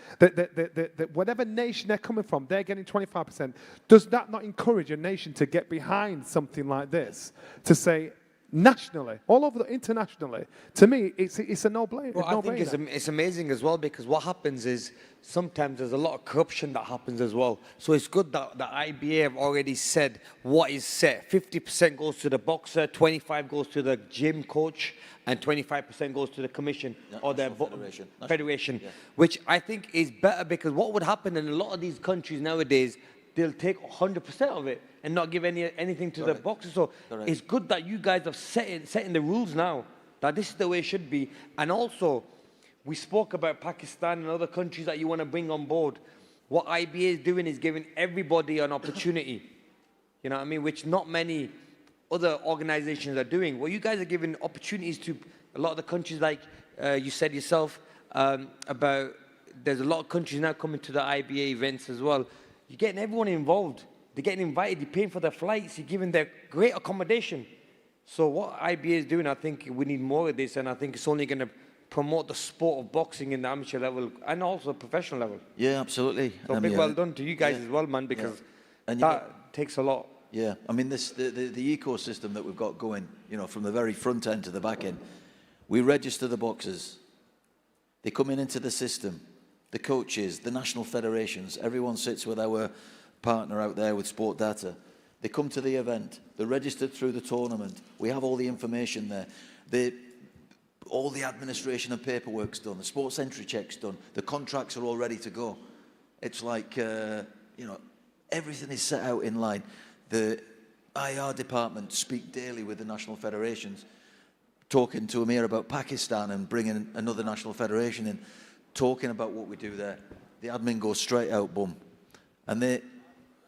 Whatever nation they're coming from, they're getting 25%. Does that not encourage a nation to get behind something like this? To say, nationally, all over internationally, to me, it's a no-brainer. Well, I think it's amazing as well, because what happens is sometimes there's a lot of corruption that happens as well. So it's good that the IBA have already said what is set. 50% goes to the boxer, 25% goes to the gym coach, and 25% goes to the commission or the federation, Yeah. which I think is better, because what would happen in a lot of these countries nowadays, they'll take 100% of it and not give anything to the boxers. So it's good that you guys have setting the rules now, that this is the way it should be. And also, we spoke about Pakistan and other countries that you want to bring on board. What IBA is doing is giving everybody an opportunity, you know what I mean, which not many other organizations are doing. Well, you guys are giving opportunities to a lot of the countries, like you said yourself, about there's a lot of countries now coming to the IBA events as well. You're getting everyone involved. They're getting invited. You're paying for their flights. You're giving them great accommodation. So what IBA is doing, I think we need more of this, and I think it's only going to promote the sport of boxing in the amateur level and also professional level. Yeah, absolutely. So big well done to you guys as well, man, because that takes a lot. Yeah, I mean, the ecosystem that we've got going, you know, from the very front end to the back end. We register the boxers. They come into the system. The coaches, the national federations, everyone sits with our partner out there with Sport Data. They come to the event. They're registered through the tournament. We have all the information there. All the administration and paperwork's done. The sports entry check's done. The contracts are all ready to go. It's like, you know, everything is set out in line. The IR department speak daily with the national federations, talking to Amir about Pakistan and bringing another national federation in, talking about what we do there. The admin goes straight out, boom. And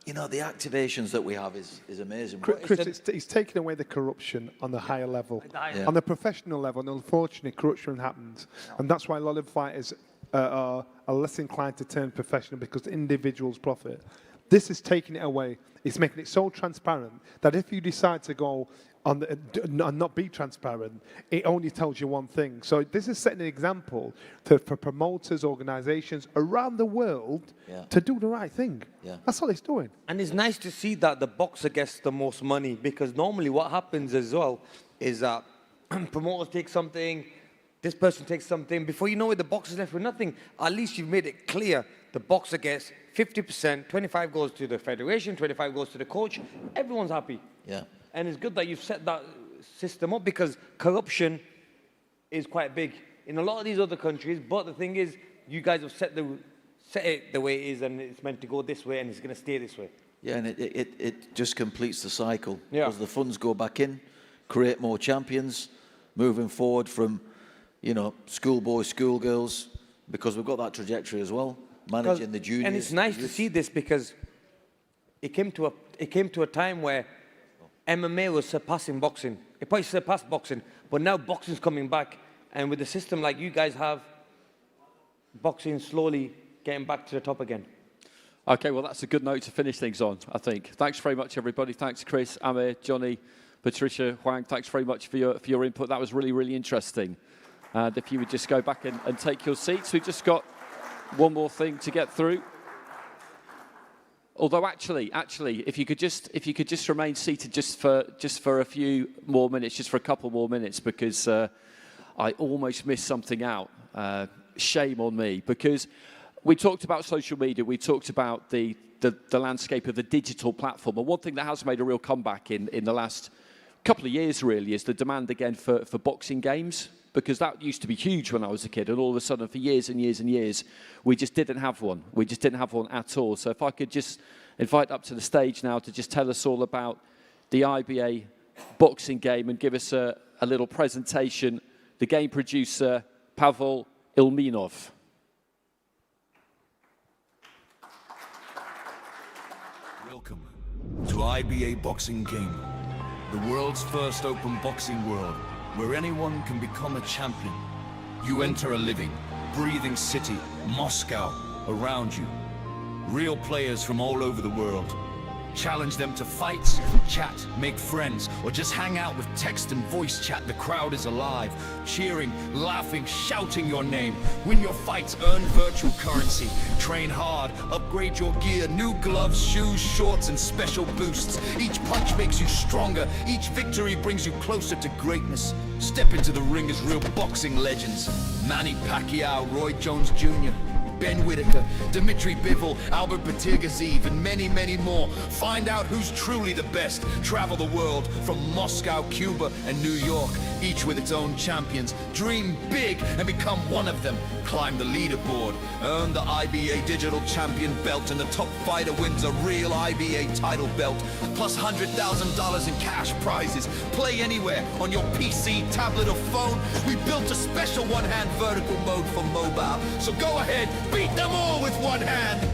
you know, the activations that we have is amazing. Chris, it's taking away the corruption on the higher level. Yeah. On the professional level, and unfortunately, corruption happens. And that's why a lot of fighters are less inclined to turn professional, because the individuals profit. This is taking it away. It's making it so transparent that if you decide to go and not be transparent, it only tells you one thing. So this is setting an example for promoters, organizations around the world to do the right thing. Yeah. That's all it's doing. And it's nice to see that the boxer gets the most money, because normally what happens as well is that promoters take something, this person takes something. Before you know it, the boxer's left with nothing. At least you've made it clear. The boxer gets 50%, 25 goes to the federation, 25 goes to the coach. Everyone's happy. Yeah. And it's good that you've set that system up because corruption is quite big in a lot of these other countries. But the thing is, you guys have set it the way it is, and it's meant to go this way, and it's going to stay this way. Yeah, and it just completes the cycle. Yeah. Because the funds go back in, create more champions, moving forward from, schoolboys, schoolgirls, because we've got that trajectory as well, managing the juniors. And it's nice to see this because it came to a time where MMA was surpassing boxing. It probably surpassed boxing, but now boxing's coming back, and with a system like you guys have, boxing slowly getting back to the top again. Okay, well, that's a good note to finish things on, I think. Thanks very much, everybody. Thanks, Chris, Amir, Johnny, Patricia, Huang. Thanks very much for your input. That was really, really interesting. And if you would just go back and take your seats, we've just got one more thing to get through. Although actually, if you could just remain seated just for a few more minutes, just for a couple more minutes, because I almost missed something out. Shame on me, because we talked about social media, we talked about the landscape of the digital platform, and one thing that has made a real comeback in the last couple of years really is the demand again for boxing games, because that used to be huge when I was a kid, and all of a sudden for years and years and years we just didn't have one. We just didn't have one at all. So if I could just invite up to the stage now to just tell us all about the IBA boxing game and give us a little presentation, the game producer, Pavel Ilminov. Welcome to IBA Boxing Game, the world's first open boxing world, where anyone can become a champion. You enter a living, breathing city, Moscow, around you. Real players from all over the world. Challenge them to fights, chat, make friends, or just hang out with text and voice chat. The crowd is alive, cheering, laughing, shouting your name. Win your fights, earn virtual currency. Train hard, upgrade your gear, new gloves, shoes, shorts, and special boosts. Each punch makes you stronger, each victory brings you closer to greatness. Step into the ring as real boxing legends. Manny Pacquiao, Roy Jones Jr., Ben Whitaker, Dmitry Bivol, Albert Batirgazev, and many, many more. Find out who's truly the best. Travel the world from Moscow, Cuba, and New York, each with its own champions. Dream big and become one of them. Climb the leaderboard, earn the IBA Digital Champion belt, and the top fighter wins a real IBA title belt, plus $100,000 in cash prizes. Play anywhere on your PC, tablet, or phone. We built a special one-hand vertical mode for mobile, so go ahead, beat them all with one hand.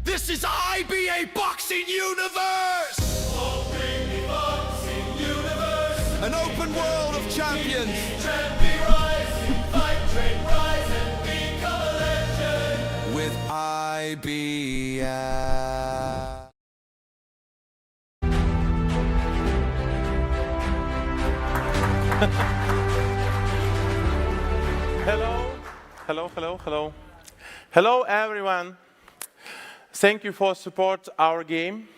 This is IBA Boxing Universe! IBA Boxing Universe! An open world of champions! Trend be rising, fight, train, rise, and become a legend! With IBA. Hello. Hello, everyone. Thank you for support our game.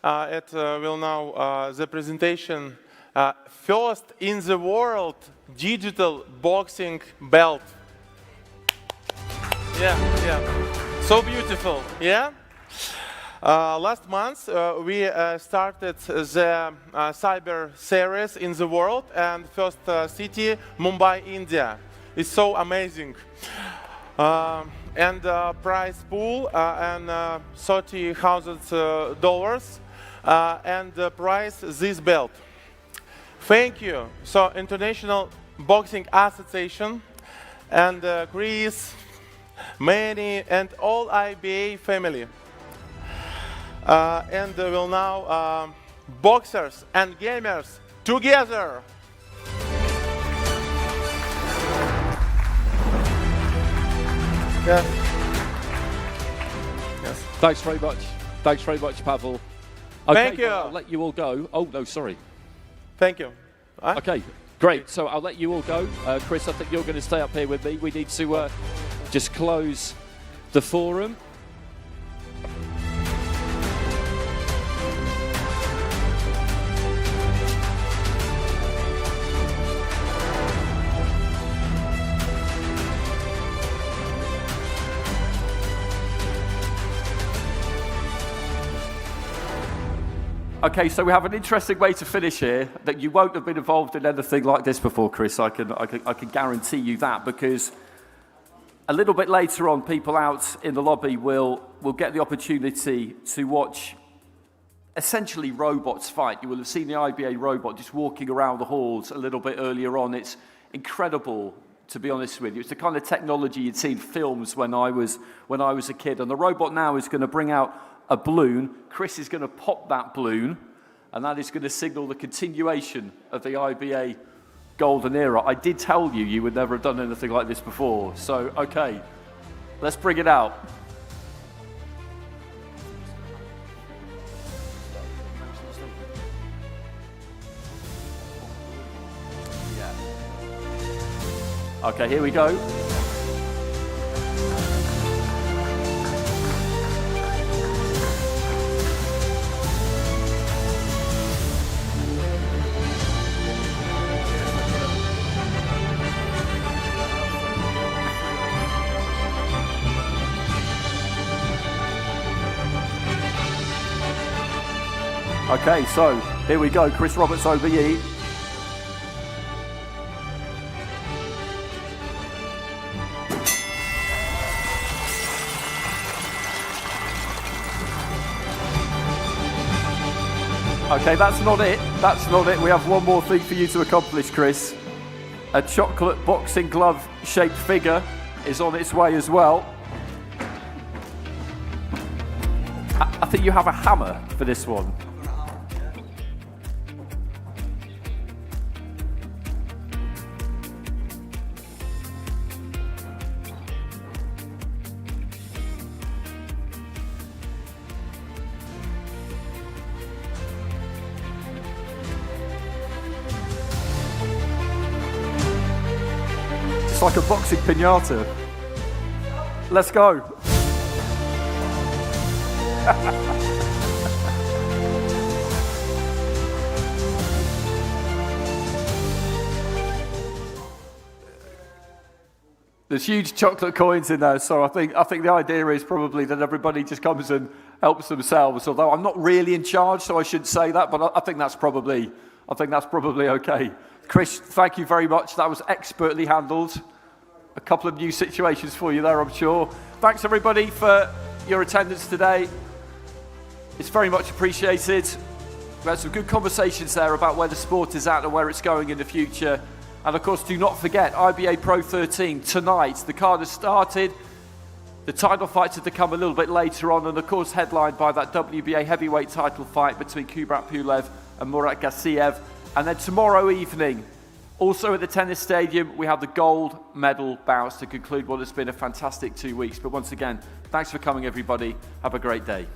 It will now the presentation first in the world digital boxing belt. Yeah. So beautiful. Yeah. Last month we started the cyber series in the world, and first city Mumbai, India. It's so amazing. And prize pool and $30,000 and the prize this belt. Thank you. So International Boxing Association and Chris, Manny, and all IBA family. And will now boxers and gamers together. Yes. Thanks very much. Thanks very much, Pavel. Okay, Thank you. I'll let you all go. Oh, no, sorry. Thank you. Okay, great. So I'll let you all go. Chris, I think you're going to stay up here with me. We need to just close the forum. Okay, so we have an interesting way to finish here that you won't have been involved in anything like this before, Chris. I can guarantee you that, because a little bit later on, people out in the lobby will get the opportunity to watch essentially robots fight. You will have seen the IBA robot just walking around the halls a little bit earlier on. It's incredible, to be honest with you. It's the kind of technology you'd see in films when I was a kid. And the robot now is going to bring out a balloon. Chris is going to pop that balloon, and that is going to signal the continuation of the IBA golden era. I did tell you you would never have done anything like this before. So, okay, let's bring it out. Okay, here we go. Okay, so here we go, Chris Roberts OBE. Okay, that's not it. That's not it. We have one more thing for you to accomplish, Chris. A chocolate boxing glove shaped figure is on its way as well. I think you have a hammer for this one. It's like a boxing piñata. Let's go. There's huge chocolate coins in there, so I think the idea is probably that everybody just comes and helps themselves. Although I'm not really in charge, so I shouldn't say that, but I think that's probably okay. Chris, thank you very much. That was expertly handled. A couple of new situations for you there, I'm sure. Thanks everybody for your attendance today. It's very much appreciated. We had some good conversations there about where the sport is at and where it's going in the future. And of course, do not forget, IBA Pro 13 tonight. The card has started. The title fights are to come a little bit later on, and of course headlined by that WBA heavyweight title fight between Kubrat Pulev and Murat Gassiev. And then tomorrow evening, also at the tennis stadium, we have the gold medal bouts to conclude what has been a fantastic 2 weeks. But once again, thanks for coming everybody. Have a great day.